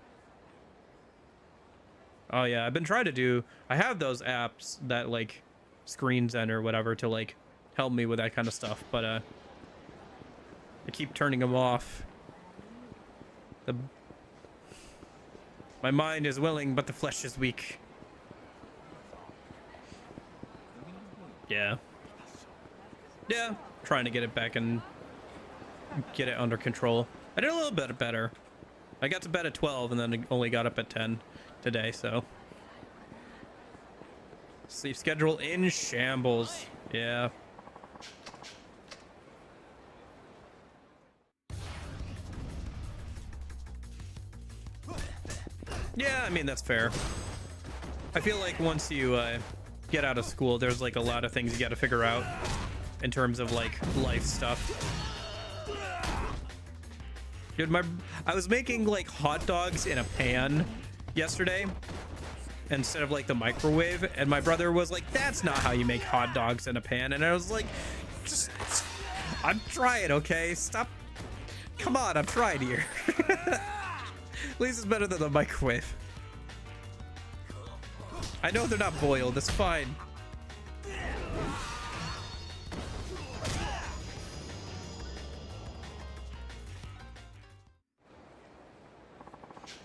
Oh yeah, I've been trying to do, I have those apps that like Screen Zen or whatever to like help me with that kind of stuff, but I keep turning them off. My mind is willing, but the flesh is weak. Yeah. Yeah, trying to get it back and get it under control. I did a little bit better. I got to bed at 12 and then only got up at 10 today, so. Sleep schedule in shambles. Yeah. Yeah, I mean, that's fair. I feel like once you get out of school, there's like a lot of things you got to figure out in terms of like life stuff. Dude, I was making like hot dogs in a pan yesterday instead of like the microwave, and my brother was like, that's not how you make hot dogs in a pan. And I was like, just I'm trying, okay? Stop. Come on, I'm trying here. At least it's better than the microwave. I know they're not boiled, it's fine.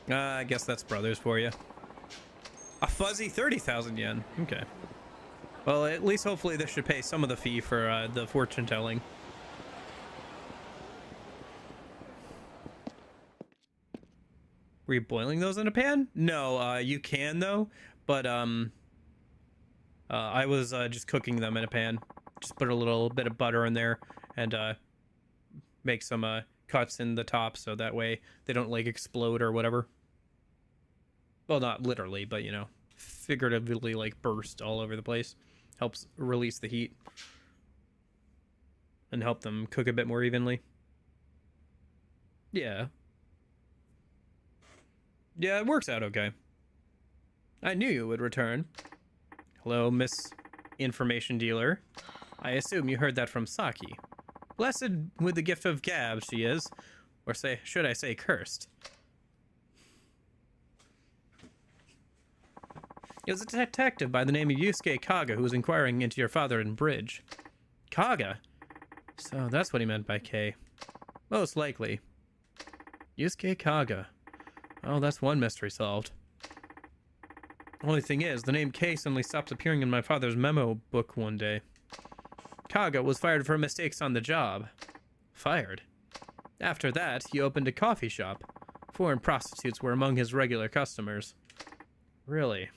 I guess that's brothers for you. A fuzzy 30,000 yen. Okay. Well, at least hopefully this should pay some of the fee for the fortune telling. Were you boiling those in a pan? No, you can though, but I was just cooking them in a pan. Just put a little bit of butter in there and make some cuts in the top so that way they don't like explode or whatever. Well, not literally, but you know, figuratively like burst all over the place. Helps release the heat and help them cook a bit more evenly. Yeah. Yeah, it works out okay. I knew you would return. Hello, Miss Information Dealer. I assume you heard that from Saki. Blessed with the gift of gab she is. Or should I say cursed. It was a detective by the name of Yusuke Kaga who was inquiring into your father in Bridge. Kaga? So that's what he meant by K. Most likely. Yusuke Kaga. Oh, that's one mystery solved. Only thing is, the name K suddenly stopped appearing in my father's memo book one day. Kaga was fired for mistakes on the job. Fired? After that, he opened a coffee shop. Foreign prostitutes were among his regular customers. Really?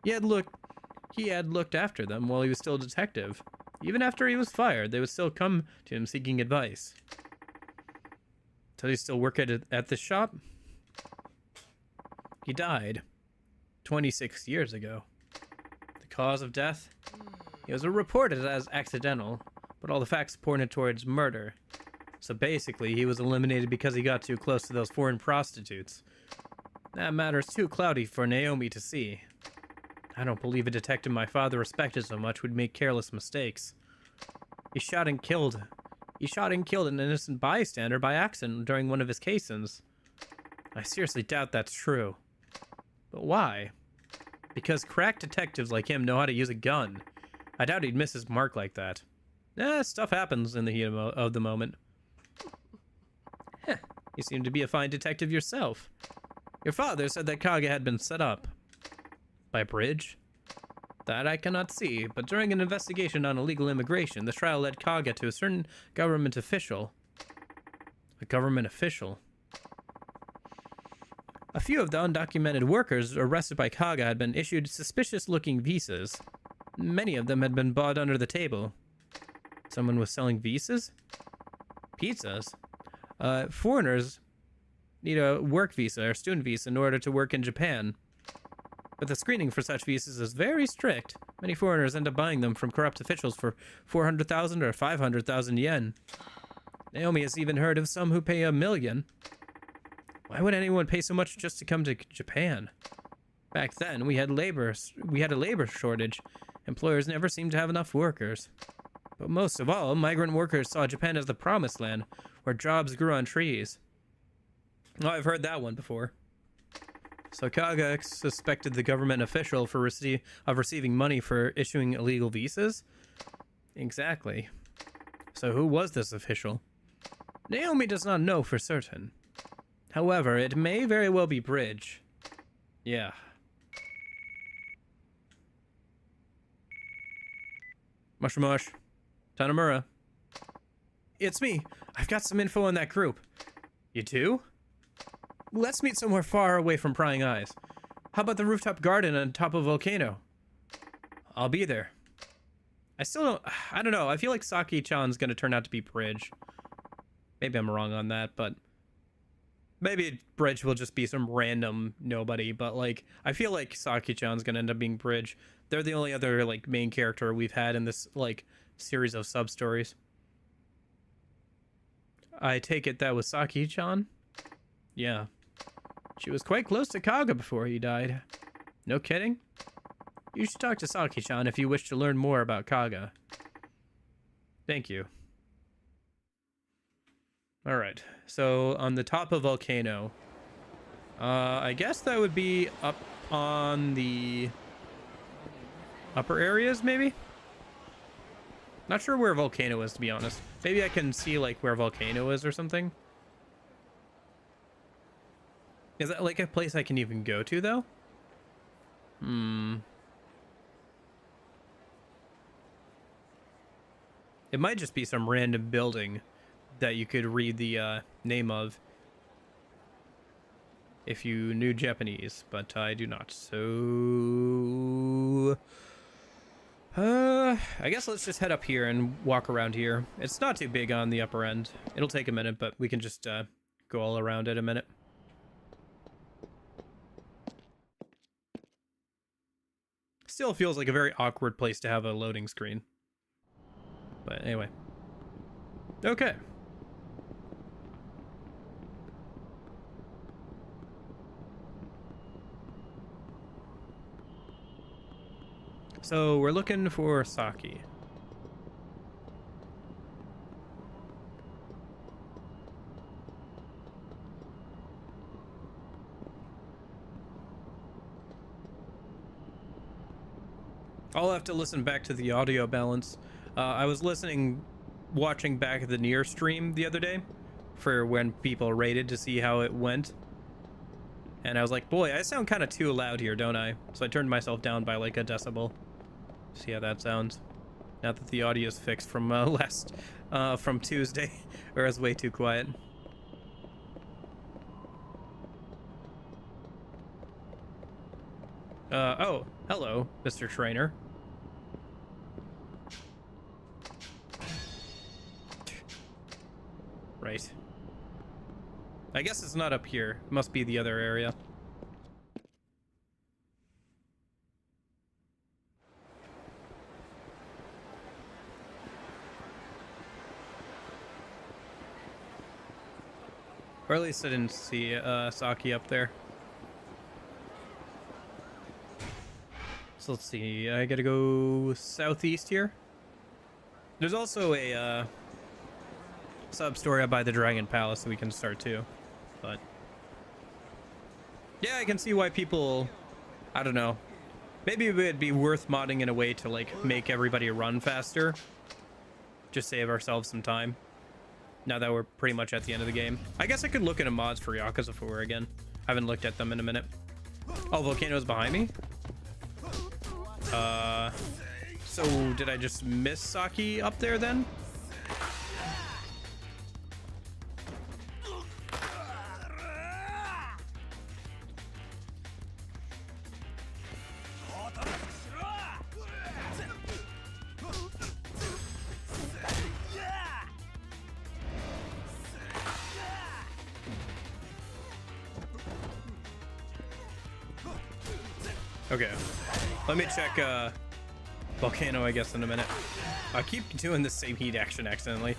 He had looked after them while he was still a detective. Even after he was fired, they would still come to him seeking advice. Does he still work at this shop? He died 26 years ago. The cause of death? It was reported as accidental, but all the facts pointed towards murder. So basically, he was eliminated because he got too close to those foreign prostitutes. That matter's too cloudy for Naomi to see. I don't believe a detective my father respected so much would make careless mistakes. He shot and killed an innocent bystander by accident during one of his cases. I seriously doubt that's true. But why? Because crack detectives like him know how to use a gun. I doubt he'd miss his mark like that. Stuff happens in the heat of the moment. Heh, you seem to be a fine detective yourself. Your father said that Kaga had been set up. By Bridge? That I cannot see, but during an investigation on illegal immigration, the trial led Kaga to a certain government official. A government official? A few of the undocumented workers arrested by Kaga had been issued suspicious-looking visas. Many of them had been bought under the table. Someone was selling visas? Pizzas? Foreigners need a work visa or student visa in order to work in Japan. But the screening for such visas is very strict. Many foreigners end up buying them from corrupt officials for 400,000 or 500,000 yen. Naomi has even heard of some who pay 1 million. Why would anyone pay so much just to come to Japan? Back then, we had a labor shortage. Employers never seemed to have enough workers. But most of all, migrant workers saw Japan as the promised land, where jobs grew on trees. Oh, I've heard that one before. So Kaga suspected the government official of receiving money for issuing illegal visas? Exactly. So who was this official? Naomi does not know for certain. However, it may very well be Bridge. Yeah. Mush. Tanamura. It's me. I've got some info on that group. You do? Let's meet somewhere far away from prying eyes. How about the rooftop garden on top of a volcano? I'll be there. I don't know. I feel like Saki-chan's gonna turn out to be Bridge. Maybe I'm wrong on that, but maybe Bridge will just be some random nobody, but like I feel like Saki-chan's gonna end up being Bridge. They're the only other like main character we've had in this like series of sub-stories. I take it that was Saki-chan? Yeah. She was quite close to Kaga before he died. No kidding? You should talk to Saki-chan if you wish to learn more about Kaga. Thank you. Alright, so on the top of volcano. I guess that would be up on the upper areas, maybe? Not sure where volcano is, to be honest. Maybe I can see like where volcano is or something. Is that like a place I can even go to, though? It might just be some random building that you could read the name of if you knew Japanese, but I do not. So I guess let's just head up here and walk around here. It's not too big on the upper end. It'll take a minute, but we can just go all around it a minute. Still feels like a very awkward place to have a loading screen. But anyway. Okay. So we're looking for Saki. I'll have to listen back to the audio balance. I was watching back the Nier stream the other day for when people rated to see how it went. And I was like, boy, I sound kind of too loud here, don't I? So I turned myself down by like a decibel. See how that sounds. Now that the audio's fixed from from Tuesday, or it was way too quiet. Oh, hello, Mr. Trainer. Right. I guess it's not up here. It must be the other area. Or at least I didn't see Saki up there. So let's see. I gotta go southeast here. There's also a sub-story up by the Dragon Palace that we can start too. But yeah, I can see why people, I don't know, maybe it would be worth modding in a way to like make everybody run faster, just save ourselves some time now that we're pretty much at the end of the game. I guess I could look into mods for Yakuza 4 again. I haven't looked at them in a minute. Oh, Volcano's behind me. So did I just miss Saki up there then? Okay, let me check Volcano, I guess, in a minute. I keep doing the same heat action accidentally.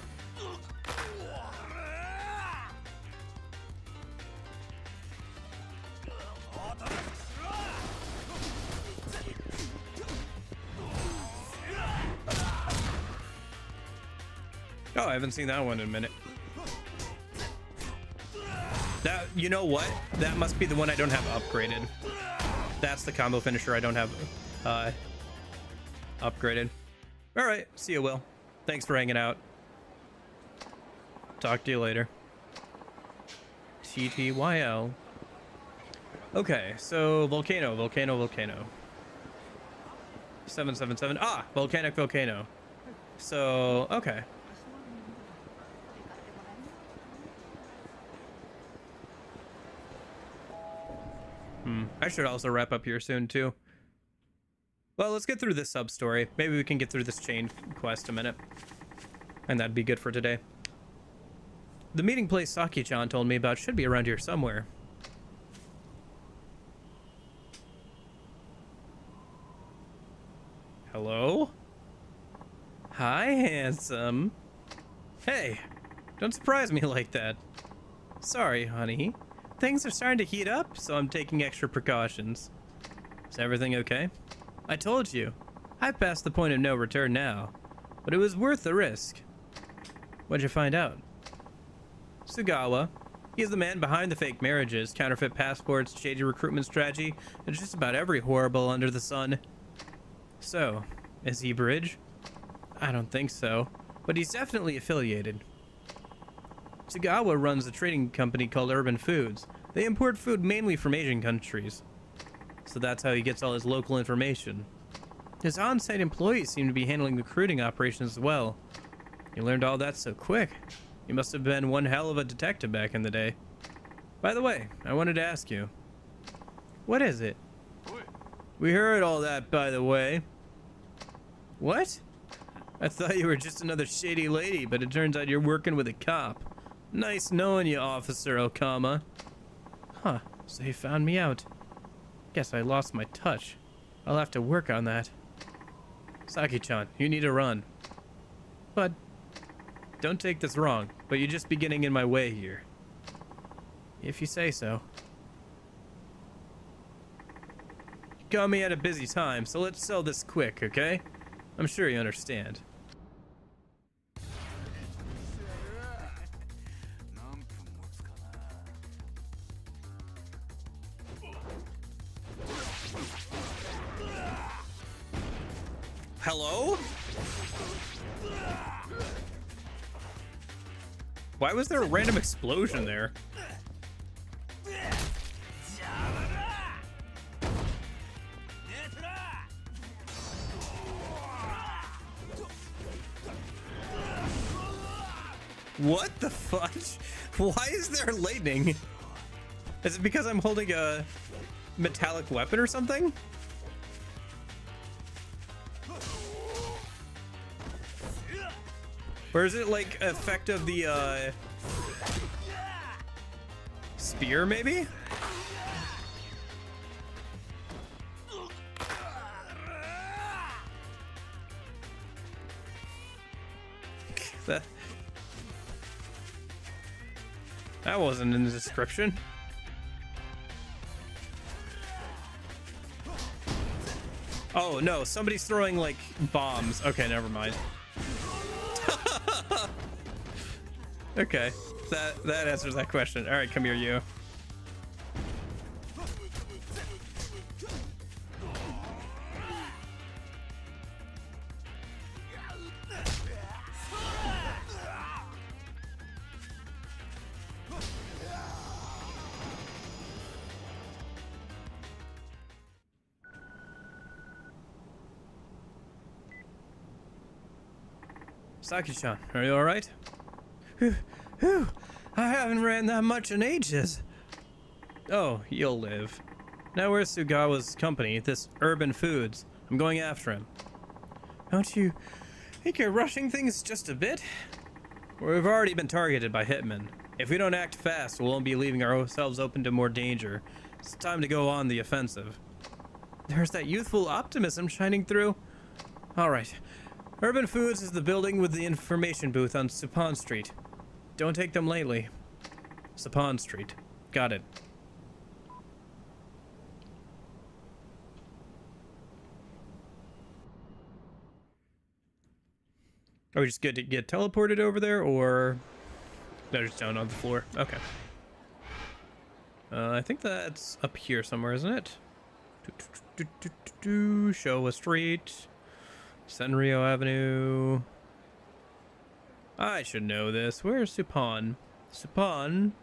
Oh, I haven't seen that one in a minute. That, you know what? That must be the one I don't have upgraded. That's the combo finisher I don't have upgraded. All right, see you, Will. Thanks for hanging out. Talk to you later. TTYL. Okay, so Volcano. 777. Ah, volcanic volcano. So, okay. I should also wrap up here soon too. Well, let's get through this sub-story. Maybe we can get through this chain quest a minute. And that'd be good for today. The meeting place Saki-chan told me about should be around here somewhere. Hello? Hi, handsome. Hey, don't surprise me like that. Sorry, honey. Things are starting to heat up, so I'm taking extra precautions. Is everything okay? I told you. I've passed the point of no return now, but it was worth the risk. What'd you find out? Sugawa. He's the man behind the fake marriages, counterfeit passports, shady recruitment strategy, and just about every horrible under the sun. So, is he Bridge? I don't think so, but he's definitely affiliated. Sugawa runs a trading company called Urban Foods. They import food mainly from Asian countries. So that's how he gets all his local information. His on-site employees seem to be handling recruiting operations as well. You learned all that so quick. You must have been one hell of a detective back in the day. By the way, I wanted to ask you. What is it? We heard all that, by the way. What? I thought you were just another shady lady, but it turns out you're working with a cop. Nice knowing you, Officer Okama. Huh, so he found me out. Guess I lost my touch. I'll have to work on that. Saki-chan, you need to run. But, don't take this wrong, but you're just beginning in my way here. If you say so. got me at a busy time, so let's sell this quick, okay? I'm sure you understand. Hello? Why was there a random explosion there? What the fudge? Why is there lightning? Is it because I'm holding a metallic weapon or something? Or is it like effect of the spear maybe? That wasn't in the description. Oh no, somebody's throwing like bombs. Okay, never mind. Okay, that answers that question. All right, come here, you. Saki-chan, are you all right? Whew, I haven't ran that much in ages. Oh, you'll live. Now where's Sugawa's company, this Urban Foods? I'm going after him. Don't you think you're rushing things just a bit? We've already been targeted by hitmen. If we don't act fast, we won't be leaving ourselves open to more danger. It's time to go on the offensive. There's that youthful optimism shining through. All right. Urban Foods is the building with the information booth on Suppan Street. Don't take them lightly. Suppan Street. Got it. Are we just good to get teleported over there, or they're just down on the floor? Okay. I think that's up here somewhere, isn't it? Showa Street. Senryo Avenue. I should know this. Where's Suppan? Suppan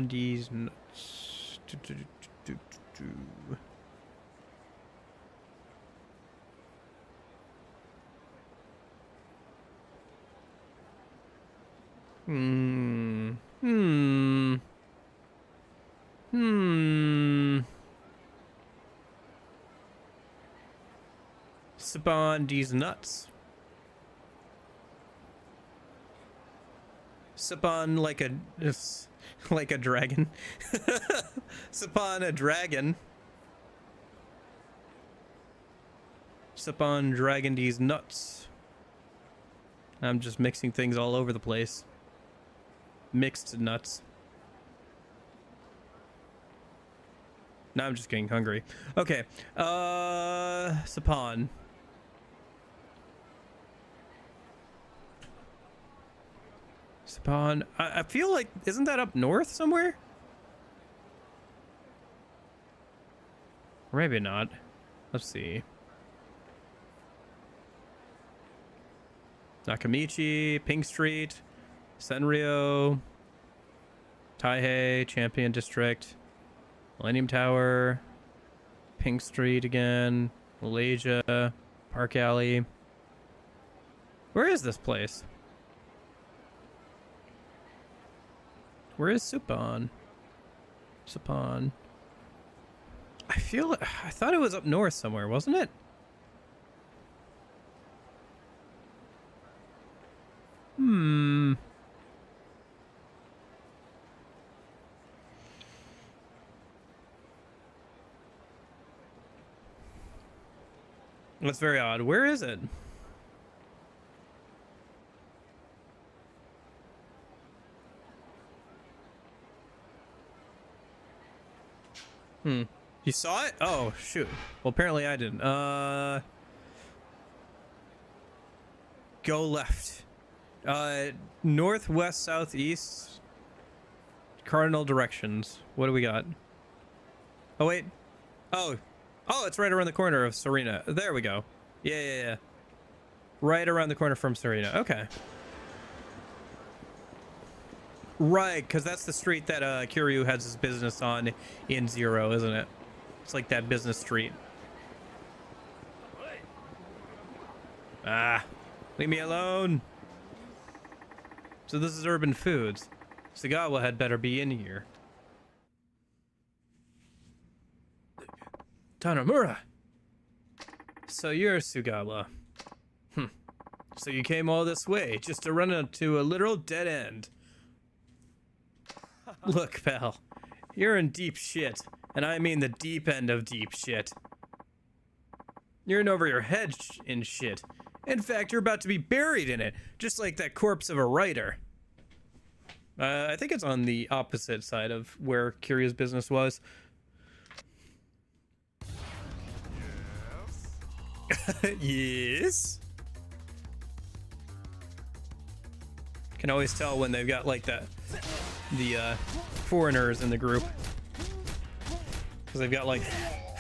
these nuts. Suppan these nuts. Suppan like a dragon. Suppan a dragon. Suppan dragon these nuts. I'm just mixing things all over the place. Mixed nuts. Now I'm just getting hungry. Okay. Suppan. Suppan. I feel like, isn't that up north somewhere? Or maybe not. Let's see. Nakamichi, Pink Street, Senryo, Taihei, Champion District, Millennium Tower, Pink Street again, Malaysia, Park Alley. Where is this place? Where is Suppan? Suppan. I thought it was up north somewhere, wasn't it? That's very odd. Where is it? You saw it? Oh, shoot. Well, apparently I didn't. Go left. Northwest, southeast. Cardinal directions. What do we got? Oh, wait. Oh, it's right around the corner of Serena. There we go. Yeah. Right around the corner from Serena. Okay. Right, because that's the street that Kiryu has his business on in Zero, isn't it? It's like that business street. Ah, leave me alone. So this is Urban Foods. Sagawa had better be in here. Tanamura. So you're Sugawa. So you came all this way just to run into a literal dead end. Look, pal, you're in deep shit, and I mean the deep end of deep shit. You're in over your head in shit. In fact, you're about to be buried in it, just like that corpse of a writer. I think it's on the opposite side of where Kiryu's business was. Yes. Can always tell when they've got like the foreigners in the group, because they've got like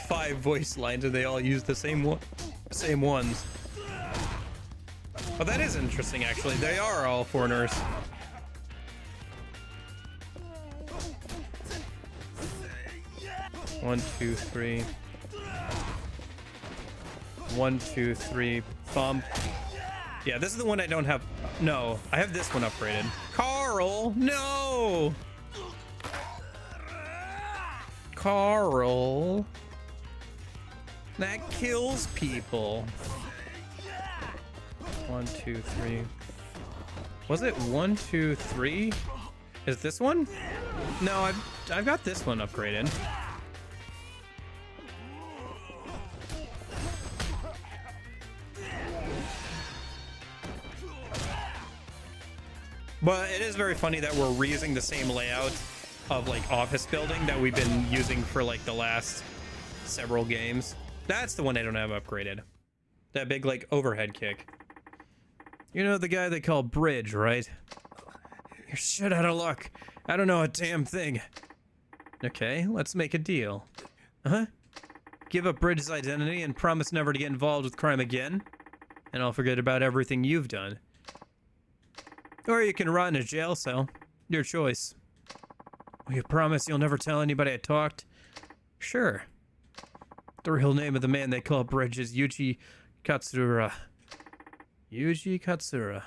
5 voice lines and they all use the same ones. Oh, that is interesting, actually. They are all foreigners. One, two, three. 1, 2, 3. Bump. Yeah, this is the one I don't have. No, I have this one upgraded. Carl, no! Carl. That kills people. 1, 2, 3. Was it 1, 2, 3? Is this one? No, I've got this one upgraded. But it is very funny that we're reusing the same layout of like office building that we've been using for like the last several games. That's the one I don't have upgraded. That big like overhead kick. You know the guy they call Bridge, right? You're shit out of luck. I don't know a damn thing. Okay, let's make a deal. Huh? Give up Bridge's identity and promise never to get involved with crime again, and I'll forget about everything you've done. Or you can rot in a jail cell. Your choice. Will you promise you'll never tell anybody I talked? Sure. The real name of the man they call Bridge is Yuji Katsura. Yuji Katsura.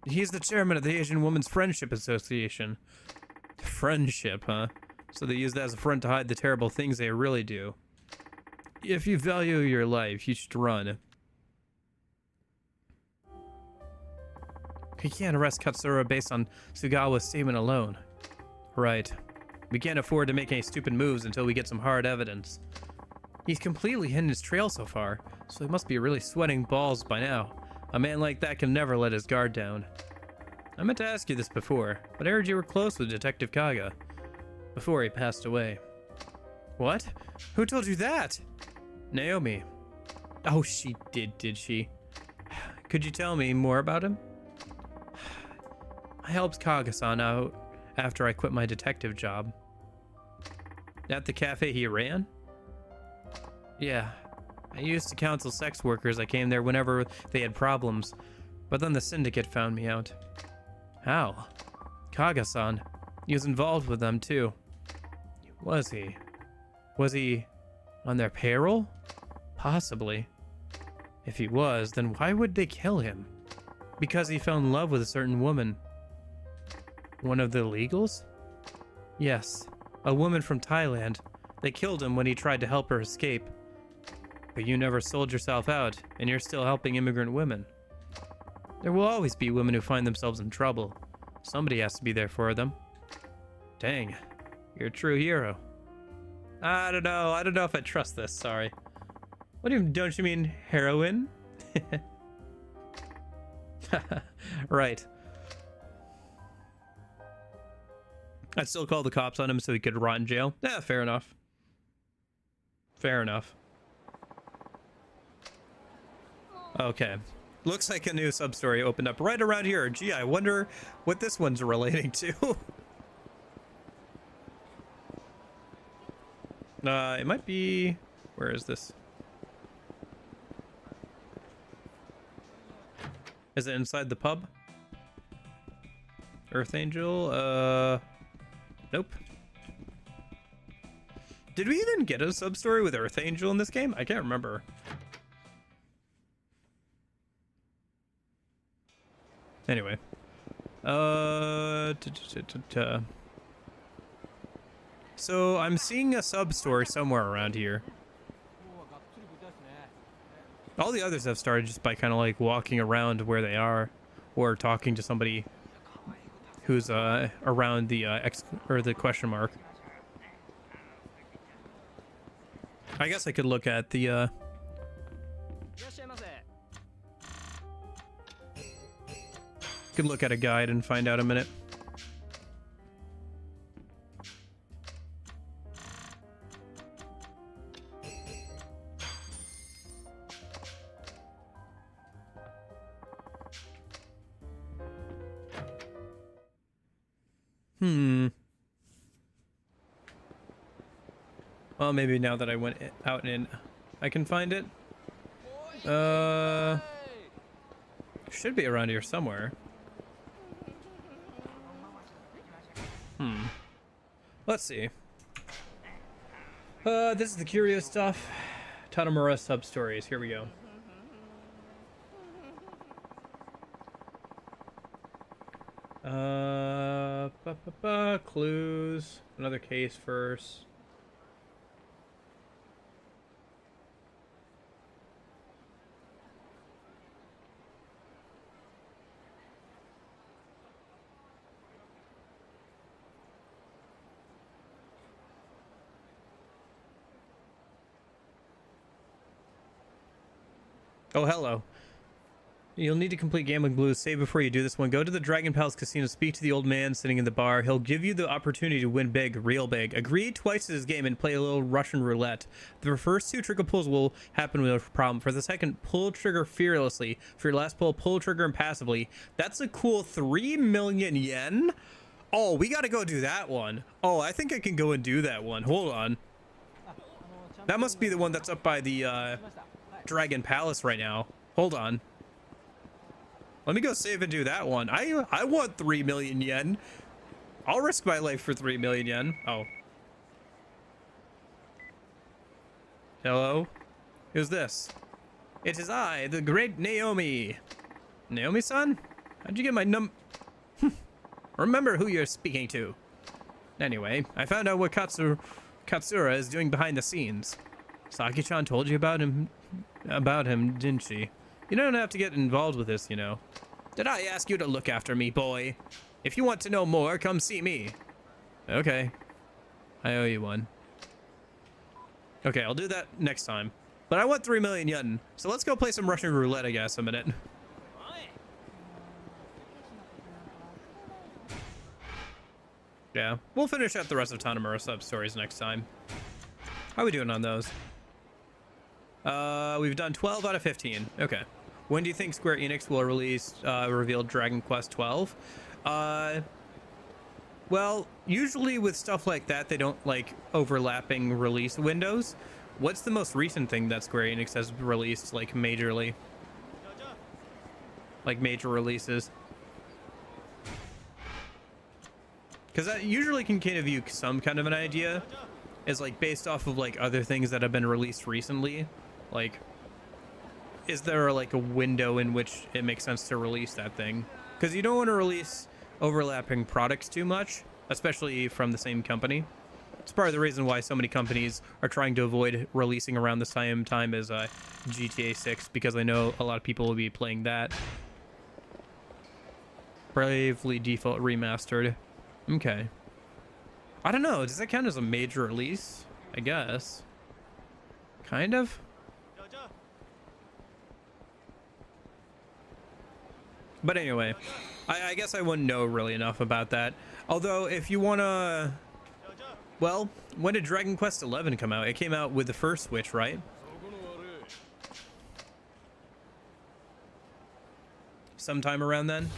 He's the chairman of the Asian Women's Friendship Association. Friendship, huh? So they use that as a front to hide the terrible things they really do. If you value your life, you should run. We can't arrest Katsura based on Sugawa's statement alone. Right. We can't afford to make any stupid moves until we get some hard evidence. He's completely hidden his trail so far, so he must be really sweating balls by now. A man like that can never let his guard down. I meant to ask you this before, but I heard you were close with Detective Kaga before he passed away. What? Who told you that? Naomi. Oh, she did she? Could you tell me more about him? I helped Kaga-san out after I quit my detective job. At the cafe he ran? Yeah. I used to counsel sex workers that came there whenever they had problems, but then the syndicate found me out. How? Kaga-san. He was involved with them too. Was he? Was he on their payroll? Possibly. If he was, then why would they kill him? Because he fell in love with a certain woman. One of the illegals? Yes, a woman from Thailand. They killed him when he tried to help her escape. But you never sold yourself out, and you're still helping immigrant women. There will always be women who find themselves in trouble. Somebody has to be there for them. Dang, you're a true hero. I don't know if I trust this, sorry. Don't you mean heroin? Right. I'd still call the cops on him so he could rot in jail. Yeah, fair enough. Fair enough. Okay. Looks like a new sub-story opened up right around here. Gee, I wonder what this one's relating to. It might be... Where is this? Is it inside the pub? Earth Angel? Nope. Did we even get a sub-story with Earth Angel in this game? I can't remember. Anyway. So I'm seeing a sub-story somewhere around here. All the others have started just by kind of like walking around where they are, or talking to somebody who's around the X or the question mark. I guess I could look at the could look at a guide and find out in a minute. Well, maybe now that I went out and in, I can find it. Should be around here somewhere. Let's see. This is the curious stuff. Tanomura sub-stories. Here we go. Clues. Another case first. Oh, hello. You'll need to complete Gambling Blues. Save before you do this one. Go to the Dragon Palace Casino. Speak to the old man sitting in the bar. He'll give you the opportunity to win big, real big. Agree twice to this game and play a little Russian roulette. The first two trigger pulls will happen without a problem. For the second, pull trigger fearlessly. For your last pull trigger impassively. That's a cool 3 million yen. Oh, we got to go do that one. Oh, I think I can go and do that one. Hold on. That must be the one that's up by the Dragon Palace right now. Hold on. Let me go save and do that one. I want 3 million yen. I'll risk my life for 3 million yen. Oh. Hello? Who's this? It is I, the great Naomi. Naomi-san? How'd you get my Remember who you're speaking to. Anyway, I found out what Katsura is doing behind the scenes. Saki-chan told you about him, didn't she? You don't have to get involved with this, you know. Did I ask you to look after me, boy? If you want to know more, come see me. Okay. I owe you one. Okay, I'll do that next time. But I want 3 million yen, so let's go play some Russian roulette, I guess, a minute. Yeah, we'll finish out the rest of Tanomura sub-stories next time. How are we doing on those? We've done 12 out of 15. Okay. When do you think Square Enix will release, reveal Dragon Quest 12? Well, usually with stuff like that, they don't like overlapping release windows. What's the most recent thing that Square Enix has released, like majorly? Like major releases? Because that usually can kind of give you some kind of an idea. Is like based off of like other things that have been released recently. Like, is there like a window in which it makes sense to release that thing? Because you don't want to release overlapping products too much, especially from the same company. It's part of the reason why so many companies are trying to avoid releasing around the same time as GTA 6, because I know a lot of people will be playing that. Bravely Default Remastered. Okay. I don't know. Does that count as a major release? I guess. Kind of. But anyway, I guess I wouldn't know really enough about that. Although, if you want to Well, when did Dragon Quest XI come out? It came out with the first Switch, right? Sometime around then?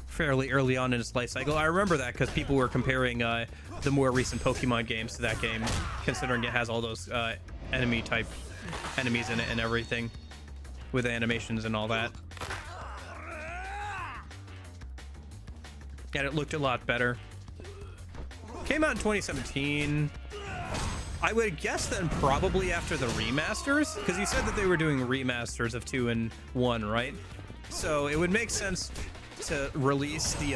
Fairly early on in its life cycle. I remember that because people were comparing the more recent Pokemon games to that game, considering it has all those enemy-type enemies in it and everything, with animations and all that. And it looked a lot better. Came out in 2017. I would guess then probably after the remasters, because you said that they were doing remasters of 2 and 1, right? So it would make sense to release the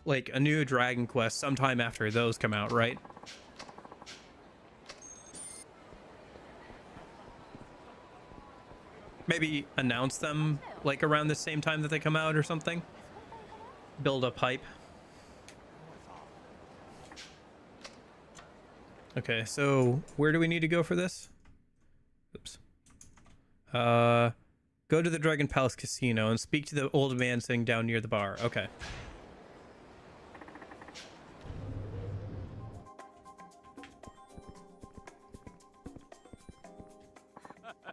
like a new Dragon Quest sometime after those come out, right? Maybe announce them like around the same time that they come out or something. Build up hype. Okay, so where do we need to go for this? Oops. Go to the Dragon Palace Casino and speak to the old man sitting down near the bar. Okay.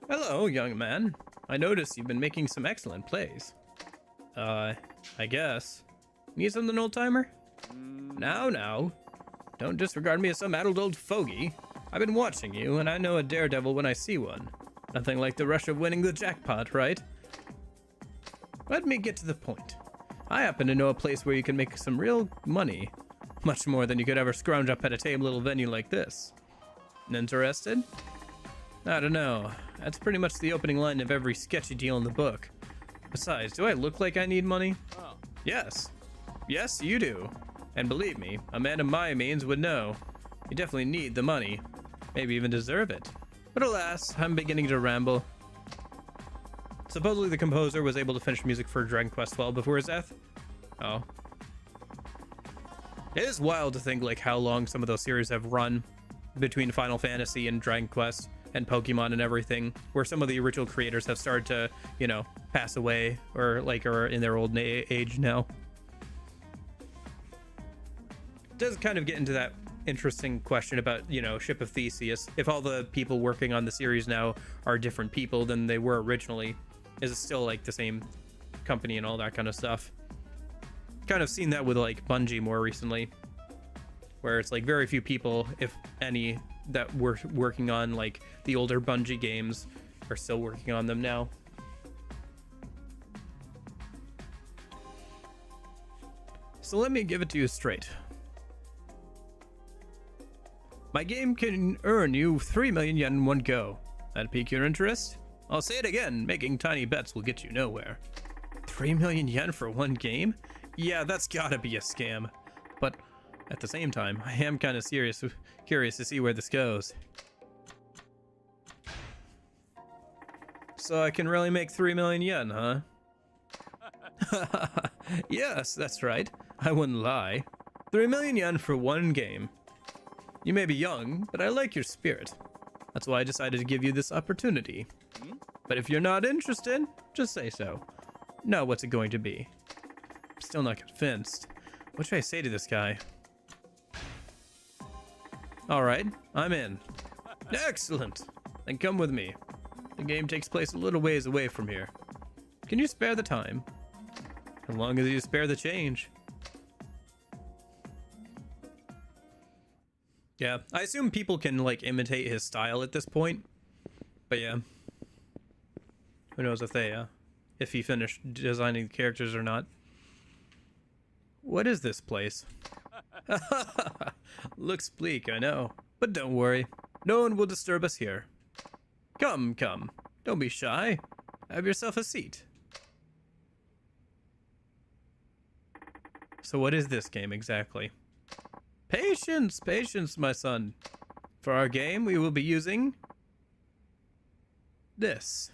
Hello, young man. I noticed you've been making some excellent plays. I guess. Need something, old-timer? Now. Don't disregard me as some addled old fogey. I've been watching you, and I know a daredevil when I see one. Nothing like the rush of winning the jackpot, right? Let me get to the point. I happen to know a place where you can make some real money. Much more than you could ever scrounge up at a tame little venue like this. Interested? I don't know. That's pretty much the opening line of every sketchy deal in the book. Besides, do I look like I need money? Oh. Yes. Yes, you do. And believe me, a man of my means would know. You definitely need the money. Maybe even deserve it. But alas, I'm beginning to ramble. Supposedly the composer was able to finish music for Dragon Quest XII before his death. Oh. It is wild to think like how long some of those series have run between Final Fantasy and Dragon Quest and Pokemon and everything, where some of the original creators have started to, you know, pass away or like are in their old age now. It does kind of get into that interesting question about, you know, Ship of Theseus. If all the people working on the series now are different people than they were originally, is it still like the same company and all that kind of stuff? Kind of seen that with like Bungie more recently, where it's like very few people, if any, that were working on like the older Bungie games are still working on them now. So let me give it to you straight. My game can earn you 3 million yen in one go. That pique your interest? I'll say it again, making tiny bets will get you nowhere. 3 million yen for one game? Yeah, that's gotta be a scam. But at the same time, I am kind of curious to see where this goes. So I can really make 3 million yen, huh? Yes, that's right. I wouldn't lie. 3 million yen for one game. You may be young, but I like your spirit. That's why I decided to give you this opportunity. But if you're not interested, just say so. Now what's it going to be? I'm still not convinced. What should I say to this guy? Alright, I'm in. Excellent! Then come with me. The game takes place a little ways away from here. Can you spare the time? As long as you spare the change. Yeah, I assume people can like imitate his style at this point. But yeah. Who knows if he finished designing the characters or not. What is this place? Looks bleak, I know. But don't worry. No one will disturb us here. Come. Don't be shy. Have yourself a seat. So what is this game exactly? Patience, my son. For our game, we will be using this.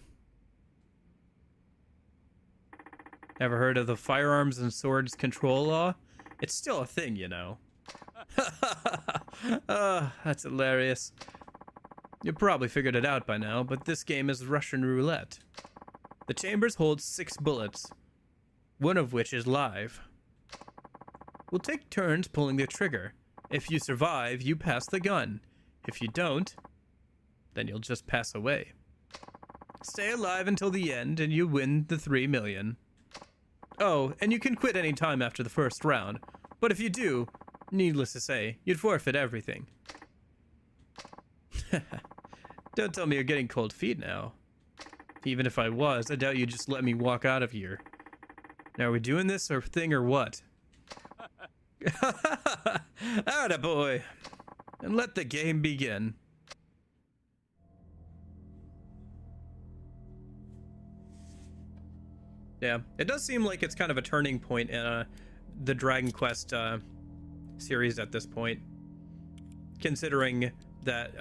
Ever heard of the Firearms and Swords Control Law? It's still a thing, you know. That's hilarious. You probably figured it out by now, but this game is Russian roulette. The chambers hold 6 bullets. one of which is live. We'll take turns pulling the trigger. If you survive, you pass the gun. If you don't, then you'll just pass away. Stay alive until the end and you win the 3 million. Oh, and you can quit any time after the first round. But if you do, needless to say, you'd forfeit everything. Don't tell me you're getting cold feet now. Even if I was, I doubt you'd just let me walk out of here. Now, are we doing this thing or what? Attaboy! And let the game begin. Yeah, it does seem like it's kind of a turning point in the Dragon Quest series at this point. Considering that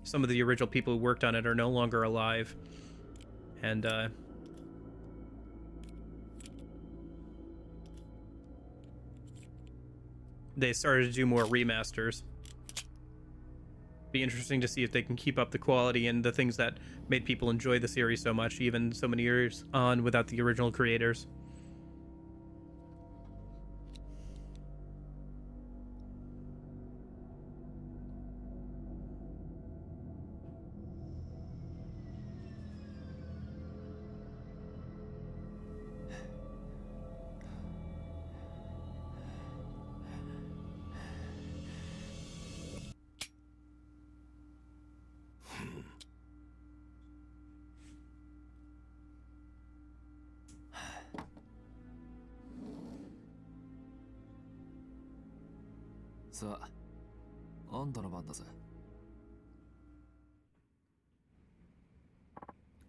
some of the original people who worked on it are no longer alive. And they started to do more remasters. Be interesting to see if they can keep up the quality and the things that made people enjoy the series so much, even so many years on without the original creators.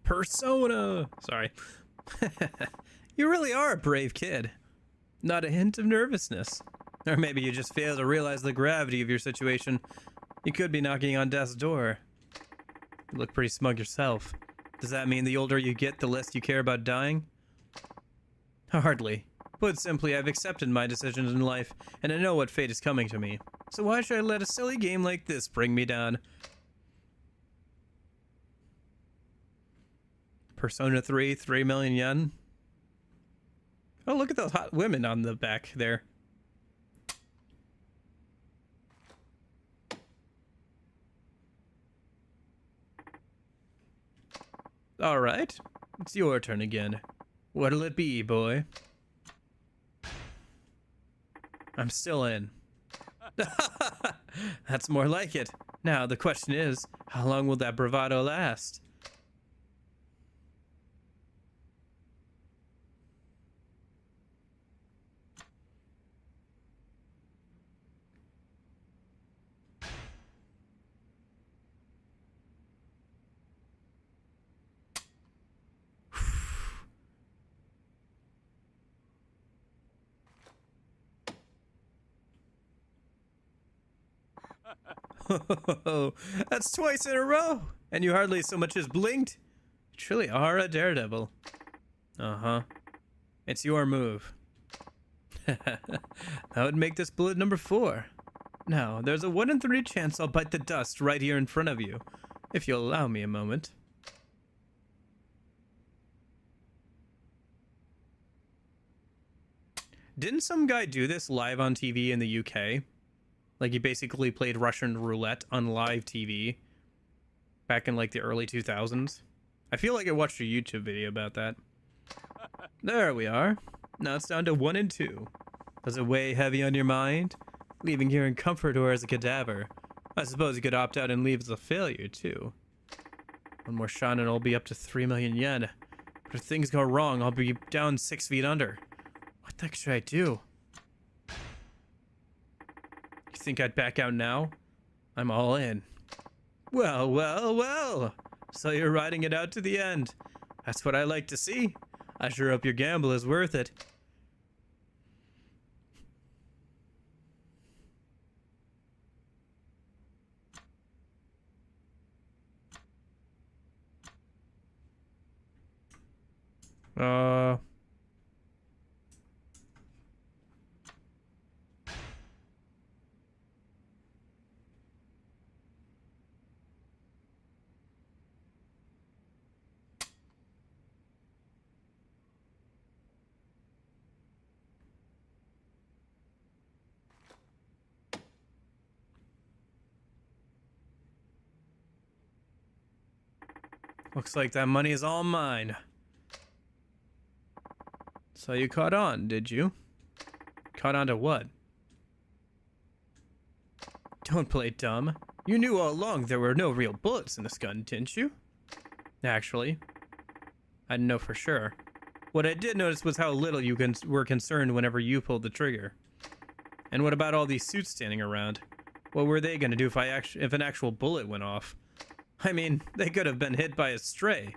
Persona! Sorry. You really are a brave kid. Not a hint of nervousness. Or maybe you just fail to realize the gravity of your situation. You could be knocking on death's door. You look pretty smug yourself. Does that mean the older you get, the less you care about dying? Hardly. Put simply, I've accepted my decisions in life, and I know what fate is coming to me. So why should I let a silly game like this bring me down? Persona 3, 3 million yen. Oh, look at those hot women on the back there. All right, it's your turn again. What'll it be, boy? I'm still in. That's more like it. Now, the question is, how long will that bravado last? That's twice in a row, and you hardly so much as blinked. You truly are a daredevil. Uh-huh. It's your move. That would make this bullet number 4. Now, there's a 1 in 3 chance I'll bite the dust right here in front of you, if you'll allow me a moment. Didn't some guy do this live on TV in the UK? Like, he basically played Russian roulette on live TV back in, like, the early 2000s. I feel like I watched a YouTube video about that. There we are. Now it's down to 1 and 2. Does it weigh heavy on your mind? Leaving here in comfort or as a cadaver? I suppose you could opt out and leave as a failure, too. One more shot and it'll be up to 3 million yen. But if things go wrong, I'll be down 6 feet under. What the heck should I do? You think I'd back out now? I'm all in. Well, well, well. So you're riding it out to the end. That's what I like to see. I sure hope your gamble is worth it. Looks like that money is all mine. So you caught on, did you? Caught on to what? Don't play dumb. You knew all along there were no real bullets in this gun, didn't you? Actually, I didn't know for sure. What I did notice was how little you were concerned whenever you pulled the trigger. And what about all these suits standing around? What were they gonna do if an actual bullet went off? I mean, they could have been hit by a stray.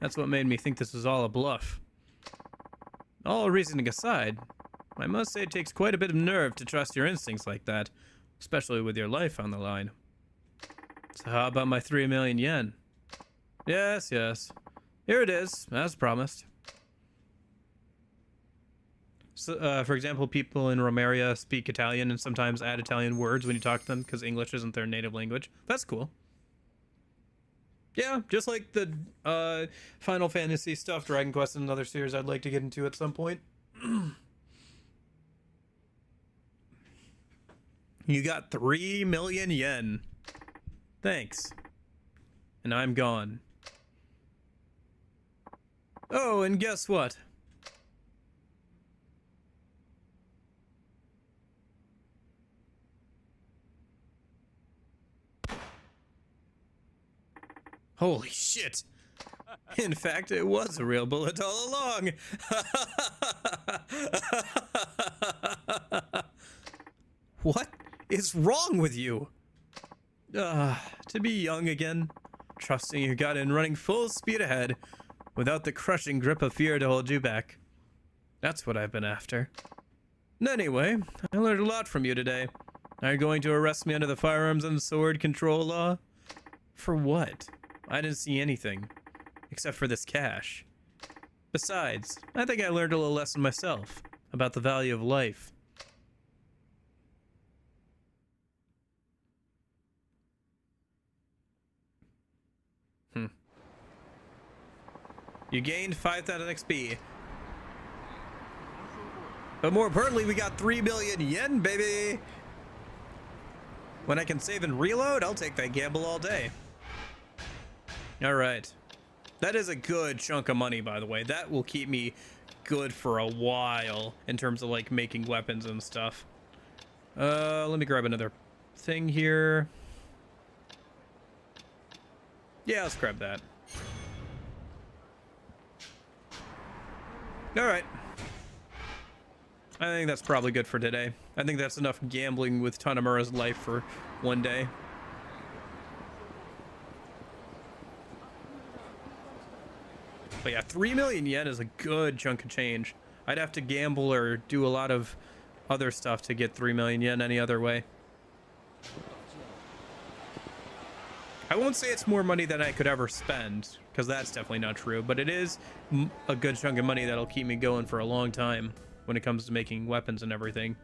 That's what made me think this was all a bluff. All reasoning aside, I must say it takes quite a bit of nerve to trust your instincts like that, especially with your life on the line. So how about my 3 million yen? Yes, yes. Here it is, as promised. So, for example, people in Romeria speak Italian and sometimes add Italian words when you talk to them because English isn't their native language. That's cool. Yeah, just like the Final Fantasy stuff, Dragon Quest, and other series I'd like to get into at some point. You got 3 million yen. Thanks. And I'm gone. Oh, and guess what? Holy shit! In fact, it was a real bullet all along! What is wrong with you? To be young again, trusting your gut and running full speed ahead, without the crushing grip of fear to hold you back. That's what I've been after. Anyway, I learned a lot from you today. Are you going to arrest me under the firearms and sword control law? For what? I didn't see anything, except for this cash. Besides, I think I learned a little lesson myself about the value of life. You gained 5,000 XP. But more importantly, we got 3 million yen, baby! When I can save and reload, I'll take that gamble all day. Alright. That is a good chunk of money, by the way. That will keep me good for a while in terms of, like, making weapons and stuff. Let me grab another thing here. Yeah, let's grab that. Alright. I think that's probably good for today. I think that's enough gambling with Tanemura's life for one day. But yeah, 3 million yen is a good chunk of change. I'd have to gamble or do a lot of other stuff to get 3 million yen any other way. I won't say it's more money than I could ever spend, because that's definitely not true, but it is a good chunk of money that'll keep me going for a long time when it comes to making weapons and everything.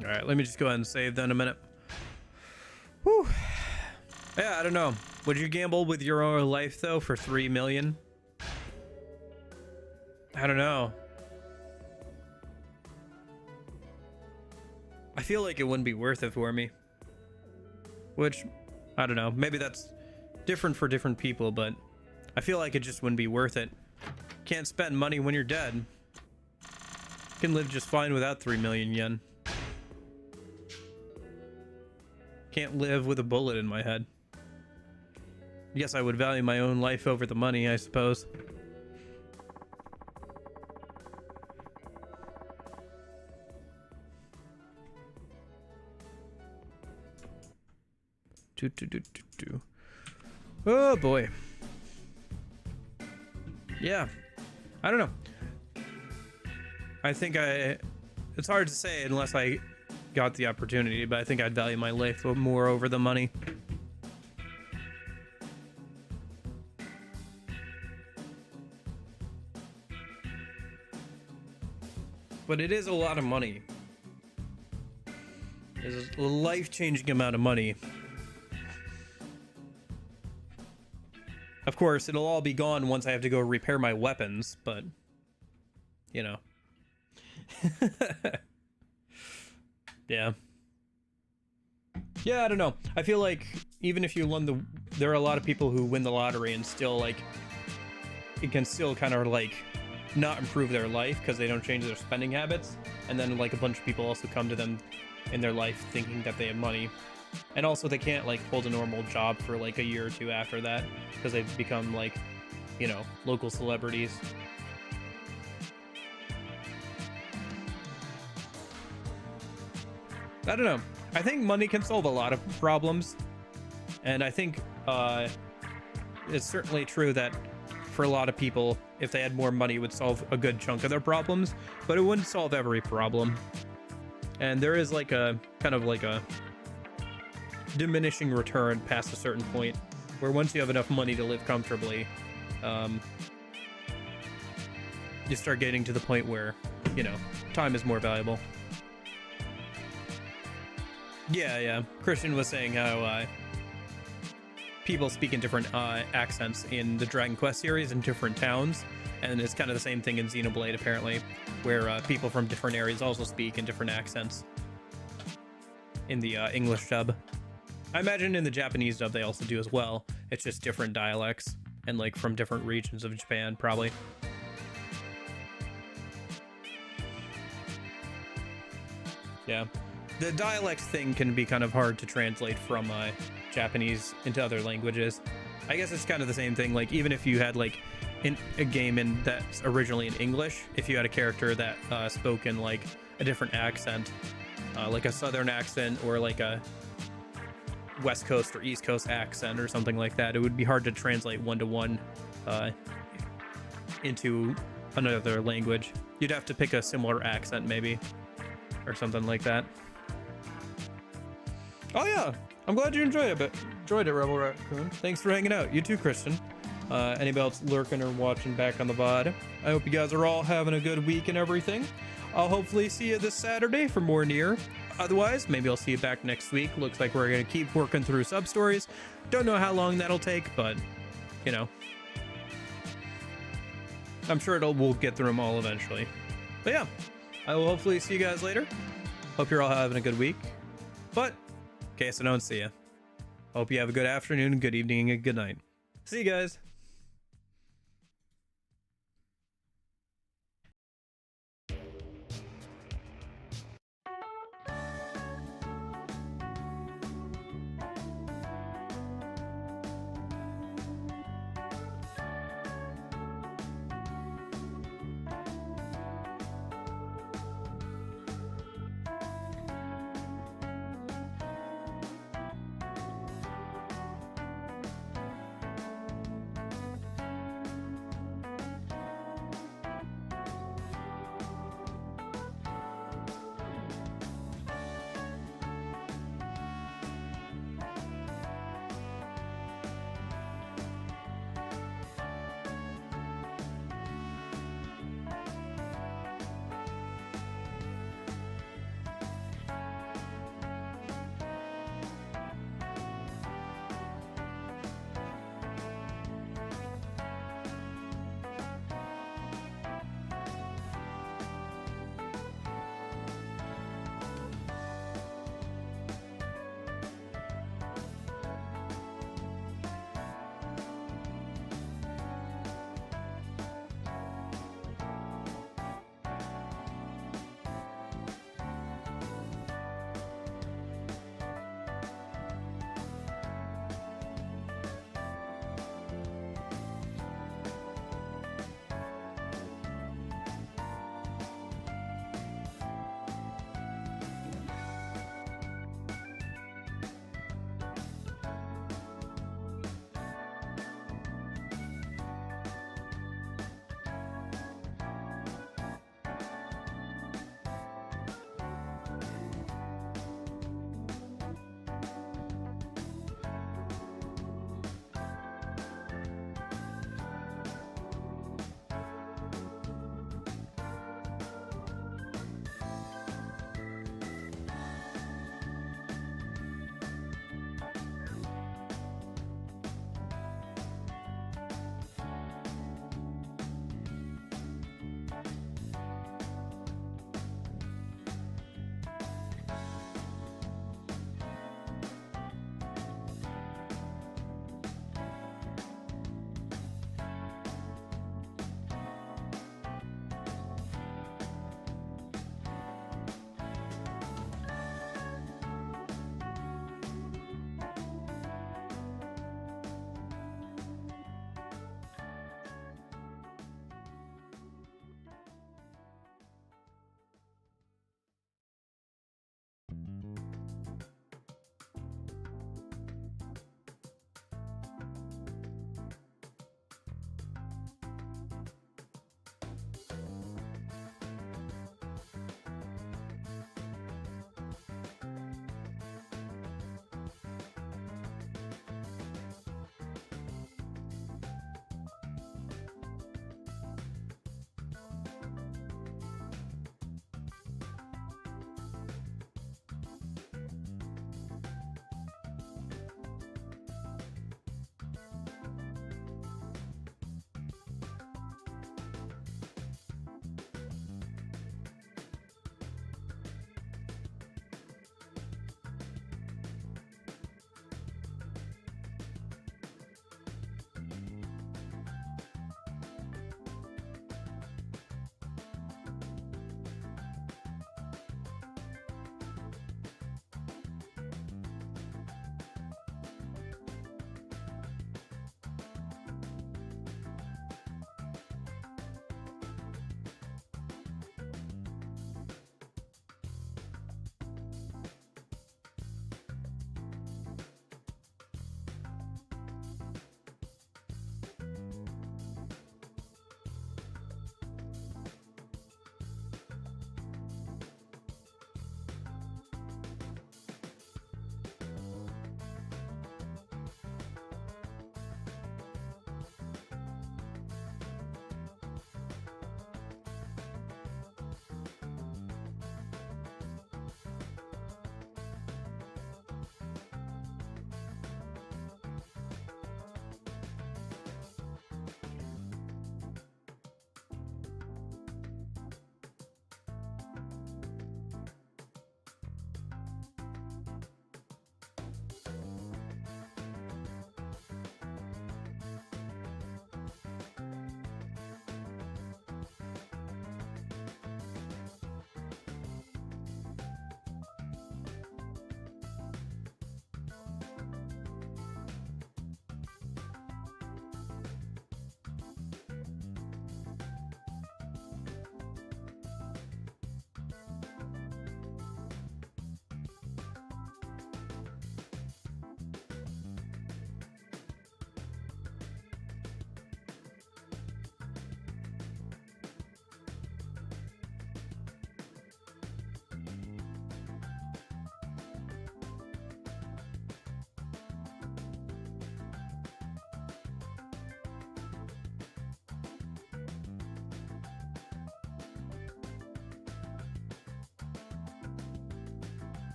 All right, let me just go ahead and save then a minute. Whew. Yeah, I don't know. Would you gamble with your own life though for 3 million? I don't know. I feel like it wouldn't be worth it for me. Which, I don't know. Maybe that's different for different people, but I feel like it just wouldn't be worth it. Can't spend money when you're dead. Can live just fine without 3 million yen. Can't live with a bullet in my head. Yes, I would value my own life over the money, I suppose. Oh boy. Yeah. I don't know. I think it's hard to say unless I got the opportunity, but I think I'd value my life more over the money. But it is a lot of money. It's a life-changing amount of money. Of course, it'll all be gone once I have to go repair my weapons, but, you know. Yeah. Yeah, I don't know. I feel like even if you won there are a lot of people who win the lottery and still like it can still kind of like not improve their life because they don't change their spending habits, and then like a bunch of people also come to them in their life thinking that they have money, and also they can't like hold a normal job for like a year or two after that because they've become like, you know, local celebrities. I don't know. I think money can solve a lot of problems, and I think it's certainly true that for a lot of people, if they had more money, it would solve a good chunk of their problems, but it wouldn't solve every problem. And there is like a kind of like a diminishing return past a certain point, where once you have enough money to live comfortably, you start getting to the point where, you know, time is more valuable. Yeah. Christian was saying how people speak in different accents in the Dragon Quest series in different towns, and it's kind of the same thing in Xenoblade apparently, where people from different areas also speak in different accents in the English dub. I imagine in the Japanese dub they also do as well. It's just different dialects and like from different regions of Japan probably. Yeah. The dialect thing can be kind of hard to translate from Japanese into other languages. I guess it's kind of the same thing. Like even if you had like in a game that's originally in English, if you had a character that spoke in like a different accent, like a southern accent or like a West Coast or East Coast accent or something like that, it would be hard to translate one-to-one into another language. You'd have to pick a similar accent maybe, or something like that. Oh yeah, I'm glad you enjoyed it, Rebel Raccoon. Thanks for hanging out. You too, Christian. Anybody else lurking or watching back on the VOD, I hope you guys are all having a good week and everything. I'll hopefully see you this Saturday for more Nier. Otherwise, maybe I'll see you back next week. Looks like we're going to keep working through sub-stories. Don't know how long that'll take, but, you know. I'm sure we'll get through them all eventually. But yeah, I will hopefully see you guys later. Hope you're all having a good week. But, in case I don't see you, hope you have a good afternoon, good evening, and good night. See you guys.